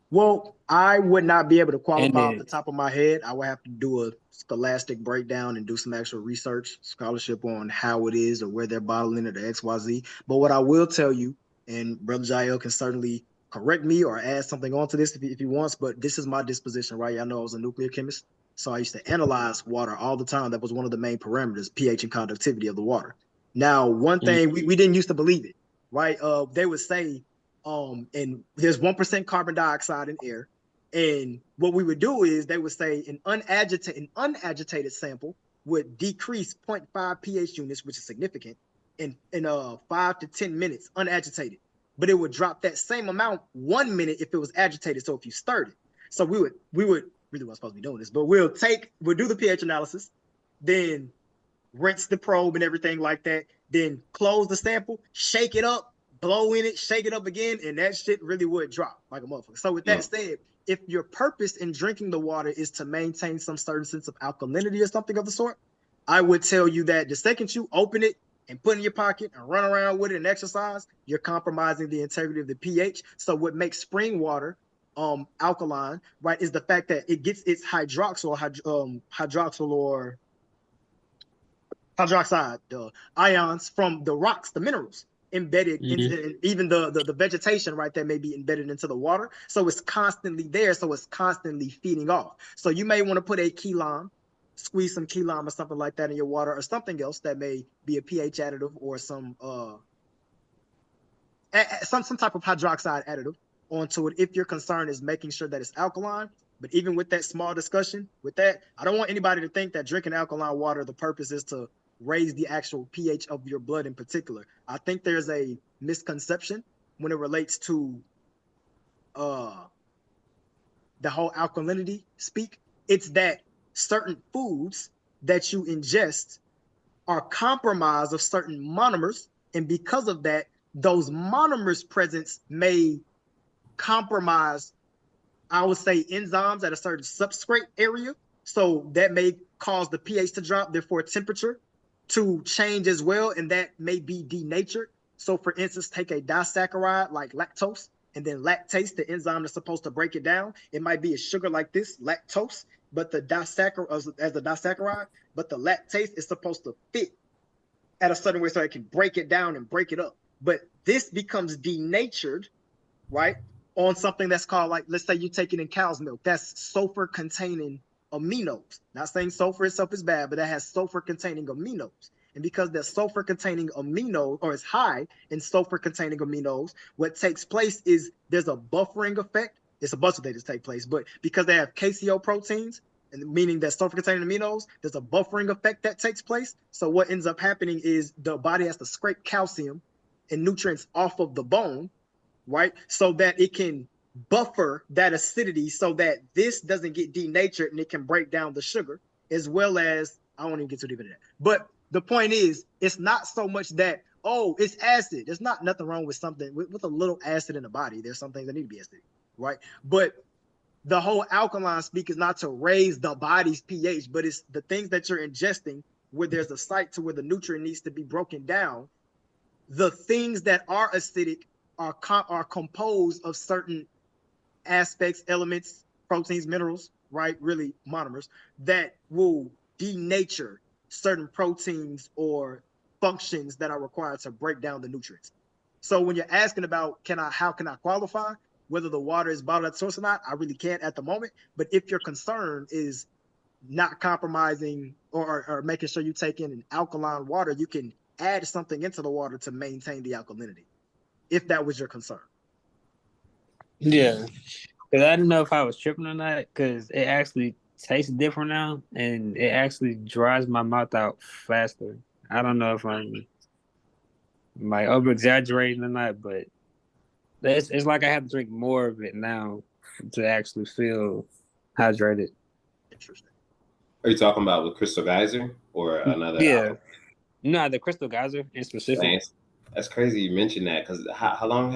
S1: Well, I would not be able to qualify off the top of my head. I would have to do a scholastic breakdown and do some actual research, scholarship on how it is or where they're bottling it or XYZ. But what I will tell you, and Brother Ja'El can certainly correct me or add something onto this if he wants, but this is my disposition, right? I know I was a nuclear chemist, so I used to analyze water all the time. That was one of the main parameters, pH and conductivity of the water. Now, one thing, we didn't used to believe it, right? They would say, and there's 1% carbon dioxide in air. And what we would do is they would say an unagitated sample would decrease 0.5 pH units, which is significant, in 5 to 10 minutes, unagitated. But it would drop that same amount 1 minute if it was agitated. So if you stirred it. So we would really wasn't supposed to be doing this, but we'll do the pH analysis, then rinse the probe and everything like that, then close the sample, shake it up, blow in it, shake it up again, and that shit really would drop like a motherfucker. So with that said, if your purpose in drinking the water is to maintain some certain sense of alkalinity or something of the sort, I would tell you that the second you open it and put it in your pocket and run around with it and exercise, you're compromising the integrity of the pH. So what makes spring water alkaline, right, is the fact that it gets its hydroxide ions from the rocks, the minerals embedded in even the vegetation, right, that may be embedded into the water. So it's constantly there, so it's constantly feeding off. So you may want to put a key lime, squeeze some key lime or something like that in your water, or something else that may be a pH additive or some type of hydroxide additive onto it if your concern is making sure that it's alkaline. But even with that small discussion, with that, I don't want anybody to think that drinking alkaline water, the purpose is to raise the actual pH of your blood in particular. I think there's a misconception when it relates to the whole alkalinity speak. It's that certain foods that you ingest are compromised of certain monomers, and because of that, those monomers presence may compromise, I would say, enzymes at a certain substrate area. So that may cause the pH to drop, therefore temperature to change as well, and that may be denatured. So for instance, take a disaccharide like lactose, and then lactase, the enzyme that's supposed to break it down. It might be a sugar like this, lactose, but the disaccharide, but the lactase is supposed to fit at a certain way so it can break it down and break it up. But this becomes denatured, right, on something that's called, like, let's say you take it in cow's milk. That's sulfur containing aminos. Not saying sulfur itself is bad, but that has sulfur containing aminos. And because the sulfur containing aminos, or is high in sulfur containing aminos, what takes place is there's a buffering effect. It's supposed to take place, but because they have KCO proteins, and meaning that sulfur containing aminos, there's a buffering effect that takes place. So what ends up happening is the body has to scrape calcium and nutrients off of the bone, right, so that it can buffer that acidity so that this doesn't get denatured and it can break down the sugar, as well as, I won't even get too deep into that. But the point is, it's not so much that, oh, it's acid. There's nothing wrong with something, with a little acid in the body. There's some things that need to be acidic, right? But the whole alkaline speak is not to raise the body's pH, but it's the things that you're ingesting where there's a site to where the nutrient needs to be broken down. The things that are acidic are composed of certain aspects, elements, proteins, minerals, right? Really monomers that will denature certain proteins or functions that are required to break down the nutrients. So when you're asking about how can I qualify whether the water is bottled at source or not, I really can't at the moment. But if your concern is not compromising or making sure you take in an alkaline water, you can add something into the water to maintain the alkalinity. if that was your concern.
S4: Yeah, because I didn't know if I was tripping or not, because it actually tastes different now, and it actually dries my mouth out faster. I don't know if I'm like over exaggerating or not, but it's like I have to drink more of it now to actually feel hydrated.
S1: Interesting.
S11: Are you talking about with Crystal Geyser or another?
S4: Yeah, no, the Crystal Geyser in specific.
S11: Man, that's crazy you mentioned that, because how long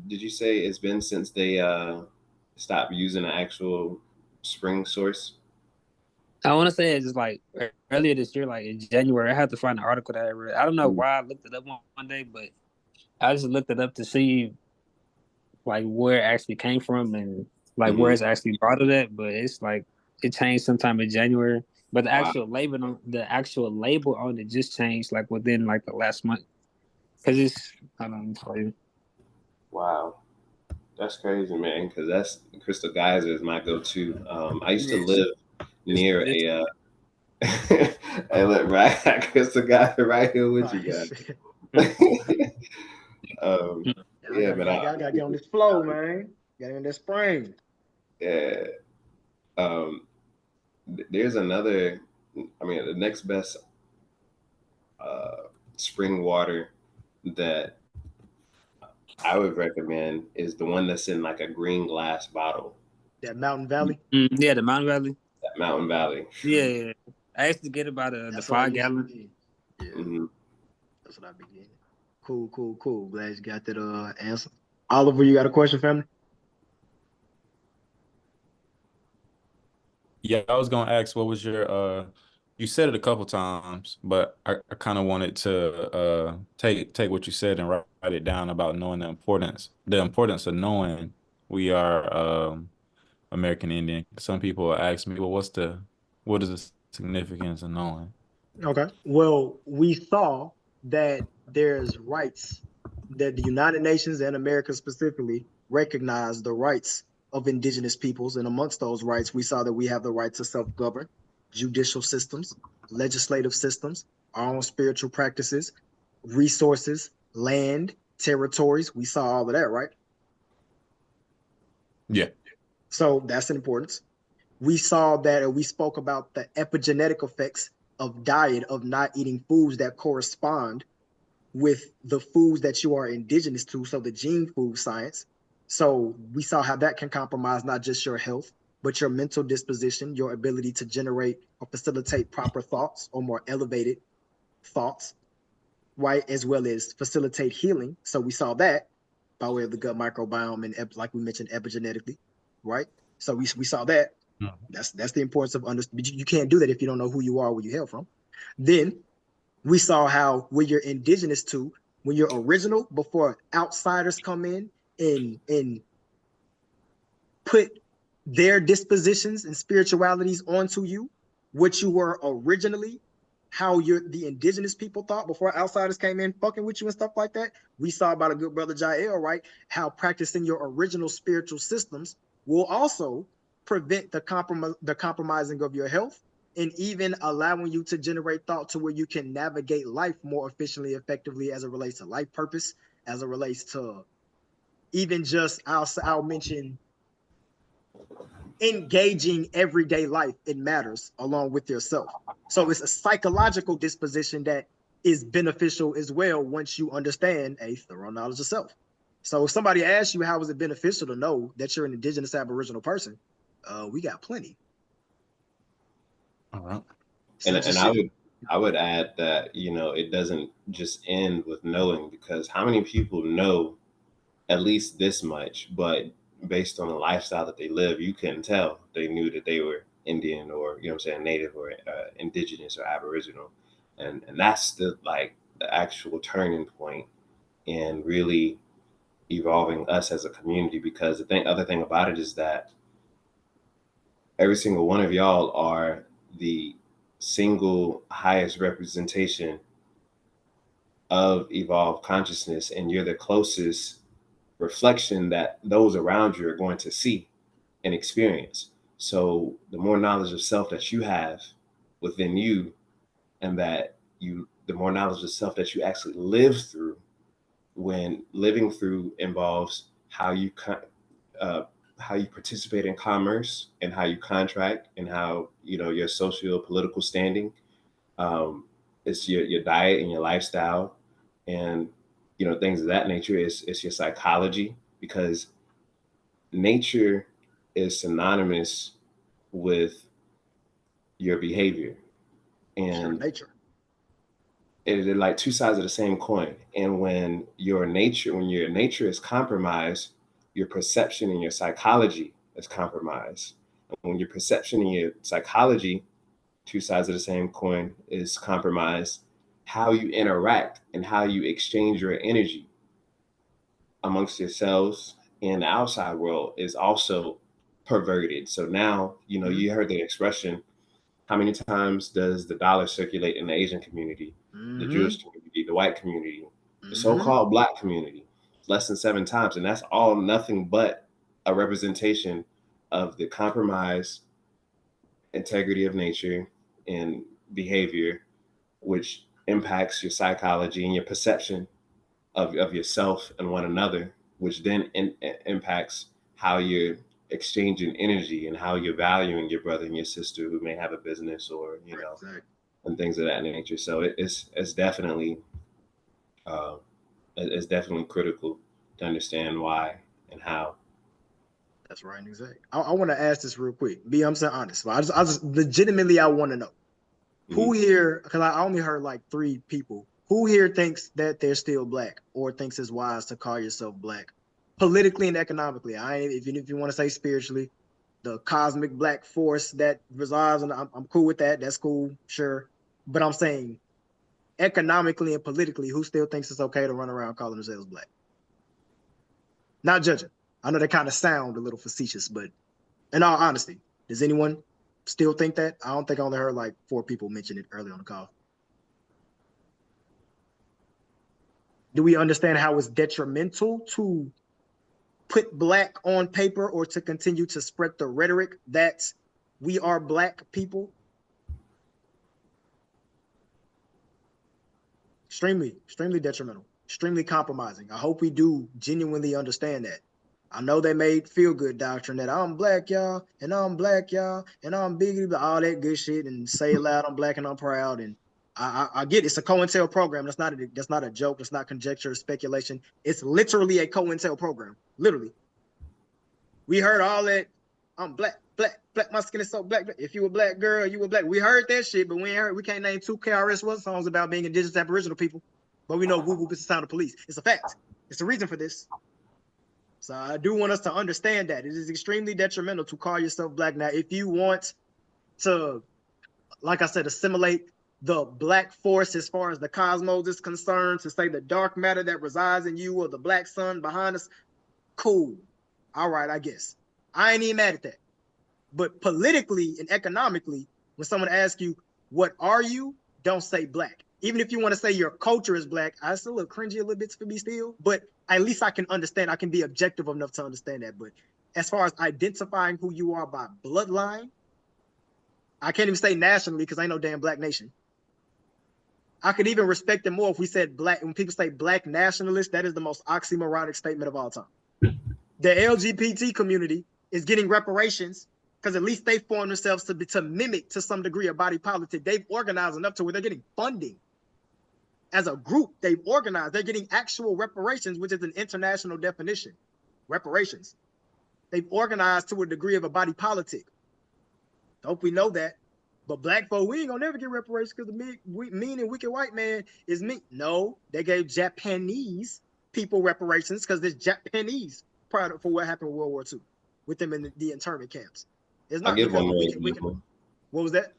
S11: did you say it's been since they stopped using the actual spring source?
S4: I want to say it's just like earlier this year, like in January. I had to find an article that I read. I don't know why I looked it up one day, but I just looked it up to see like where it actually came from and like where it's actually brought it at. But it's like it changed sometime in January. But the actual label on it just changed like within like the last month. Cause it's hold on, let me tell you.
S11: Wow, that's crazy, man. Because that's Crystal Geyser is my go-to. I used to live near a. Hey, look, right, Crystal Geyser right here with you guys. Yeah, man.
S1: I gotta get on this flow, man. Get in this spring.
S11: Yeah. There's another. I mean, the next best spring water that I would recommend is the one that's in like a green glass bottle.
S1: That Mountain Valley?
S4: Yeah, the Mountain Valley.
S11: That Mountain Valley.
S4: Yeah. I used to get about the 5 gallon.
S1: Yeah. That's what I be getting. Cool. Glad you got that answer. Oliver, you got a question, family?
S14: Yeah, I was gonna ask, what was your you said it a couple times, but I kind of wanted to take what you said and write it down about knowing the importance of knowing we are American Indian. Some people ask me, well, what is the significance of knowing?
S1: Okay. Well, we saw that there's rights that the United Nations and America specifically recognize the rights of indigenous peoples. And amongst those rights, we saw that we have the right to self-govern, judicial systems, legislative systems, our own spiritual practices, resources, land, territories. We saw all of that, right?
S14: Yeah.
S1: So that's an importance. We saw that, or we spoke about the epigenetic effects of diet, of not eating foods that correspond with the foods that you are indigenous to, so the gene food science. So we saw how that can compromise not just your health, but your mental disposition, your ability to generate or facilitate proper thoughts or more elevated thoughts, right? As well as facilitate healing. So we saw that by way of the gut microbiome and, like we mentioned, epigenetically, right? So we saw that. That's the importance of understanding. You can't do that if you don't know who you are, where you hail from. Then we saw how when you're indigenous to, when you're original, before outsiders come in and put their dispositions and spiritualities onto you, what you were originally, how the indigenous people thought before outsiders came in fucking with you and stuff like that. We saw about a good brother Ja'el, right? How practicing your original spiritual systems will also prevent the compromising of your health, and even allowing you to generate thought to where you can navigate life more efficiently, effectively, as it relates to life purpose, as it relates to even just, I'll mention engaging everyday life. It matters along with yourself. So it's a psychological disposition that is beneficial as well once you understand a thorough knowledge of self. So if somebody asks you how is it beneficial to know that you're an indigenous Aboriginal person, we got plenty.
S14: All right.
S11: And I would add that, it doesn't just end with knowing, because how many people know at least this much, but based on the lifestyle that they live, you couldn't tell they knew that they were Indian or, Native or indigenous or Aboriginal. And that's the actual turning point in really evolving us as a community, because the other thing about it is that every single one of y'all are the single highest representation of evolved consciousness, and you're the closest reflection that those around you are going to see and experience. So the more knowledge of self that you have within you, and the more knowledge of self that you actually live through, when living through involves how you participate in commerce and how you contract and how, you know, your socio-political standing. It's your diet and your lifestyle and, you know, things of that nature. It's your psychology, because nature is synonymous with your behavior. And
S1: nature.
S11: They're like two sides of the same coin. And when your nature is compromised, your perception and your psychology is compromised. And when your perception and your psychology, two sides of the same coin, is compromised, how you interact and how you exchange your energy amongst yourselves and the outside world is also perverted. So now, you know, you heard the expression, how many times does the dollar circulate in the Asian community, the Jewish community, the white community, the so-called Black community? Less than 7 times. And that's all nothing but a representation of the compromised integrity of nature and behavior, which impacts your psychology and your perception of yourself and one another, which then impacts how you're exchanging energy and how you're valuing your brother and your sister who may have a business or, you know, and things of that nature. So it's definitely critical to understand why and how.
S1: That's right, exactly. I want to ask this real quick. I'm saying honest. I just legitimately, I want to know who here, because I only heard like 3 people. Who here thinks that they're still Black or thinks it's wise to call yourself Black, politically and economically? If you want to say spiritually, the cosmic Black force that resides, and I'm cool with that. That's cool, sure. But I'm saying economically and politically, who still thinks it's okay to run around calling themselves Black? Not judging. I know they kind of sound a little facetious, but in all honesty, does anyone still think that? I don't think I only heard like 4 people mention it early on the call. Do we understand how it's detrimental to put Black on paper or to continue to spread the rhetoric that we are Black people? Extremely, extremely detrimental, extremely compromising. I hope we do genuinely understand that. I know they made feel-good doctrine that I'm Black, y'all, and I'm Black, y'all, and I'm big, all that good shit, and say it loud, I'm Black and I'm proud. And I get it. It's a COINTEL program. That's not a joke. That's not conjecture or speculation. It's literally a COINTEL program. Literally. We heard all that. I'm Black, Black, Black. My skin is so black. If you a Black girl, you a Black. We heard that shit, but we can't name 2 KRS-One songs about being indigenous Aboriginal people. But we know whoop whoop is the sound of police. It's a fact. It's the reason for this. So I do want us to understand that it is extremely detrimental to call yourself Black. Now, if you want to, like I said, assimilate the Black force as far as the cosmos is concerned, to say the dark matter that resides in you or the Black sun behind us, cool. All right, I guess. I ain't even mad at that. But politically and economically, when someone asks you, what are you? Don't say Black. Even if you want to say your culture is Black, I still look cringy a little bit for me still, but at least I can understand. I can be objective enough to understand that. But as far as identifying who you are by bloodline, I can't even say nationally because ain't no damn Black nation. I could even respect it more if we said Black. When people say Black nationalist, that is the most oxymoronic statement of all time. The LGBT community is getting reparations because at least they formed themselves to mimic to some degree a body politic. They've organized enough to where they're getting funding. As a group, they've organized. They're getting actual reparations, which is an international definition. Reparations. They've organized to a degree of a body politic. Hope we know that. But Black folk, we ain't gonna never get reparations because the mean and wicked white man is me. No, they gave Japanese people reparations because there's Japanese product for what happened in World War II with them in the internment camps. It's not
S11: I'll give one more
S1: wicked.
S11: example.
S1: What was that?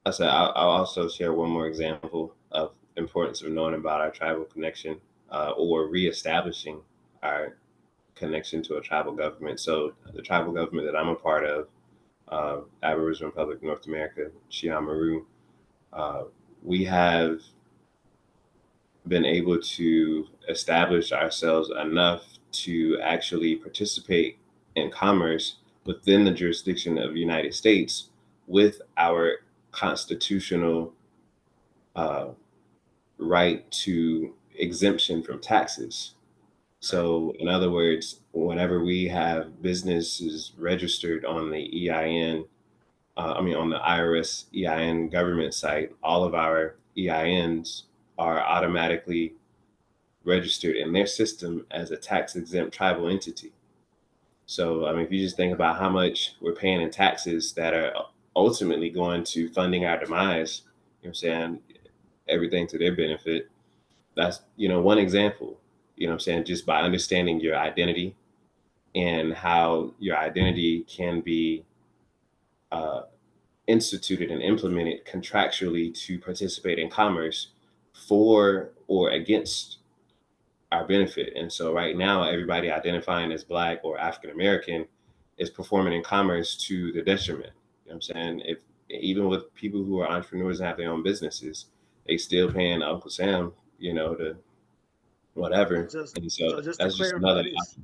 S11: I said I'll also share one more example of importance of knowing about our tribal connection or reestablishing our connection to a tribal government. So the tribal government that I'm a part of, Aboriginal Republic of North America, Shiamaru, we have been able to establish ourselves enough to actually participate in commerce within the jurisdiction of the United States with our constitutional right to exemption from taxes. So in other words, whenever we have businesses registered on the EIN, on the IRS EIN government site, all of our EINs are automatically registered in their system as a tax exempt tribal entity. So, I mean, if you just think about how much we're paying in taxes that are ultimately going to funding our demise, you know what I'm saying, everything to their benefit, that's, one example, you know what I'm saying, just by understanding your identity and how your identity can be instituted and implemented contractually to participate in commerce for or against our benefit. And so right now, everybody identifying as Black or African American is performing in commerce to the detriment. You know what I'm saying? If even with people who are entrepreneurs and have their own businesses, they still paying Uncle Sam, to whatever. And so
S1: just to
S11: that's just
S1: clarify
S11: another.
S1: this,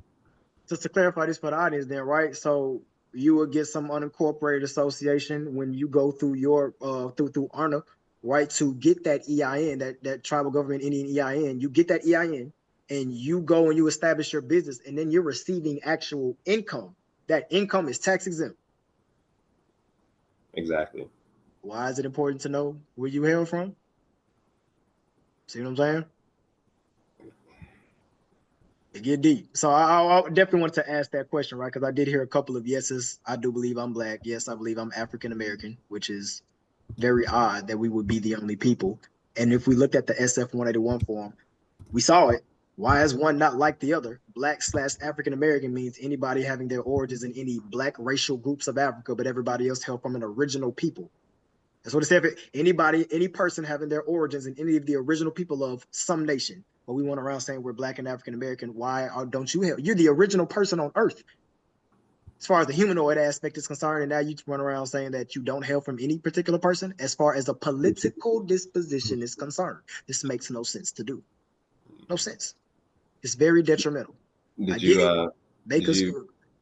S1: just to clarify this for the audience, then, right? So you will get some unincorporated association when you go through your through ARNA, right? To get that EIN, that tribal government Indian EIN, you get that EIN, and you go and you establish your business, and then you're receiving actual income. That income is tax exempt.
S11: Exactly.
S1: Why is it important to know where you hail from? See what I'm saying? It get deep. So I definitely wanted to ask that question, right? Because I did hear a couple of yeses. I do believe I'm Black. Yes, I believe I'm African American, which is very odd that we would be the only people. And if we looked at the SF-181 form, we saw it. Why is one not like the other? Black/African American means anybody having their origins in any Black racial groups of Africa, but everybody else hailed from an original people. That's what it said. Any person having their origins in any of the original people of some nation. But we went around saying we're Black and African American. Why don't you hail? You're the original person on Earth, as far as the humanoid aspect is concerned. And now you run around saying that you don't hail from any particular person. As far as a political disposition is concerned, this makes no sense to do. No sense. It's very detrimental.
S11: Did you?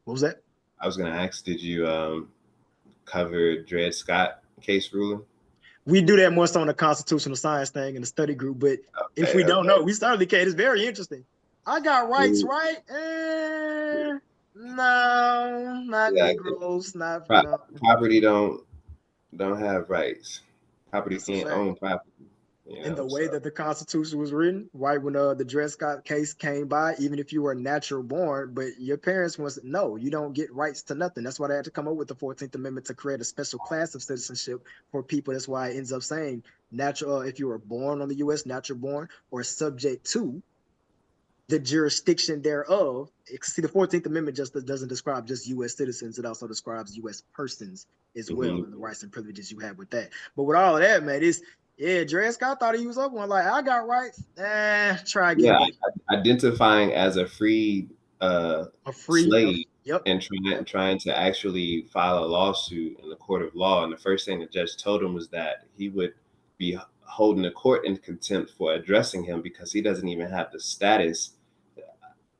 S1: What was that?
S11: I was going to ask, did you cover Dred Scott case ruling?
S1: We do that more so on the constitutional science thing in the study group, but if we don't know, we certainly can. It's very interesting. I got rights, right? No, not Negroes, not
S11: property don't have rights. Property can't own property.
S1: In the way that the Constitution was written, right, when the Dred Scott case came by, even if you were natural born, but your parents was, no, you don't get rights to nothing. That's why they had to come up with the 14th Amendment to create a special class of citizenship for people. That's why it ends up saying natural, if you were born on the U.S., natural born, or subject to the jurisdiction thereof. See, the 14th Amendment just doesn't describe just U.S. citizens. It also describes U.S. persons as well, and the rights and privileges you have with that. But with all of that, man, Dred Scott thought he was up one, like, I got rights. Try again.
S11: Yeah, identifying as a free slave, and trying to actually file a lawsuit in the court of law. And the first thing the judge told him was that he would be holding the court in contempt for addressing him because he doesn't even have the status.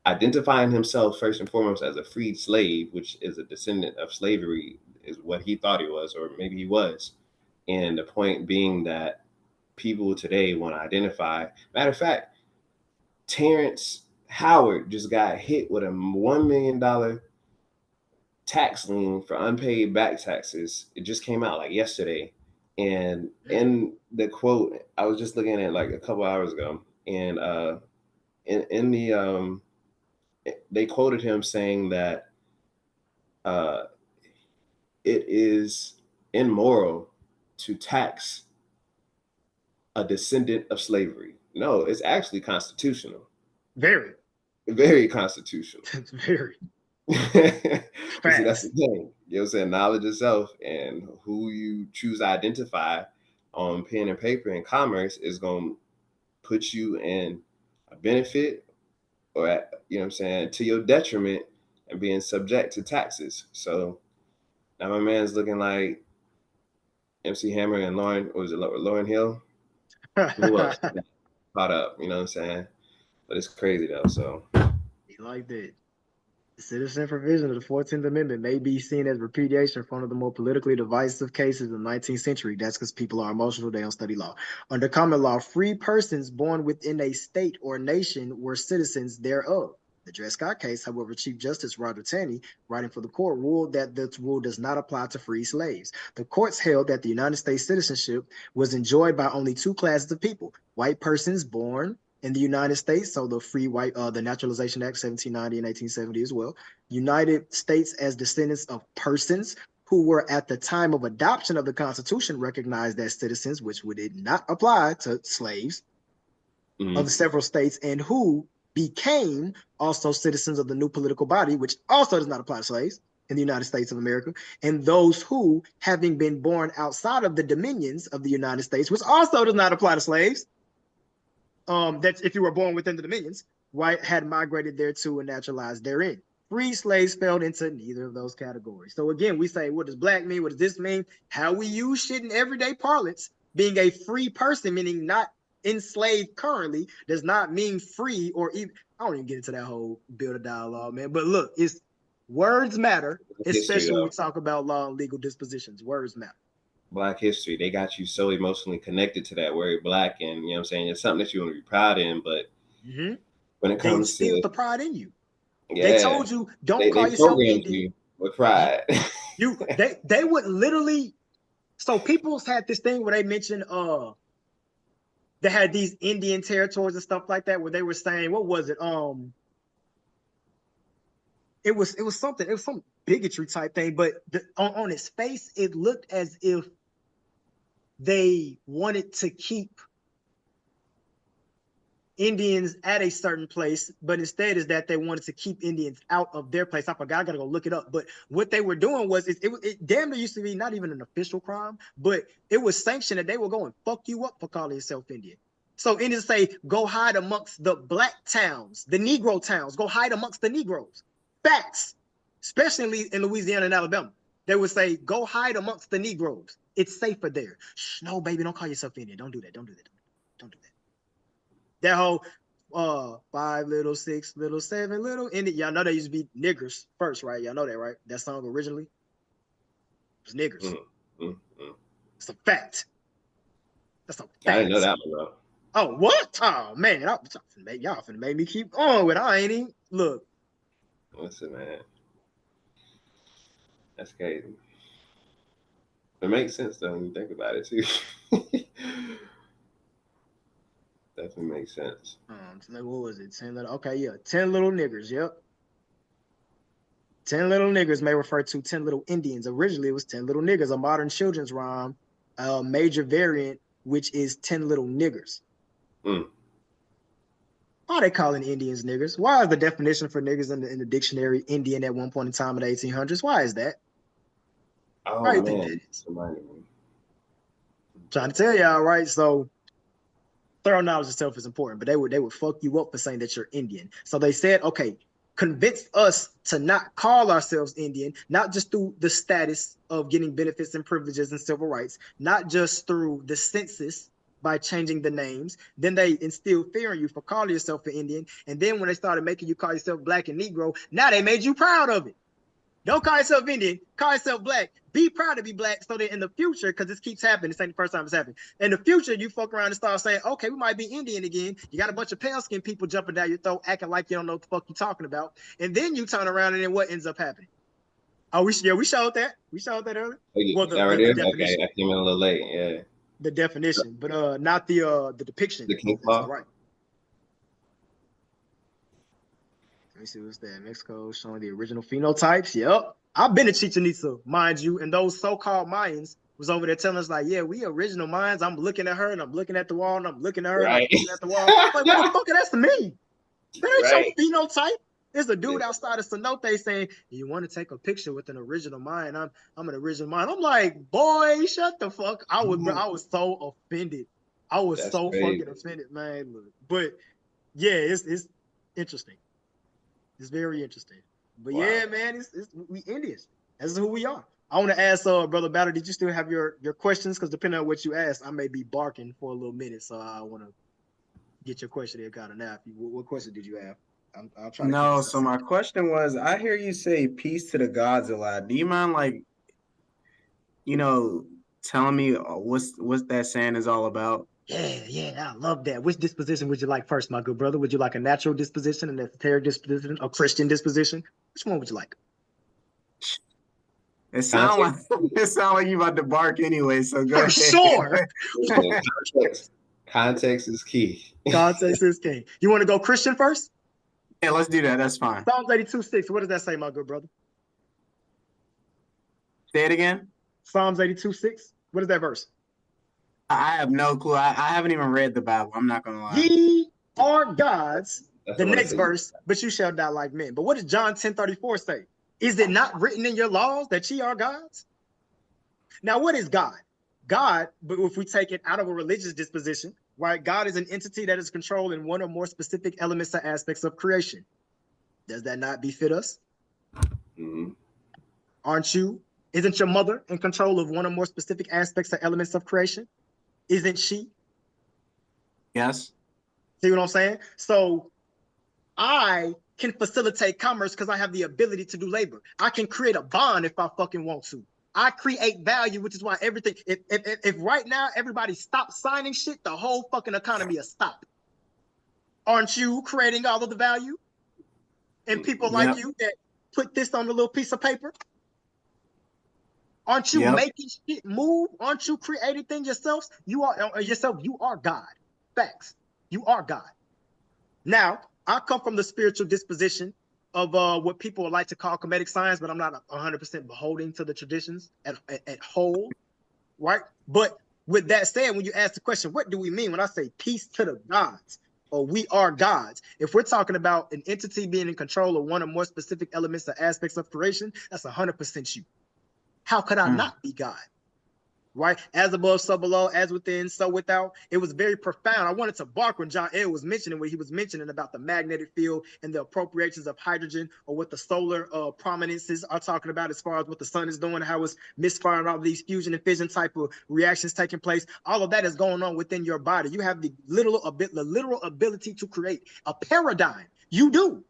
S11: Identifying himself first and foremost as a freed slave, which is a descendant of slavery, is what he thought he was, or maybe he was. And the point being that people today want to identify. Matter of fact, Terrence Howard just got hit with a $1 million tax lien for unpaid back taxes. It just came out like yesterday. And in the quote, I was just looking at it like a couple hours ago, and they quoted him saying that it is immoral to tax a descendant of slavery. No, it's actually constitutional.
S1: Very.
S11: Very constitutional.
S1: It's very.
S11: See, that's the thing. You know what I'm saying? Knowledge itself and who you choose to identify on pen and paper in commerce is going to put you in a benefit or, you know what I'm saying, to your detriment and being subject to taxes. So now my man's looking like MC Hammer and Lauryn Hill? Who else caught up? You know what I'm saying? But it's crazy though. So
S1: he liked it. The citizen provision of the 14th Amendment may be seen as repudiation for one of the more politically divisive cases in the 19th century. That's because people are emotional, they don't study law. Under common law, free persons born within a state or nation were citizens thereof. The Dred Scott case, however, Chief Justice Roger Taney, writing for the court, ruled that this rule does not apply to free slaves. The courts held that the United States citizenship was enjoyed by only two classes of people: white persons born in the United States, so the free white, the Naturalization Act 1790 and 1870 as well. United States as descendants of persons who were at the time of adoption of the Constitution recognized as citizens, which did not apply to slaves of the several states, and who became also citizens of the new political body, which also does not apply to slaves in the United States of America, and those who, having been born outside of the dominions of the United States, which also does not apply to slaves, that's if you were born within the dominions, white, had migrated thereto and naturalized therein. Free slaves fell into neither of those categories. So again, we say, what does black mean? What does this mean? How we use shit in everyday parlance. Being a free person, meaning not enslaved currently, does not mean free, or even, I don't even get into that whole build a dialogue, man. But look, it's words matter, especially when we talk about law and legal dispositions. Words matter.
S11: Black history, they got you so emotionally connected to that word black, and you know what I'm saying, it's something that you want to be proud in, but when it comes
S1: they instilled
S11: to
S1: the pride in you.
S11: Yeah,
S1: they told you don't call yourself Indian.
S11: You with pride.
S1: They would literally, so people had this thing where they mentioned they had these Indian territories and stuff like that, where they were saying, what was it? It was something, it was some bigotry type thing, but on its face, it looked as if they wanted to keep Indians at a certain place, but instead is that they wanted to keep Indians out of their place. I forgot, I gotta go look it up. But what they were doing was, it damn near used to be not even an official crime, but it was sanctioned that they were going to fuck you up for calling yourself Indian. So Indians say, go hide amongst the black towns, the Negro towns, go hide amongst the Negroes. Facts, especially in Louisiana and Alabama. They would say, go hide amongst the Negroes. It's safer there. Shh, no, baby, don't call yourself Indian. Don't do that. Don't do that. Don't do that. That whole 5 little, 6 little, 7 little Indian. Y'all know they used to be niggers first, right? Y'all know that, right? That song originally was niggers. It's a fact. That's a fact.
S11: I didn't know that one, bro.
S1: Oh, what? Oh man, y'all finna make me keep going with. I ain't even look.
S11: Listen, man, that's crazy. It makes sense though when you think about it too. Definitely makes sense.
S1: What was it? 10 little. Okay, yeah, 10 little niggers. Yep. 10 little niggers may refer to 10 little Indians. Originally, it was 10 little niggers, a modern children's rhyme, a major variant, which is 10 little niggers. Why are they calling Indians niggers? Why is the definition for niggers in the dictionary Indian at one point in time in the 1800s? Why is that?
S11: Oh,
S1: Why do you
S11: man.
S1: think that is? Trying to tell y'all, right? So thorough knowledge itself is important, but they would fuck you up for saying that you're Indian. So they said, okay, convince us to not call ourselves Indian, not just through the status of getting benefits and privileges and civil rights, not just through the census by changing the names. Then they instilled fear in you for calling yourself an Indian. And then when they started making you call yourself black and Negro, now they made you proud of it. Don't call yourself Indian, call yourself black. Be proud to be black, so that in the future, because this keeps happening, this ain't the first time it's happened. In the future, you fuck around and start saying, okay, we might be Indian again. You got a bunch of pale-skinned people jumping down your throat, acting like you don't know what the fuck you're talking about. And then you turn around and then what ends up happening? Oh, we showed that. We showed that earlier.
S11: Oh, yeah.
S1: Well,
S11: the definition. Okay, I came in a little late. Yeah.
S1: The definition, but not the depiction.
S11: The King Law.
S1: Right. Let me see what's that. Mexico showing the original phenotypes. Yep. I've been to Chichen Itza, mind you, and those so-called Mayans was over there telling us like, yeah, we original Mayans. I'm looking at her and I'm looking at the wall and I'm looking at her and I'm looking at the wall. Like, motherfucker, that's me. That ain't your phenotype. There's a dude outside of Cenote saying, you want to take a picture with an original Mayan? I'm an original Mayan. I'm like, boy, shut the fuck. I was so offended. I was fucking offended, man. Look, but yeah, it's interesting. It's very interesting. But yeah, man, we Indians. That's who we are. I want to ask Brother Battle, did you still have your questions? Because depending on what you ask, I may be barking for a little minute. So I want to get your question there kind of now. What question did you have? I'll try to
S3: No, so my question was, I hear you say peace to the gods a lot. Do you mind, like, telling me what's that saying is all about?
S1: Yeah, I love that. Which disposition would you like first, my good brother? Would you like a natural disposition, an esoteric disposition, a Christian disposition? Which one would you like?
S3: It sounds like you about to bark anyway, so go
S1: For
S3: ahead.
S1: sure.
S11: Context is key.
S1: Context is king. You want to go Christian first?
S3: Yeah, let's do that. That's fine.
S1: Psalms 82:6. What does that say, my good brother?
S3: Say it again.
S1: Psalms 82:6. What is that verse?
S3: I have no clue. I haven't even read the Bible. I'm not gonna lie.
S1: Ye are gods.
S11: That's
S1: the
S11: what I
S1: next
S11: said.
S1: verse, but you shall die like men. But what does John 10:34 say? Is it not written in your laws that ye are gods? Now, what is God? God, but if we take it out of a religious disposition, right? God is an entity that is controlled in one or more specific elements or aspects of creation. Does that not befit us?
S11: Mhm.
S1: Isn't your mother in control of one or more specific aspects or elements of creation? Isn't she?
S3: Yes.
S1: See what I'm saying? So I can facilitate commerce because I have the ability to do labor. I can create a bond if I fucking want to. I create value, which is why everything, if right now everybody stops signing shit, the whole fucking economy will stop. Aren't you creating all of the value? And people like you that put this on a little piece of paper? Aren't you making shit move? Aren't you creating things yourselves? You are God. Facts. You are God. Now, I come from the spiritual disposition of what people like to call comedic science, but I'm not 100% beholden to the traditions at whole, right? But with that said, when you ask the question, what do we mean when I say peace to the gods, or we are gods? If we're talking about an entity being in control of one or more specific elements or aspects of creation, that's 100% you. How could I not be God? Right? As above, so below, as within, so without. It was very profound. I wanted to bark when Ja'El was mentioning what he was mentioning about the magnetic field and the appropriations of hydrogen, or what the solar prominences are talking about as far as what the sun is doing, how it's misfiring all these fusion and fission type of reactions taking place. All of that is going on within your body. You have the literal ability to create a paradigm. You do.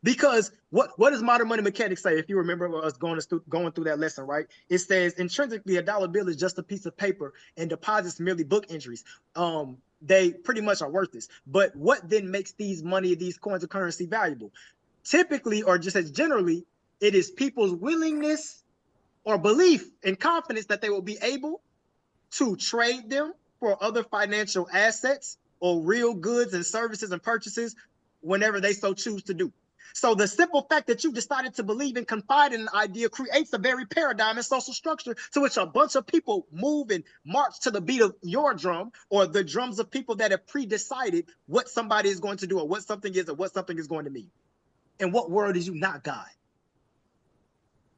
S1: Because what does modern money mechanics say? If you remember us going through that lesson, right? It says intrinsically a dollar bill is just a piece of paper and deposits merely book entries. They pretty much are worthless. But what then makes these coins of currency valuable? Typically, or just as generally, it is people's willingness or belief and confidence that they will be able to trade them for other financial assets or real goods and services and purchases whenever they so choose to do. So the simple fact that you decided to believe and confide in an idea creates a very paradigm and social structure to which a bunch of people move and march to the beat of your drum, or the drums of people that have pre-decided what somebody is going to do, or what something is, or what something is going to mean. In what world is you not God?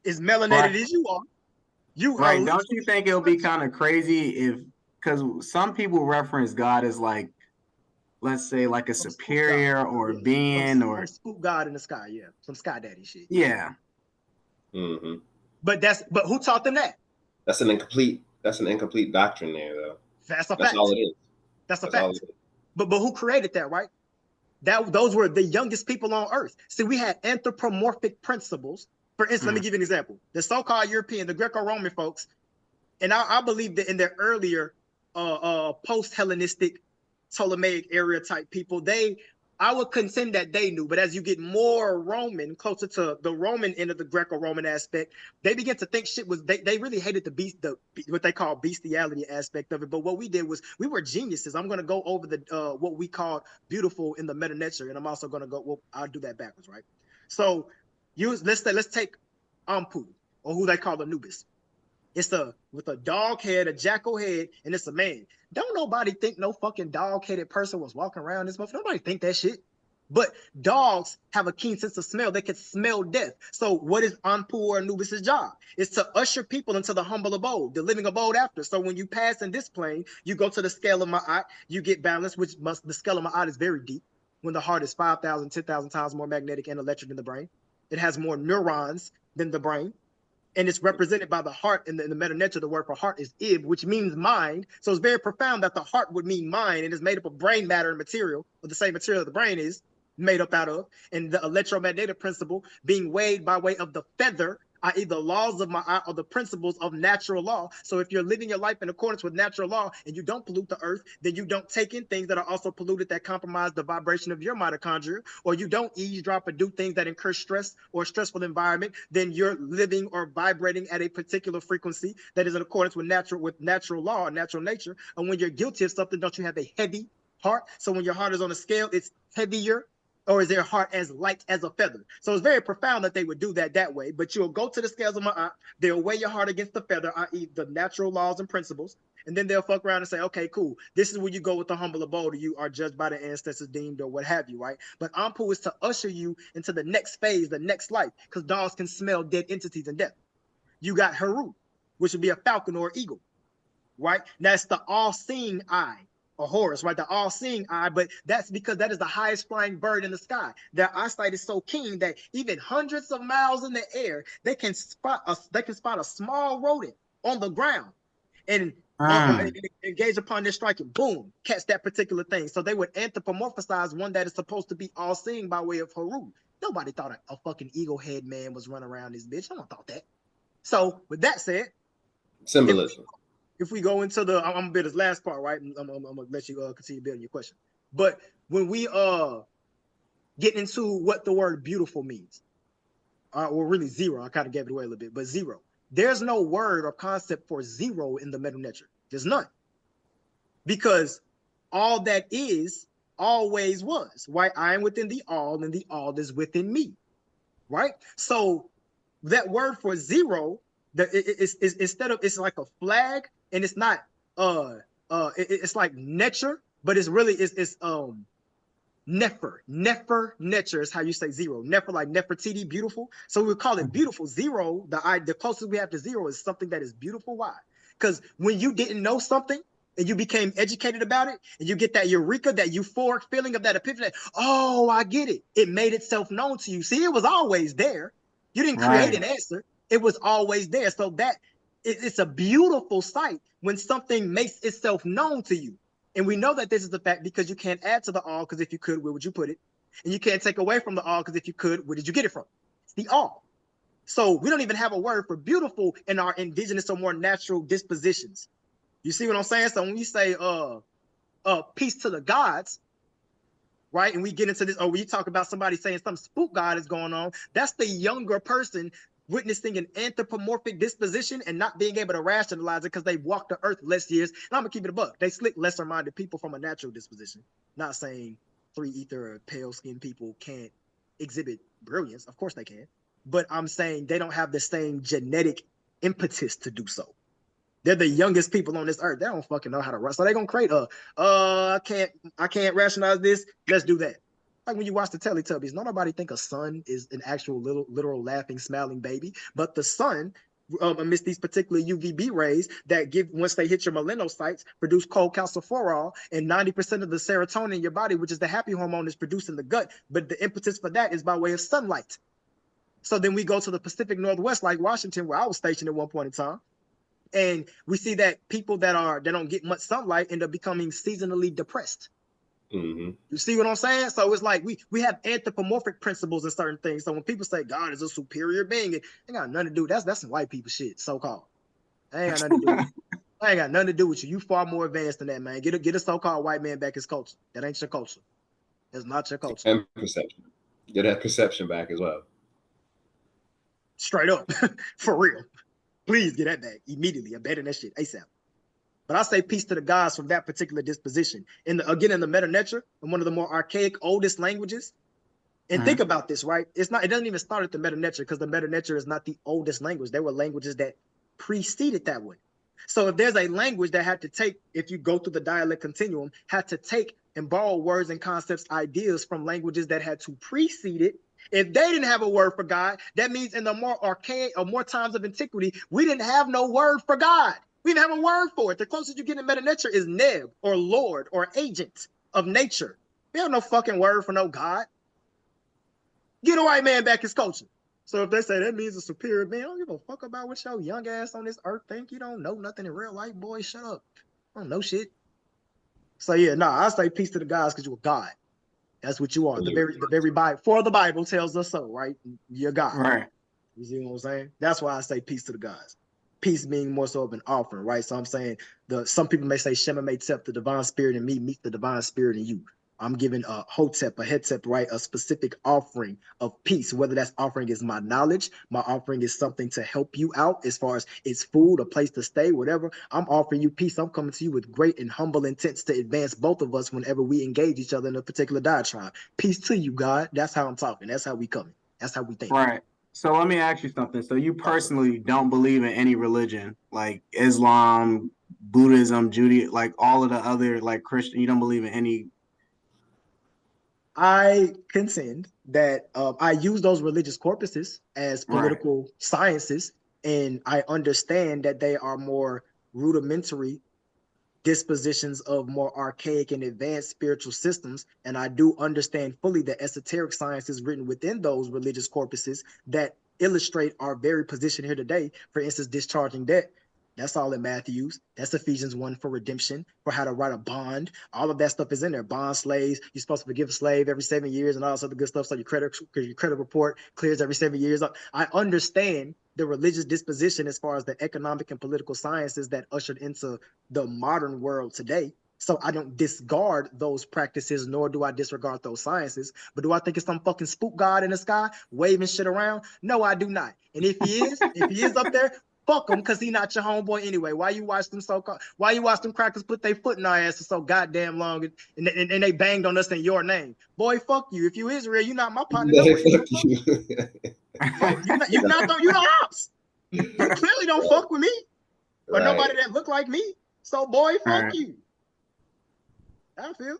S1: As melanated as you are.
S3: Right. Don't you think it'll be kind of crazy because some people reference God as like, let's say like a superior or a being or
S1: spook God in the sky, some sky daddy shit.
S3: Yeah.
S11: Mm-hmm.
S1: But who taught them that?
S11: That's an incomplete doctrine there, though.
S1: That's a fact.
S11: That's all it is.
S1: That's a fact. But who created that, right? Those were the youngest people on earth. See, we had anthropomorphic principles. For instance, let me give you an example. The so-called European, the Greco-Roman folks, and I believe that in their earlier post-Hellenistic Ptolemaic area type people, I would contend that they knew, but as you get more Roman, closer to the Roman end of the Greco-Roman aspect, they begin to think shit was, they really hated the what they call bestiality aspect of it. But what we did was, we were geniuses. I'm going to go over the what we called beautiful in the meta nature, and I'm also going to go, well, I'll do that backwards, right? So let's take Ampu, or who they call Anubis. It's with a dog head, a jackal head, and it's a man. Don't nobody think no fucking dog-headed person was walking around this motherfucker. Nobody think that shit. But dogs have a keen sense of smell. They can smell death. So what is Anpu or Anubis' job? It's to usher people into the humble abode, the living abode after. So when you pass in this plane, you go to the scale of Ma'at, you get balance, the scale of Ma'at is very deep. When the heart is 5,000, 10,000 times more magnetic and electric than the brain. It has more neurons than the brain. And it's represented by the heart. In the meta nature, the word for heart is ib, which means mind. So it's very profound that the heart would mean mind, and is made up of brain matter and material, or the same material the brain is made up out of. And the electromagnetic principle being weighed by way of the feather i.e. the laws of Ma'at or the principles of natural law. So if you're living your life in accordance with natural law and you don't pollute the earth, then you don't take in things that are also polluted that compromise the vibration of your mitochondria, or you don't eavesdrop or do things that incur stress or stressful environment, then you're living or vibrating at a particular frequency that is in accordance with natural law or natural nature. And when you're guilty of something, don't you have a heavy heart? So when your heart is on a scale, it's heavier, or is their heart as light as a feather? So it's very profound that they would do that way. But you'll go to the scales of Ma'at, they'll weigh your heart against the feather, i.e. the natural laws and principles, and then they'll fuck around and say, okay, cool, this is where you go with the humble abode, or you are judged by the ancestors, deemed, or what have you, right? But Ampu is to usher you into the next phase, the next life, because dogs can smell dead entities and death. You got Heru, which would be a falcon or eagle, right? That's the all-seeing eye. Or Horus, right? The all-seeing eye, but that's because that is the highest flying bird in the sky. Their eyesight is so keen that even hundreds of miles in the air, they can spot a small rodent on the ground and engage upon their strike and boom, catch that particular thing. So they would anthropomorphize one that is supposed to be all-seeing by way of Heru. Nobody thought a fucking eagle head man was running around this bitch. No one thought that. So with that said,
S11: symbolism.
S1: If we go into the, I'm gonna build this last part, right? I'm gonna let you continue building your question. But when we get into what the word beautiful means, well, really zero, I kind of gave it away a little bit, but zero. There's no word or concept for zero in the Medu Neter. There's none. Because all that is always was, right? I am within the all, and the all is within me, right? So that word for zero, instead of, it's like a flag, and it's not it's like Neter, but it's really it's Nefer Neter is how you say zero. Nefer, like Nefertiti, beautiful. So we would call it beautiful. Zero, the closest we have to zero is something that is beautiful. Why? Because when you didn't know something and you became educated about it, and you get that eureka, that euphoric feeling of that epiphany, oh, I get it. It made itself known to you. See, it was always there. You didn't create an answer. It was always there. So that it's a beautiful sight when something makes itself known to you. And we know that this is the fact because you can't add to the all, because if you could, where would you put it? And you can't take away from the all, because if you could, where did you get it from? It's the all. So we don't even have a word for beautiful in our indigenous or more natural dispositions. You see what I'm saying? So when we say peace to the gods, right? And we get into this, or when you talk about somebody saying some spook god is going on, that's the younger person witnessing an anthropomorphic disposition and not being able to rationalize it because they've walked the earth less years. And I'm gonna keep it a buck. They slick lesser-minded people from a natural disposition. Not saying free ether or pale-skinned people can't exhibit brilliance. Of course they can. But I'm saying they don't have the same genetic impetus to do so. They're the youngest people on this earth. They don't fucking know how to run. So they're gonna create I can't rationalize this. Let's do that. Like when you watch the Teletubbies, nobody think a sun is an actual literal laughing, smiling baby, but the sun, amidst these particular UVB rays that give, once they hit your melanocytes, produce cholecalciferol, and 90% of the serotonin in your body, which is the happy hormone, is produced in the gut. But the impetus for that is by way of sunlight. So then we go to the Pacific Northwest, like Washington, where I was stationed at one point in time, and we see that people that don't get much sunlight end up becoming seasonally depressed.
S11: Mm-hmm.
S1: You see what I'm saying? So it's like we have anthropomorphic principles in certain things. So when people say God is a superior being, it ain't got nothing to do. That's some white people shit, so-called. I ain't got nothing to do with you. I ain't got nothing to do with you. You far more advanced than that, man. Get a so-called white man back his culture. That ain't your culture. It's not your culture.
S11: And perception. Get that perception back as well.
S1: Straight up. For real. Please get that back immediately. Abandon that shit ASAP. But I say peace to the gods from that particular disposition. In the Medu Neter, in one of the more archaic, oldest languages. And think about this, right? It doesn't even start at the Medu Neter, because the Medu Neter is not the oldest language. There were languages that preceded that one. So if there's a language that had to take, if you go through the dialect continuum, had to take and borrow words and concepts, ideas from languages that had to precede it, if they didn't have a word for God, that means in the more archaic or more times of antiquity, we didn't have no word for God. We didn't have a word for it. The closest you get in Medu Neter is Neb, or Lord, or agent of nature. We have no fucking word for no God. Get a white man back his culture. So if they say that means a superior being, I don't give a fuck about what your young ass on this earth think. You don't know nothing in real life, boy. Shut up. I don't know shit. So yeah, I say peace to the gods because you're a God. That's what you are. The very Bible, for the Bible tells us so, right? You're God.
S3: Right.
S1: You see what I'm saying? That's why I say peace to the gods. Peace being more so of an offering, right? So I'm saying some people may say Shema may tep, the divine spirit in me meet the divine spirit in you. I'm giving a hotep, a hetep, right? A specific offering of peace, whether that's offering is my knowledge, my offering is something to help you out as far as it's food, a place to stay, whatever. I'm offering you peace. I'm coming to you with great and humble intents to advance both of us whenever we engage each other in a particular diatribe. Peace to you, God. That's how I'm talking. That's how we coming. That's how we think.
S3: Right. So let me ask you something. So you personally don't believe in any religion, like Islam, Buddhism, Judaism, like all of the other, like Christian, you don't believe in any.
S1: I contend that I use those religious corpuses as political sciences, and I understand that they are more rudimentary dispositions of more archaic and advanced spiritual systems. And I do understand fully the esoteric sciences written within those religious corpuses that illustrate our very position here today. For instance, discharging debt. That's all in Matthew's. That's Ephesians 1 for redemption, for how to write a bond. All of that stuff is in there. Bond slaves, you're supposed to forgive a slave every 7 years and all this other good stuff. So your credit report clears every 7 years. I understand the religious disposition as far as the economic and political sciences that ushered into the modern world today. So I don't discard those practices, nor do I disregard those sciences. But do I think it's some fucking spook god in the sky waving shit around? No, I do not. And if he is up there, fuck him, because he not your homeboy anyway. Why you watch them crackers put their foot in our ass for so goddamn long and they banged on us in your name? Boy, fuck you. If you Israel, you're not my partner. No way. You're not ops. You clearly don't fuck with me. Or nobody that look like me. So boy, fuck you. I feel.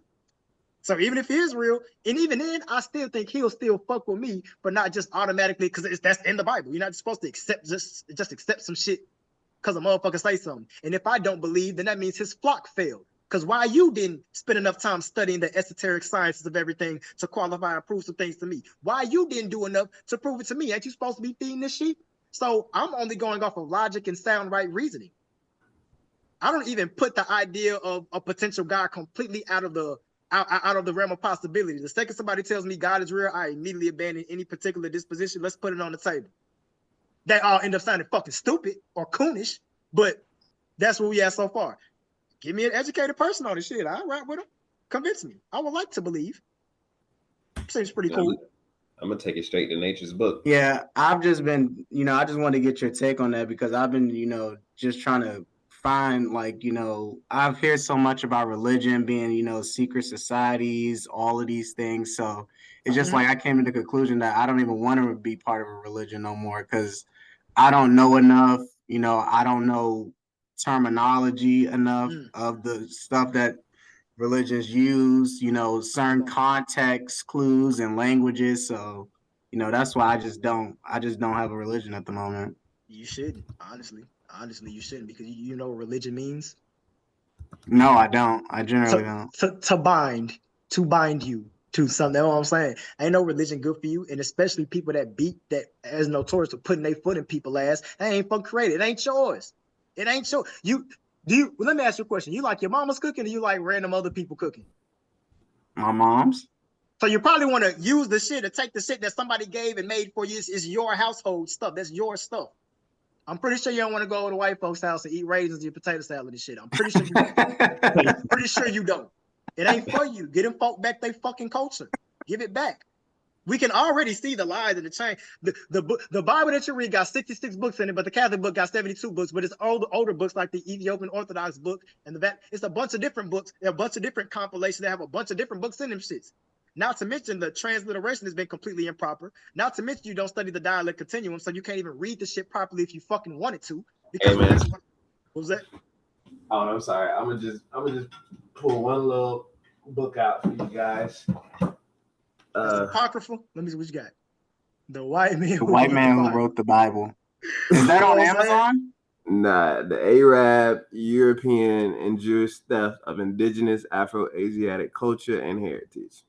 S1: So even if he is real, and even then, I still think he'll still fuck with me, but not just automatically because that's in the Bible. You're not supposed to just accept some shit because a motherfucker say something. And if I don't believe, then that means his flock failed. Because why you didn't spend enough time studying the esoteric sciences of everything to qualify and prove some things to me? Why you didn't do enough to prove it to me? Ain't you supposed to be feeding this sheep? So I'm only going off of logic and sound right reasoning. I don't even put the idea of a potential God completely out of the realm of possibility. The second somebody tells me God is real, I immediately abandon any particular disposition. Let's put it on the table. They all end up sounding fucking stupid or coonish, but that's where we at so far. Give me an educated person on this shit. I'll rap with them. Convince me. I would like to believe. Seems pretty cool.
S11: I'm gonna take it straight to nature's book.
S3: Yeah, I've just been, I just wanted to get your take on that because I've been, just trying to find, like, I've heard so much about religion being, secret societies, all of these things. So it's just like I came to the conclusion that I don't even want to be part of a religion no more because I don't know enough. I don't know terminology enough of the stuff that religions use, certain context clues and languages. So, that's why I just don't have a religion at the moment.
S1: You shouldn't, honestly. Honestly, you shouldn't, because you know what religion means?
S3: No, I don't. I generally don't.
S1: To bind you to something. That's what I'm saying. Ain't no religion good for you, and especially people that as notorious for putting their foot in people's ass. That ain't fucking created. It ain't yours. It ain't yours. Let me ask you a question. You like your mama's cooking, or you like random other people cooking?
S3: My mom's.
S1: So you probably want to use the shit or take the shit that somebody gave and made for you. It's your household stuff. That's your stuff. I'm pretty sure you don't want to go to white folks' house and eat raisins and potato salad and shit. I'm pretty sure you don't. Pretty sure you don't. It ain't for you. Get them folk back their fucking culture. Give it back. We can already see the lies and the change. The Bible that you read got 66 books in it, but the Catholic book got 72 books. But it's older books like the Ethiopian Orthodox book and it's a bunch of different books. There are a bunch of different compilations that have a bunch of different books in them shits. Not to mention the transliteration has been completely improper. Not to mention you don't study the dialect continuum, so you can't even read the shit properly if you fucking wanted to. Because what was that?
S11: Oh, I'm sorry. I'm gonna just pull one little book out for you guys.
S1: Apocryphal. Let me see what you got. The White Man.
S3: The White Man Who Wrote the Bible. Is that on Amazon?
S11: Nah, the Arab, European, and Jewish theft of indigenous Afro-Asiatic culture and heritage.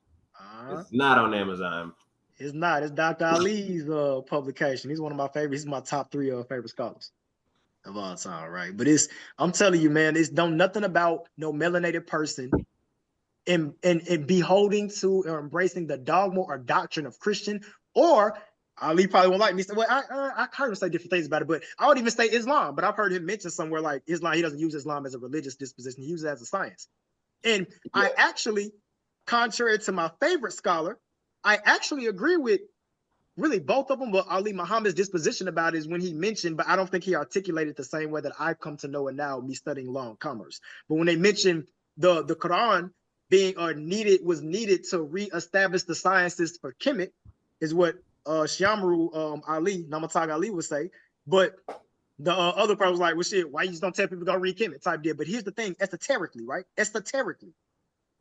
S11: It's not on Amazon.
S1: It's not. It's Dr. Ali's publication. He's one of my favorites. He's my top 3 favorite scholars of all time, right? But I'm telling you, man, it's nothing about no melanated person and beholding to or embracing the dogma or doctrine of Christian, or Ali probably won't like me. Well, I heard him say different things about it, but I would even say Islam. But I've heard him mention somewhere like Islam. He doesn't use Islam as a religious disposition. He uses it as a science. And I actually, contrary to my favorite scholar, I actually agree with really both of them. But Ali Muhammad's disposition about it is when he mentioned, but I don't think he articulated the same way that I've come to know it now, me studying law and commerce. But when they mentioned the Quran being was needed to reestablish the sciences for Kemet, is what Shyamaru Ali, Namatag Ali would say. But the other part was like, well, shit, why you just don't tell people to go read Kemet type deal? But here's the thing, esoterically, right? Esoterically,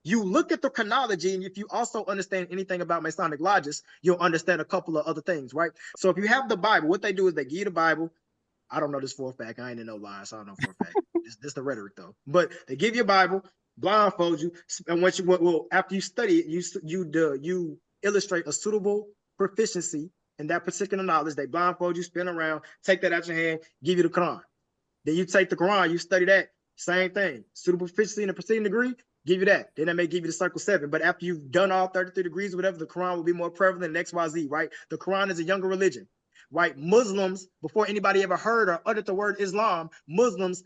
S1: you look at the chronology, and if you also understand anything about Masonic lodges, you'll understand a couple of other things, right? So if you have the Bible, what they do is they give you the Bible. I don't know this for a fact. I ain't in no lies, so I don't know for a fact. This the rhetoric though. But they give you a Bible, blindfold you, and once you after you study it, you illustrate a suitable proficiency in that particular knowledge. They blindfold you, spin around, take that out your hand, give you the Quran. Then you take the Quran, you study that, same thing. Suitable proficiency in the preceding degree, give you that. Then they may give you the circle 7. But after you've done all 33 degrees or whatever, the Quran will be more prevalent than XYZ, right? The Quran is a younger religion, right? Muslims, before anybody ever heard or uttered the word Islam, Muslims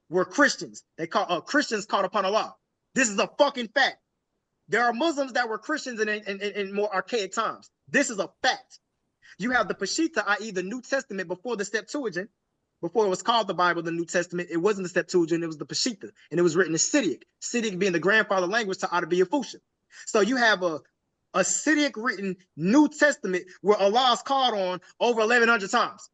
S1: were Christians. They call Christians called upon Allah. This is a fucking fact. There are Muslims that were Christians in more archaic times. This is a fact. You have the Peshitta, i.e. the New Testament before the Septuagint. Before it was called the Bible, the New Testament, it wasn't the Septuagint, it was the Peshitta. And it was written in Syriac. Syriac being the grandfather language to Arabiya Fusha. So you have a Syriac written New Testament where Allah is called on over 1,100 times.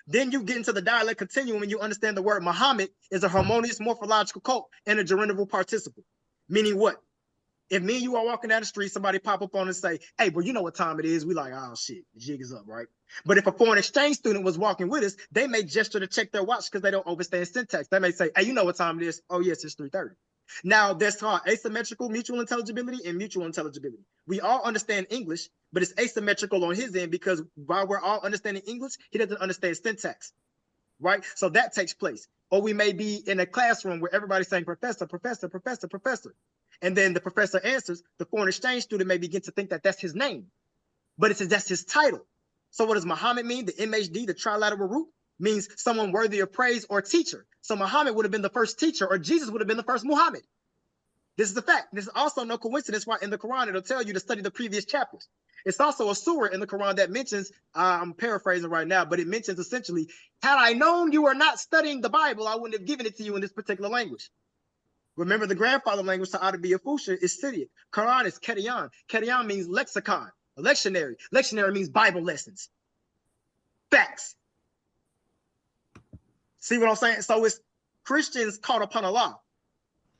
S1: Then you get into the dialect continuum and you understand the word Muhammad is a harmonious morphological cult and a gerundival participle. Meaning what? If me and you are walking down the street, somebody pop up on and say, hey, bro, you know what time it is? We like, oh shit, the jig is up, right? But if a foreign exchange student was walking with us, they may gesture to check their watch because they don't understand syntax. They may say, hey, you know what time it is? Oh yes, it's 3:30. Now that's called asymmetrical mutual intelligibility and mutual intelligibility. We all understand English, but it's asymmetrical on his end because while we're all understanding English, he doesn't understand syntax, right? So that takes place. Or we may be in a classroom where everybody's saying, professor, professor, professor, professor. And then the professor answers, the foreign exchange student may begin to think that that's his name, but it says that's his title. So what does Muhammad mean? The MHD, the trilateral root, means someone worthy of praise or teacher. So Muhammad would have been the first teacher, or Jesus would have been the first Muhammad. This is the fact. This is also no coincidence why in the Quran it'll tell you to study the previous chapters. It's also a surah in the Quran that mentions, I'm paraphrasing right now, but it mentions essentially, had I known you were not studying the Bible, I wouldn't have given it to you in this particular language. Remember, the grandfather language to Arabiya Fusha is Syriac. Quran is Kedian. Kedian means lexicon, a lectionary. Lectionary means Bible lessons. Facts. See what I'm saying? So it's Christians caught upon Allah.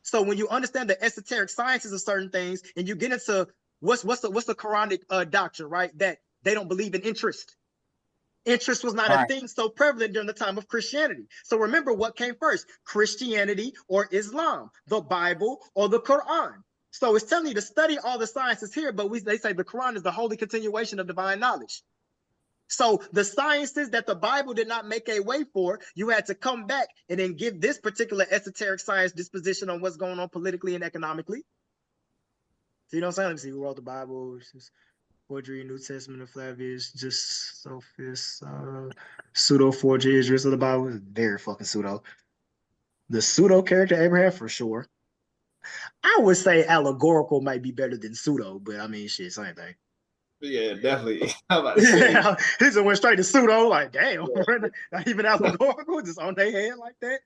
S1: So when you understand the esoteric sciences of certain things, and you get into what's the Quranic doctrine, right? That they don't believe in interest. Interest was not a thing so prevalent during the time of Christianity. So remember what came first, Christianity or Islam, the Bible or the Quran. So it's telling you to study all the sciences here, but they say the Quran is the holy continuation of divine knowledge. So the sciences that the Bible did not make a way for, you had to come back and then give this particular esoteric science disposition on what's going on politically and economically. So you know what I'm saying? Let me see, who wrote the Bible? Forgery, New Testament of Flavius, just Sophist, pseudo forgery, Israel of the Bible is very fucking pseudo. The pseudo character Abraham for sure. I would say allegorical might be better than pseudo, but I mean shit, same thing.
S11: Yeah, definitely. I'm about to say.
S1: Yeah, he just went straight to pseudo, like damn, not even allegorical, just on their head like that.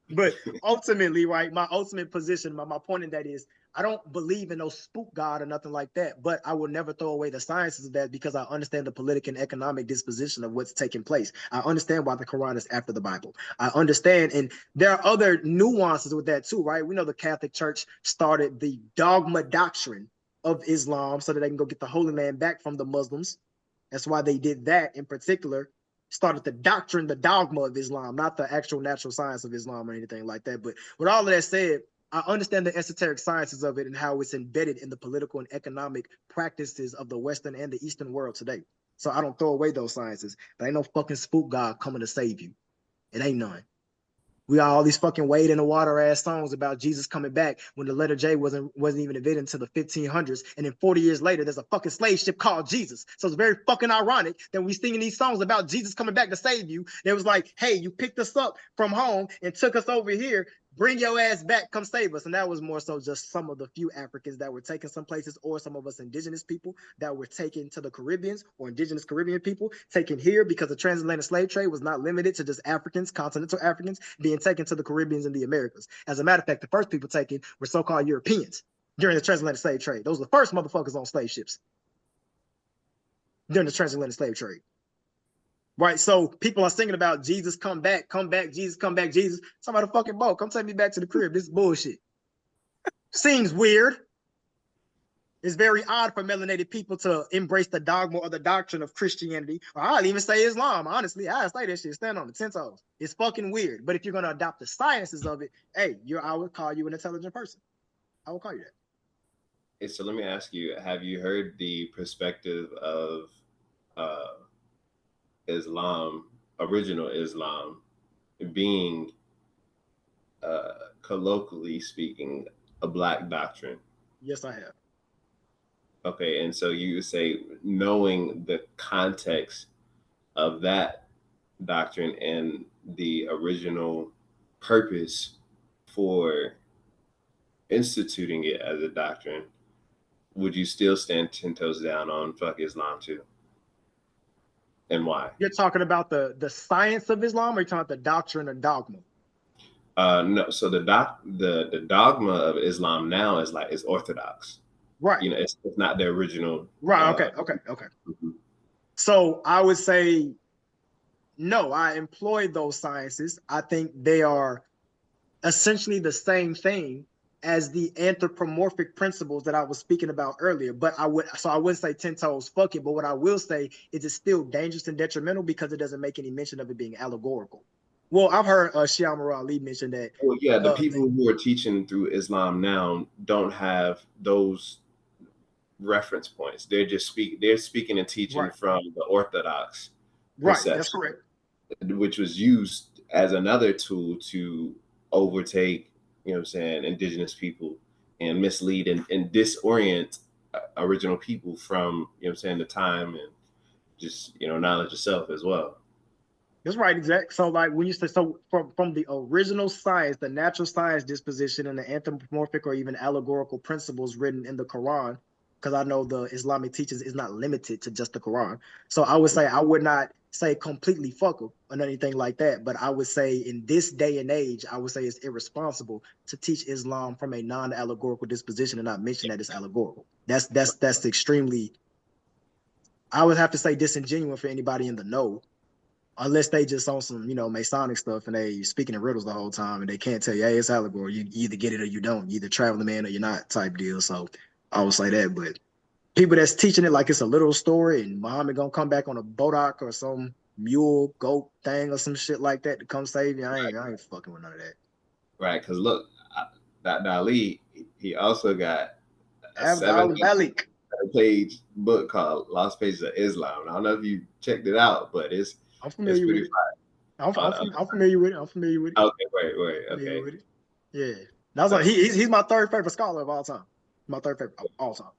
S1: But ultimately, right, my ultimate position, my point in that is, I don't believe in no spook God or nothing like that, but I will never throw away the sciences of that because I understand the political and economic disposition of what's taking place. I understand why the Quran is after the Bible. I understand, and there are other nuances with that too, right? We know the Catholic Church started the dogma doctrine of Islam so that they can go get the Holy Land back from the Muslims. That's why they did that in particular. Started the doctrine, the dogma of Islam, not the actual natural science of Islam or anything like that. But with all of that said, I understand the esoteric sciences of it and how it's embedded in the political and economic practices of the Western and the Eastern world today. So I don't throw away those sciences. But ain't no fucking spook God coming to save you. It ain't none. We got all these fucking wade in the water ass songs about Jesus coming back when the letter J wasn't even invented until the 1500s. And then 40 years later, there's a fucking slave ship called Jesus. So it's very fucking ironic that we singing these songs about Jesus coming back to save you. It was like, hey, you picked us up from home and took us over here. Bring your ass back, come save us. And that was more so just some of the few Africans that were taken some places, or some of us indigenous people that were taken to the Caribbeans, or indigenous Caribbean people taken here, because the transatlantic slave trade was not limited to just Africans, continental Africans, being taken to the Caribbeans and the Americas. As a matter of fact, the first people taken were so-called Europeans during the transatlantic slave trade. Those were the first motherfuckers on slave ships during the transatlantic slave trade. Right, so people are singing about Jesus come back, Jesus, come back, Jesus. Somebody fucking boat, come take me back to the crib. This is bullshit. Seems weird. It's very odd for melanated people to embrace the dogma or the doctrine of Christianity, or I'll even say Islam. Honestly, I say that shit, stand on the 10 toes. It's fucking weird. But if you're gonna adopt the sciences of it, hey, I would call you an intelligent person. I will call you that.
S11: So let me ask you: have you heard the perspective of Islam, original Islam, being colloquially speaking a Black doctrine?
S1: Yes, I have.
S11: Okay, and so you say, knowing the context of that doctrine and the original purpose for instituting it as a doctrine, would you still stand 10 toes down on fuck Islam too? And why?
S1: You're talking about the science of Islam, or you're talking about the doctrine or dogma?
S11: No, so the dogma of Islam now is like, it's orthodox.
S1: Right.
S11: You know, it's not the original.
S1: Right. Okay. Mm-hmm. So I would say, no, I employ those sciences. I think they are essentially the same thing as the anthropomorphic principles that I was speaking about earlier. But I wouldn't say 10 toes, fuck it. But what I will say is it's still dangerous and detrimental because it doesn't make any mention of it being allegorical. Well, I've heard Shyamara Ali mention that.
S11: Well, yeah, the people who are teaching through Islam now don't have those reference points. They're speaking and teaching from the orthodox.
S1: Right, that's correct.
S11: Which was used as another tool to overtake, you know what I'm saying, indigenous people and mislead and disorient original people from, you know what I'm saying, the time and just, you know, knowledge itself as well.
S1: That's right, exactly. So like when you say, so from the original science, the natural science disposition and the anthropomorphic or even allegorical principles written in the Quran, because I know the Islamic teachings is not limited to just the Quran. So I would say, I would not say completely fuck them or anything like that, but I would say in this day and age, I would say it's irresponsible to teach Islam from a non-allegorical disposition and not mention that it's allegorical. That's extremely, I would have to say, disingenuous for anybody in the know. Unless they just on some, you know, Masonic stuff and they speaking in riddles the whole time and they can't tell you, hey, it's allegory. You either get it or you don't. You either traveling man or you're not type deal. So I would say that. But people that's teaching it like it's a literal story and Muhammad gonna come back on a bodak or some mule, goat thing or some shit like that to come save you, I ain't fucking with none of that.
S11: Right, because look, Dr. Ali, he also got a 7-page book called Lost Pages of Islam. I don't know if you checked it out, but
S1: I'm familiar with it. I'm familiar with it. I'm familiar with it.
S11: Okay, wait. Okay.
S1: With it. Yeah. That's like he's my third favorite scholar of all time. My third favorite of all time.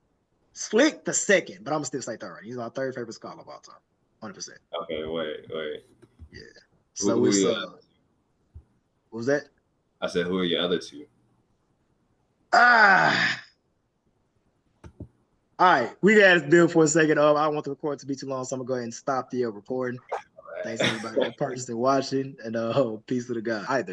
S1: Slick the second, but I'm gonna still say third. He's my third favorite scholar of all time. 100%.
S11: Okay, wait.
S1: Yeah. So it's what was that?
S11: I said, who are your other two?
S1: All right, we got this bill for a second. I don't want the record to be too long, so I'm gonna go ahead and stop the recording. Thanks everybody for purchasing and watching, and peace to the God. Either.